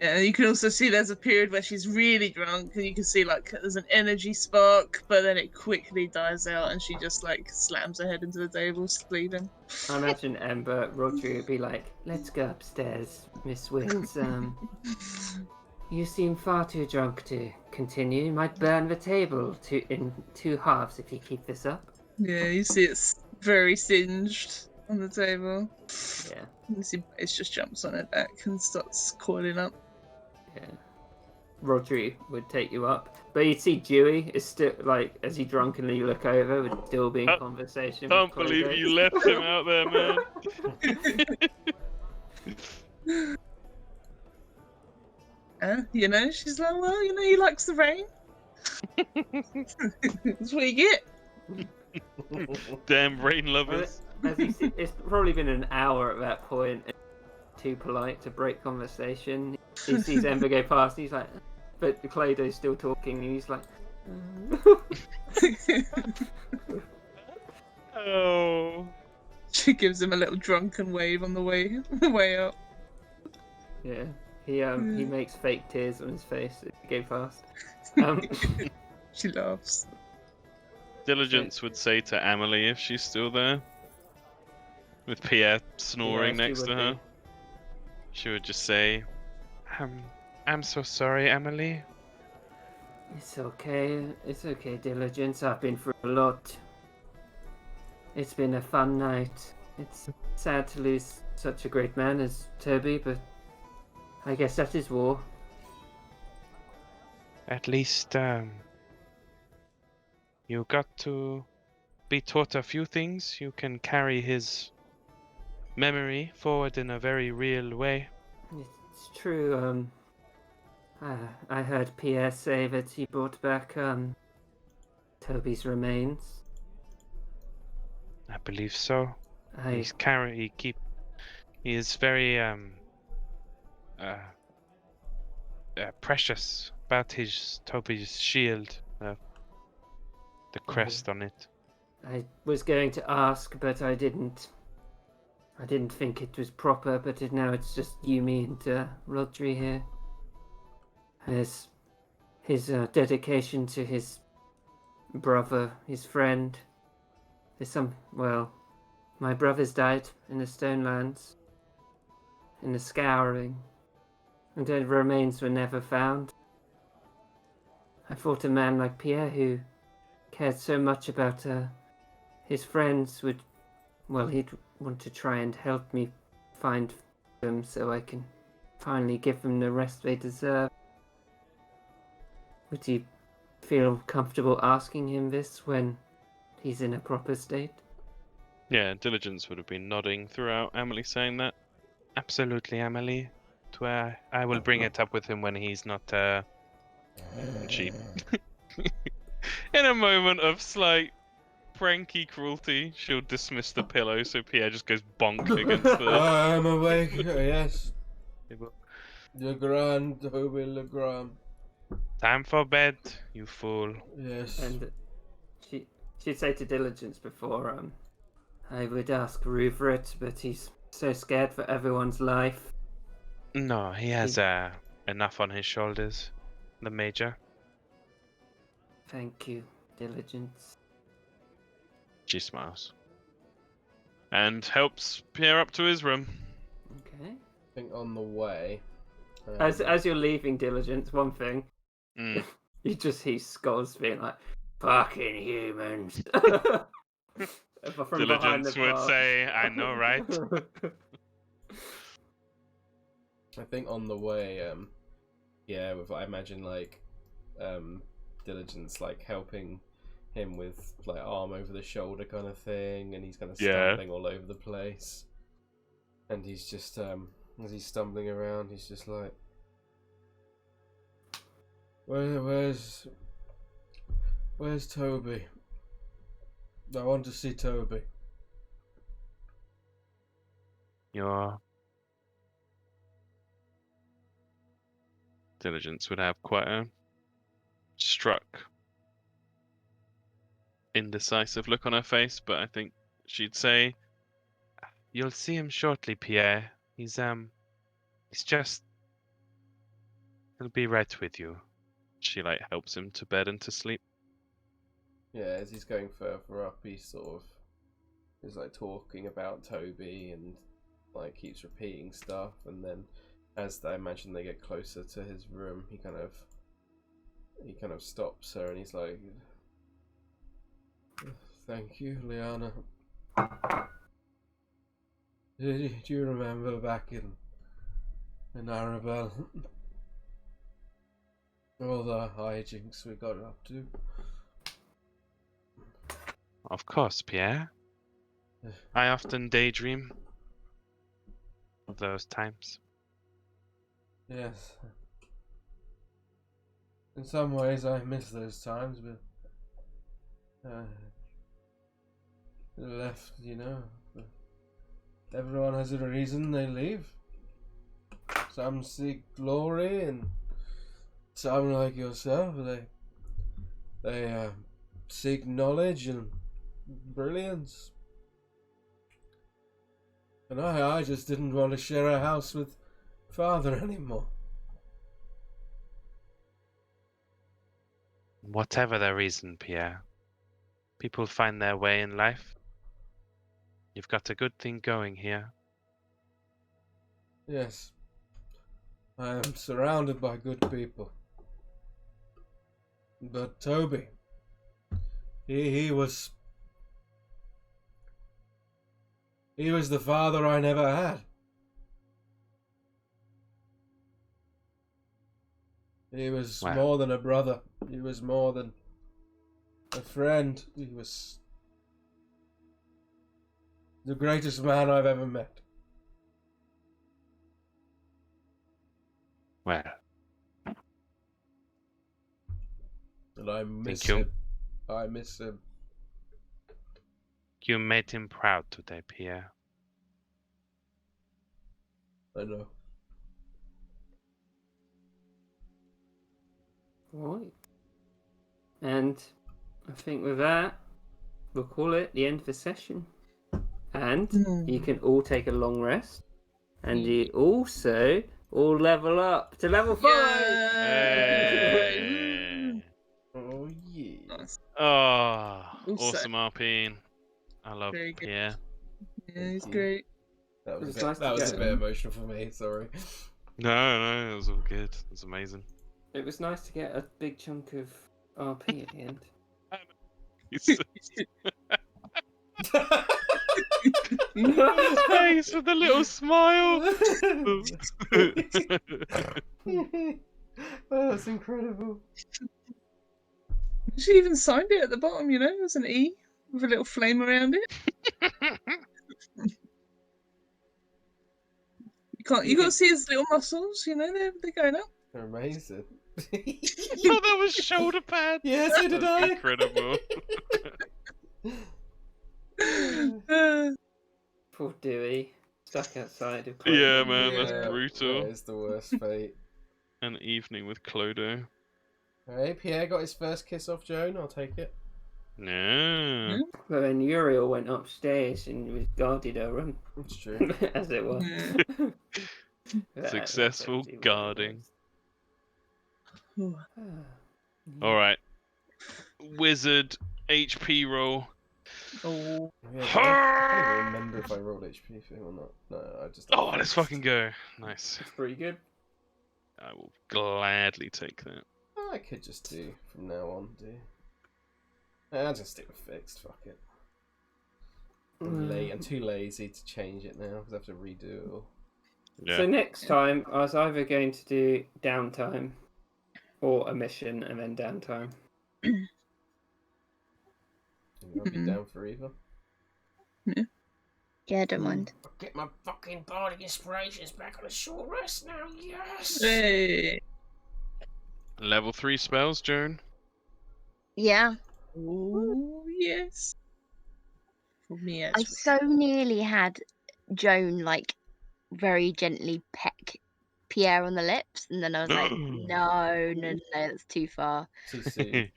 Speaker 4: Yeah, and you can also see there's a period where she's really drunk, and you can see like there's an energy spark, but then it quickly dies out, and she just like slams her head into the table, sleeping.
Speaker 3: I imagine Ember, Rodri would be like, "Let's go upstairs, Miss Wins. You seem far too drunk to continue. You might burn the table in 2 halves if you keep this up."
Speaker 4: Yeah, you see it's very singed on the table.
Speaker 3: Yeah,
Speaker 4: You see Ace just jumps on her back and starts coiling up.
Speaker 3: yeah. Rodri would take you up, but you'd see Dewey is still like, as you drunkenly look over, would still be in conversation.
Speaker 1: Can't
Speaker 3: with
Speaker 1: believe
Speaker 3: Clodo.
Speaker 1: you left him out there, man.
Speaker 4: You know, she's like, well, you know, he likes the rain. That's what you get.
Speaker 1: Damn rain lovers.
Speaker 3: As you see, it's probably been an hour at that point. And too polite to break conversation. He sees Ember go past. And he's like, but Clodo's still talking, and he's like,
Speaker 1: Oh.
Speaker 4: She gives him a little drunken wave on the way up.
Speaker 3: yeah. He makes fake tears on his face as he go past.
Speaker 4: She laughs.
Speaker 1: Diligence would say to Amelie if she's still there. With Pierre snoring
Speaker 3: Yeah, she
Speaker 1: next
Speaker 3: would
Speaker 1: to her.
Speaker 3: be.
Speaker 1: She would just say, I'm so sorry, Amelie.
Speaker 3: It's okay. It's okay, Diligence. I've been through a lot. It's been a fun night. It's sad to lose such a great man as Toby, but I guess that is war.
Speaker 1: At least, you got to be taught a few things. You can carry his memory forward in a very real way.
Speaker 3: It's true. I heard Pierre say that he brought back Toby's remains.
Speaker 1: I believe so.
Speaker 3: I
Speaker 1: He is very precious about his Toby's shield, the crest on it.
Speaker 3: I was going to ask, but I didn't. I didn't think it was proper, but now it's just you, me, and Rodri here. His dedication to his brother, his friend. My brother's died in the Stonelands, in the Scouring, and the remains were never found. I thought a man like Pierre, who cared so much about his friends, he'd want to try and help me find them so I can finally give them the rest they deserve. Would you feel comfortable asking him this when he's in a proper state?
Speaker 1: Yeah, Diligence would have been nodding throughout Amelie saying that. Absolutely, Amelie. I will bring it up with him when he's not, cheap. In a moment of slight pranky cruelty, she'll dismiss the pillow so Pierre just goes bonk against the...
Speaker 2: I'm awake, yes. Legrand, Toby Legrand.
Speaker 1: Time for bed, you fool.
Speaker 2: Yes.
Speaker 3: And she'd say to Diligence before, I would ask Ruvert, but he's so scared for everyone's life.
Speaker 1: No, he has enough on his shoulders, the Major.
Speaker 3: Thank you, Diligence.
Speaker 1: She smiles. And helps Pierre up to his room.
Speaker 3: Okay.
Speaker 2: I think on the way.
Speaker 3: As you're leaving Diligence, one thing,
Speaker 1: Mm.
Speaker 3: you just hear Skulls being like, "Fucking humans." From behind
Speaker 1: Diligence
Speaker 3: the
Speaker 1: would
Speaker 3: bar.
Speaker 1: say, I know, right?
Speaker 2: I think on the way, I imagine Diligence helping him with arm over the shoulder kind of thing, and he's kind of stumbling all over the place. And he's just as he's stumbling around, he's just like, Where's Toby? I want to see Toby.
Speaker 1: Your diligence would have quite a struck, indecisive look on her face, but I think she'd say, "You'll see him shortly, Pierre. He's just, he'll be right with you." She like helps him to bed and to sleep.
Speaker 2: Yeah, as he's going further up, he sort of is like talking about Toby and like keeps repeating stuff, and then as I imagine they get closer to his room, he kind of stops her and he's like, "Thank you, Liana. Do you remember back in Arabelle? All the hijinks we got up to?"
Speaker 1: Of course, Pierre. I often daydream of those times.
Speaker 2: Yes. In some ways I miss those times, but left, you know. Everyone has a reason they leave. Some seek glory, and some, like yourself, they seek knowledge and brilliance. And I just didn't want to share a house with Father anymore.
Speaker 1: Whatever their reason, Pierre, people find their way in life. You've got a good thing going here.
Speaker 2: Yes, I am surrounded by good people. But Toby, he was the father I never had. He was
Speaker 1: Wow.
Speaker 2: more than a brother. He was more than a friend. He was the greatest man I've ever met.
Speaker 1: Well,
Speaker 2: And I miss
Speaker 1: you.
Speaker 2: him. I miss him.
Speaker 1: You made him proud today, Pierre.
Speaker 2: I know.
Speaker 3: Right. And I think with that, we'll call it the end of the session. And you can all take a long rest. And you also all level up to level 5!
Speaker 1: Hey.
Speaker 2: Oh yeah.
Speaker 4: Nice.
Speaker 1: Oh,
Speaker 4: Also-
Speaker 1: awesome RP. I love
Speaker 4: Very good.
Speaker 1: Pierre.
Speaker 4: Yeah, he's
Speaker 2: you.
Speaker 4: great.
Speaker 2: That was
Speaker 3: It was
Speaker 2: a bit,
Speaker 3: nice to
Speaker 2: that was
Speaker 3: get
Speaker 2: a bit
Speaker 3: him.
Speaker 2: emotional for me. Sorry.
Speaker 1: No, it was all good. It was amazing.
Speaker 3: It was nice to get a big chunk of RP at the end.
Speaker 1: His face with a little smile.
Speaker 2: Oh, that's incredible.
Speaker 4: She even signed it at the bottom, you know, there's an E with a little flame around it. You got to see his little muscles, you know, they're going up.
Speaker 2: They're amazing.
Speaker 1: Oh, that was shoulder pad.
Speaker 2: Yeah, so did
Speaker 1: That's
Speaker 2: I.
Speaker 1: incredible.
Speaker 3: Poor Dewey. Stuck outside of
Speaker 1: Yeah,
Speaker 3: Clover.
Speaker 1: man, that's
Speaker 2: Yeah,
Speaker 1: brutal.
Speaker 2: That is the worst fate.
Speaker 1: An evening with Clodo.
Speaker 2: Alright, Pierre got his first kiss off Joan. I'll take it.
Speaker 1: No.
Speaker 3: But then Uriel went upstairs and was guarded her room,
Speaker 2: It's true.
Speaker 3: as it was. That's
Speaker 1: Successful
Speaker 3: actually what it
Speaker 1: guarding.
Speaker 3: was.
Speaker 1: All right. Wizard HP roll.
Speaker 4: Oh,
Speaker 2: Yeah, I can't even remember if I rolled HP thing or not. No, I just.
Speaker 1: Oh, let's fucking go. Nice.
Speaker 3: It's pretty good.
Speaker 1: I will gladly take that.
Speaker 2: I could just do from now on. I'll just stick with fixed. Fuck it. I'm too lazy to change it now because I have to redo it all.
Speaker 1: Yeah.
Speaker 3: So next time, I was either going to do downtime or a mission and then downtime.
Speaker 2: I'll be down for either.
Speaker 5: Yeah, don't mind.
Speaker 2: I'll get my fucking body inspirations back on a short rest now. Yes.
Speaker 4: hey.
Speaker 1: Level 3 spells, Joan.
Speaker 5: Yeah,
Speaker 4: Oh, yes. For me,
Speaker 5: I
Speaker 4: actually.
Speaker 5: so nearly had Joan like very gently peck Pierre on the lips, and then I was like, no, that's too far.
Speaker 2: Too soon.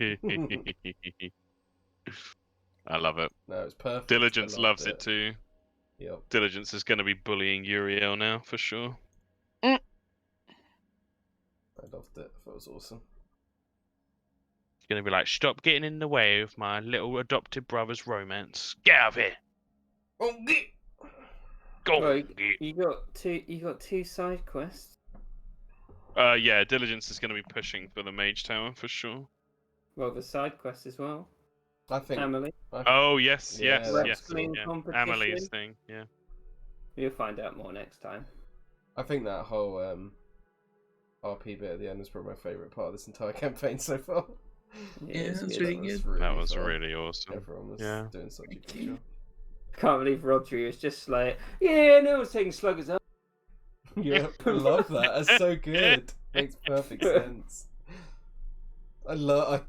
Speaker 1: I love it.
Speaker 2: No, it's perfect.
Speaker 1: Diligence
Speaker 2: I
Speaker 1: loves
Speaker 2: loved
Speaker 1: it too.
Speaker 2: Yep.
Speaker 1: Diligence is going to be bullying Uriel now for sure.
Speaker 2: I loved it. That was awesome.
Speaker 1: He's going to be like, stop getting in the way of my little adopted brother's romance. Get out of here. Go.
Speaker 3: Well, you got two side quests.
Speaker 1: Yeah, Diligence is going to be pushing for the Mage Tower for sure.
Speaker 3: Well, the side quest as well.
Speaker 2: I think.
Speaker 3: Emily.
Speaker 1: Oh, yes,
Speaker 2: Yeah,
Speaker 1: yes,
Speaker 2: that's
Speaker 1: yes.
Speaker 3: wrestling
Speaker 1: Yeah.
Speaker 3: competition.
Speaker 1: Amelie's thing, yeah.
Speaker 3: You'll find out more next time.
Speaker 2: I think that whole RP bit at the end is probably my favourite part of this entire campaign so far.
Speaker 4: Yeah,
Speaker 3: it's
Speaker 4: that's
Speaker 3: good.
Speaker 4: really good.
Speaker 1: That was
Speaker 2: fun.
Speaker 1: really awesome.
Speaker 2: Everyone was
Speaker 1: Yeah.
Speaker 2: doing such a good job.
Speaker 3: Can't believe Rodri was just like, yeah, no one's taking sluggers up.
Speaker 2: Yeah, I love that. That's so good. Makes perfect sense. I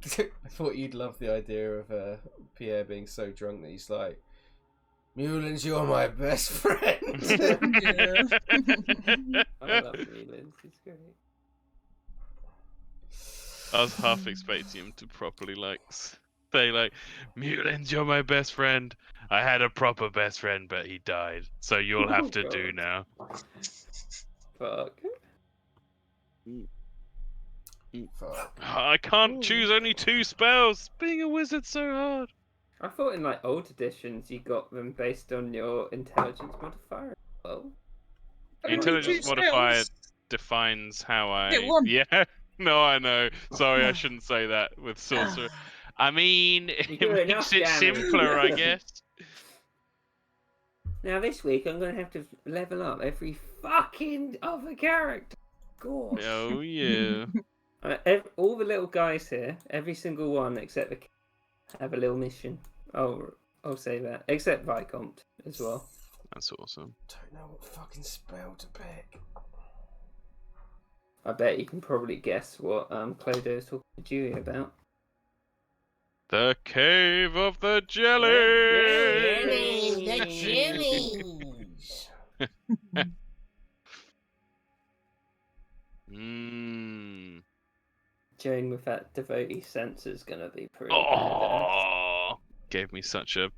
Speaker 2: thought you'd love the idea of Pierre being so drunk that he's like, Mullins, you're my best friend.
Speaker 4: Yeah.
Speaker 3: I love Mullins. He's great.
Speaker 1: I was half expecting him to properly say like, Mullins, you're my best friend. I had a proper best friend, but he died. So you'll have to do
Speaker 3: God.
Speaker 1: now.
Speaker 3: Fuck.
Speaker 2: Fuck.
Speaker 1: I can't choose only 2 spells. Being a wizard's so hard.
Speaker 3: I thought in like old editions you got them based on your intelligence modifier as well.
Speaker 1: Intelligence
Speaker 4: two
Speaker 1: modifier
Speaker 4: spells.
Speaker 1: defines how I.
Speaker 4: Get one.
Speaker 1: Yeah. No, I know. Sorry, I shouldn't say that with sorcerer. I mean, it
Speaker 3: do
Speaker 1: makes
Speaker 3: enough
Speaker 1: it
Speaker 3: damage.
Speaker 1: simpler, I guess.
Speaker 3: Now this week I'm gonna have to level up every fucking other character. God.
Speaker 1: Oh yeah.
Speaker 3: All the little guys here, every single one except the have a little mission. I'll say that. Except Vicomte as well.
Speaker 1: That's awesome.
Speaker 2: Don't know what fucking spell to pick.
Speaker 3: I bet you can probably guess what Clodo is talking to Dewey about.
Speaker 1: The Cave of the Jelly.
Speaker 2: The Jimmies.
Speaker 1: Mmm.
Speaker 3: Joan with that devotee sense is gonna be pretty badass.
Speaker 1: Oh, gave me such a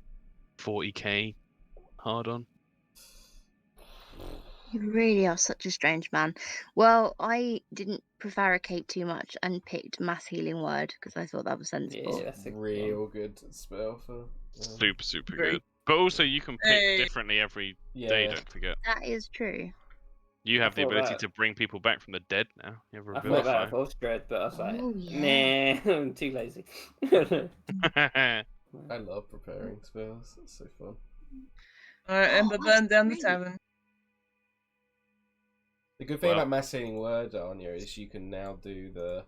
Speaker 1: 40k hard on.
Speaker 5: You really are such a strange man. Well, I didn't prevaricate too much and picked Mass Healing Word because I thought that was sensible.
Speaker 3: Yeah, that's a
Speaker 2: Real good spell for.
Speaker 1: Super
Speaker 4: Very-
Speaker 1: good. But also you can pick
Speaker 4: Hey.
Speaker 1: differently every
Speaker 2: Yeah.
Speaker 1: day, don't forget.
Speaker 5: That is true.
Speaker 1: You have the
Speaker 3: thought
Speaker 1: ability
Speaker 3: that-
Speaker 1: to bring people back from the dead now. You have
Speaker 3: I thought that
Speaker 1: Revivify.
Speaker 3: of horse dread, but I was like,
Speaker 5: Oh, yeah.
Speaker 3: nah, I'm too lazy.
Speaker 2: I love preparing spells. It's so fun.
Speaker 4: Alright, Ember
Speaker 5: that's
Speaker 4: burned down the
Speaker 5: great.
Speaker 4: tavern.
Speaker 2: The good thing
Speaker 1: Well-
Speaker 2: about Mass Healing Word, Anya, is you can now do the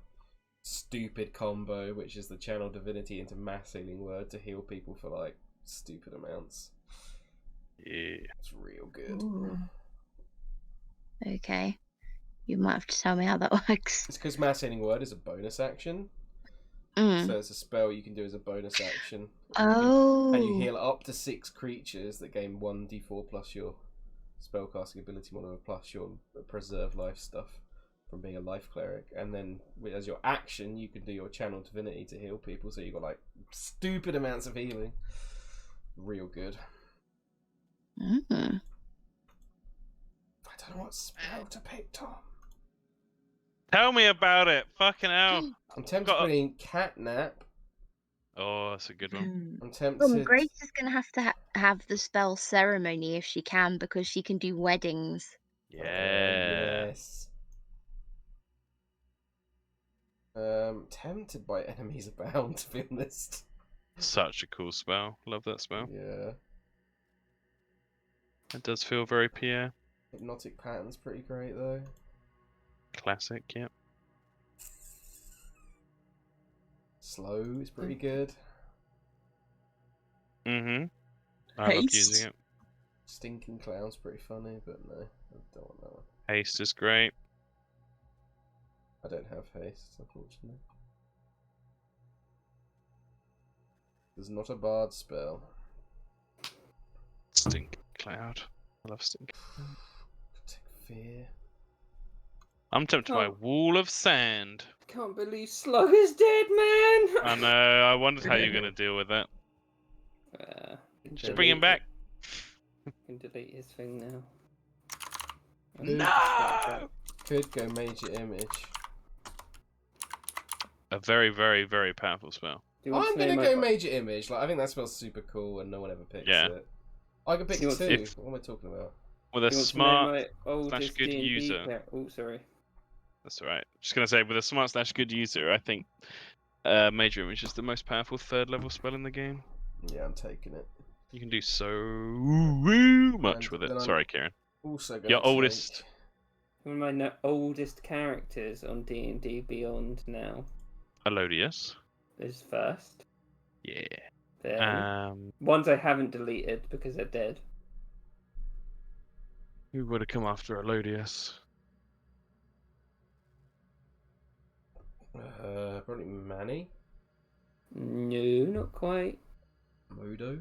Speaker 2: stupid combo, which is the Channel Divinity into Mass Healing Word to heal people for like stupid amounts.
Speaker 1: Yeah.
Speaker 2: It's real good.
Speaker 5: Ooh. Okay. You might have to tell me how that works.
Speaker 2: It's because Mass Healing Word is a bonus action,
Speaker 5: Mm.
Speaker 2: so it's a spell you can do as a bonus action.
Speaker 5: Oh.
Speaker 2: And you heal up to 6 creatures that gain 1d4 plus your spellcasting ability modifier plus your preserve life stuff from being a life cleric. And then as your action, you can do your Channel Divinity to heal people, so you got like stupid amounts of healing. Real good.
Speaker 5: Mm.
Speaker 2: I don't know what spell to pick, Tom.
Speaker 1: Tell me about it. Fucking hell.
Speaker 2: I'm tempted to put in Catnap.
Speaker 1: Oh, that's a good one.
Speaker 2: I'm tempted.
Speaker 5: Grace is going to have the spell Ceremony if she can, because she can do weddings.
Speaker 1: Yeah.
Speaker 2: Yes. Tempted by Enemies Abound, to be honest.
Speaker 1: Such a cool spell. Love that spell.
Speaker 2: Yeah.
Speaker 1: It does feel very Pierre.
Speaker 2: Hypnotic Pattern's pretty great, though.
Speaker 1: Classic, yep.
Speaker 2: Slow is pretty good.
Speaker 1: Mm-hmm. I love
Speaker 4: Haste.
Speaker 1: using it.
Speaker 2: Stinking Clown's pretty funny, but no, I don't want that one.
Speaker 1: Haste is great.
Speaker 2: I don't have haste, unfortunately. There's not a bard spell.
Speaker 1: Stink Cloud. I love Stink.
Speaker 2: Fear.
Speaker 1: I'm tempted by Wall of Sand.
Speaker 3: Can't believe Slugger's dead, man.
Speaker 1: I know. I wondered how you're gonna deal with that. Just bring him back.
Speaker 3: I can delete his thing now.
Speaker 1: No!
Speaker 2: Could go Major Image.
Speaker 1: A very, very, very powerful spell.
Speaker 2: I'm gonna go Major Image. Like, I think that spell's super cool and no one ever picks it. I could pick two. What am I talking about?
Speaker 1: With a smart slash good
Speaker 3: D&D
Speaker 1: user.
Speaker 3: Oh, sorry.
Speaker 1: That's alright. Just gonna say, with a smart slash good user, I think Major Image is the most powerful 3rd level spell in the game.
Speaker 2: Yeah, I'm taking it.
Speaker 1: You can do so much with it. Sorry, Kieran.
Speaker 2: Also,
Speaker 1: your oldest.
Speaker 3: One of my oldest characters on D&D Beyond now.
Speaker 1: Elodius.
Speaker 3: Is first.
Speaker 1: Yeah.
Speaker 3: Then ones I haven't deleted because they're dead.
Speaker 1: Who would have come after Elodius?
Speaker 2: Probably Manny.
Speaker 3: No, not quite.
Speaker 2: Modo.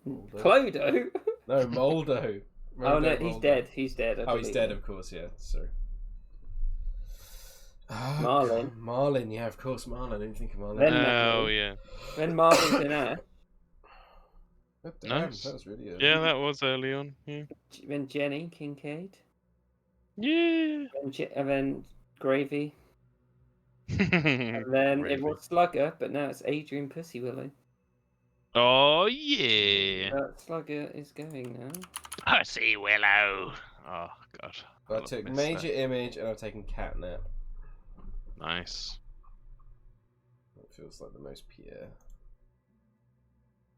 Speaker 3: Clodo?
Speaker 2: No, Moldo.
Speaker 3: Oh no, he's dead. He's dead.
Speaker 2: Oh, he's dead, of course, yeah. Sorry.
Speaker 3: Marlin.
Speaker 2: Marlin, yeah, of course, Marlin. I didn't think of Marlin.
Speaker 1: Yeah.
Speaker 3: Then Marlin's in Ash.
Speaker 2: Oh, damn,
Speaker 1: Nice.
Speaker 2: that was really early.
Speaker 1: Yeah, that was early on. Yeah.
Speaker 3: Then Jenny Kincaid.
Speaker 1: Yeah.
Speaker 3: And then Gravy. And then it was Slugger, but now it's Adrian Pussywillow.
Speaker 1: Oh yeah.
Speaker 3: Slugger is going now.
Speaker 1: Pussywillow. Oh god.
Speaker 2: I took Major Image and I've taken Catnap.
Speaker 1: Nice.
Speaker 2: It feels like the most pure.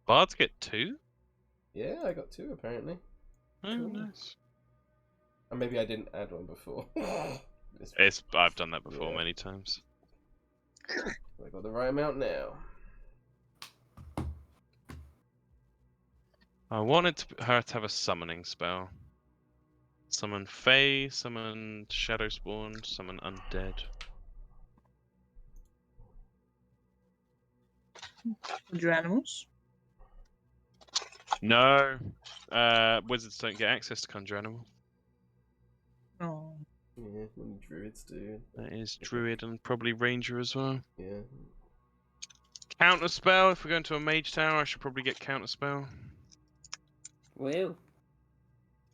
Speaker 1: Bards get 2?
Speaker 2: Yeah, I got 2 apparently.
Speaker 1: Oh,
Speaker 2: cool.
Speaker 1: Nice.
Speaker 2: And maybe I didn't add one before.
Speaker 1: I've done that before many times.
Speaker 2: I got the right amount now.
Speaker 1: I wanted her to have a summoning spell. Summon Fae, summon Shadow Spawn, summon Undead.
Speaker 4: Your animals?
Speaker 1: No. Wizards don't get access to Conjure Animal.
Speaker 4: Oh.
Speaker 2: Yeah, only druids do.
Speaker 1: That is Druid and probably Ranger as well.
Speaker 2: Yeah.
Speaker 1: Counter spell. If we're going to a Mage Tower, I should probably get counter spell.
Speaker 3: Well,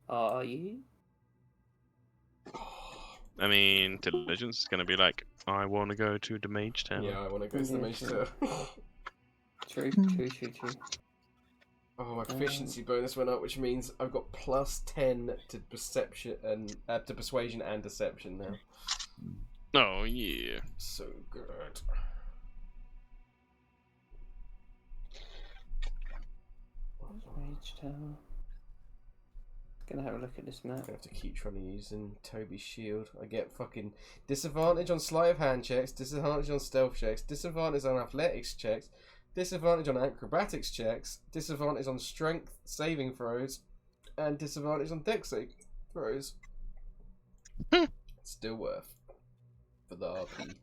Speaker 3: are you?
Speaker 1: I mean, Diligence is going to be like, I want to go to the Mage Tower.
Speaker 2: Yeah, I want to go to the Mage Tower.
Speaker 3: True.
Speaker 2: Oh, my proficiency bonus went up, which means I've got +10 to perception and to persuasion and deception now.
Speaker 1: Oh yeah.
Speaker 2: So good.
Speaker 3: Mage Tower. Gonna have a look at this map.
Speaker 2: I have to keep trying to use Toby's shield. I get fucking disadvantage on sleight of hand checks, disadvantage on stealth checks, disadvantage on athletics checks, disadvantage on acrobatics checks, disadvantage on strength saving throws, and disadvantage on dex save throws. Still worth for the RP.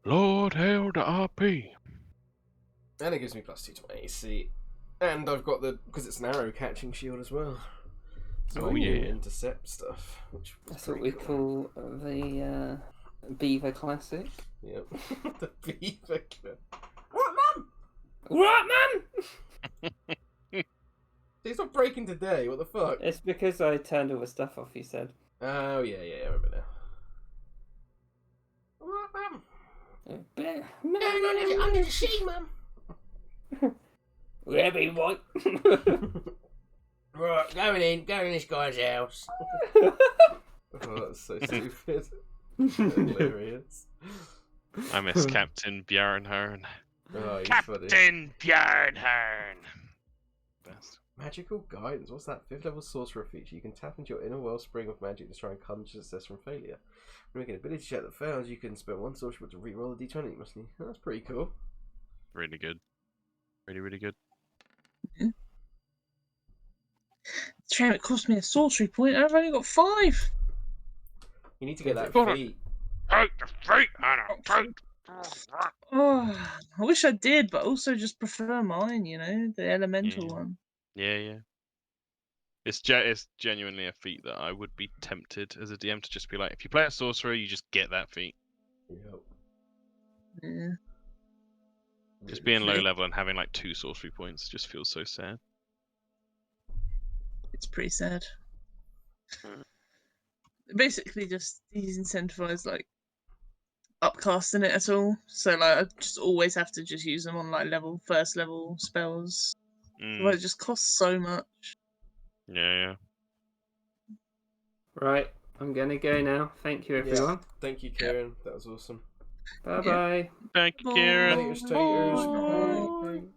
Speaker 1: Lord hail the RP.
Speaker 2: And it gives me +2 to my AC. And I've got because it's an arrow catching shield as well. So I can intercept stuff.
Speaker 3: That's what we call the Beaver Classic.
Speaker 2: Yep. The Beaver Classic.
Speaker 3: What, man?
Speaker 2: He's not breaking today. What the fuck?
Speaker 3: It's because I turned all the stuff off. You said.
Speaker 2: Oh yeah, I remember now. What, mum? Under the sheet, mum.
Speaker 3: Wherever you want.
Speaker 2: Right, going in this guy's house. Oh, that's so stupid. Hilarious.
Speaker 1: I miss Captain Bjarnhorn.
Speaker 2: Oh,
Speaker 1: Captain Bjarnhorn. Best.
Speaker 2: Magical guidance. What's that? 5th level sorcerer feature. You can tap into your inner wellspring of magic to try and conjure success from failure. When making an ability check that fails, you can spend 1 sorcerer to re-roll the d20. That's pretty cool.
Speaker 1: Really good. Really good.
Speaker 4: Shame it cost me a sorcery point. I've only got 5.
Speaker 2: You need to get that feat.
Speaker 1: Take the feet, Anna.
Speaker 4: Oh, I wish I did, but also just prefer mine. The elemental one.
Speaker 1: Yeah. It's genuinely a feat that I would be tempted as a DM to just be like, if you play a sorcerer, you just get that feat.
Speaker 2: Yep.
Speaker 4: Yeah.
Speaker 1: Just being low level and having like 2 sorcery points just feels so sad.
Speaker 4: It's pretty sad.
Speaker 1: Mm.
Speaker 4: Basically, just he's incentivized like upcasting it at all. So like, I just always have to just use them on like first level spells. Well, it just costs so much.
Speaker 1: Yeah.
Speaker 3: Right, I'm gonna go now. Thank you, everyone.
Speaker 2: Thank you, Kieran. That was awesome.
Speaker 3: Bye bye.
Speaker 1: Thank you, Kieran.
Speaker 2: Laters, taters.
Speaker 4: Bye.
Speaker 2: Bye. Bye.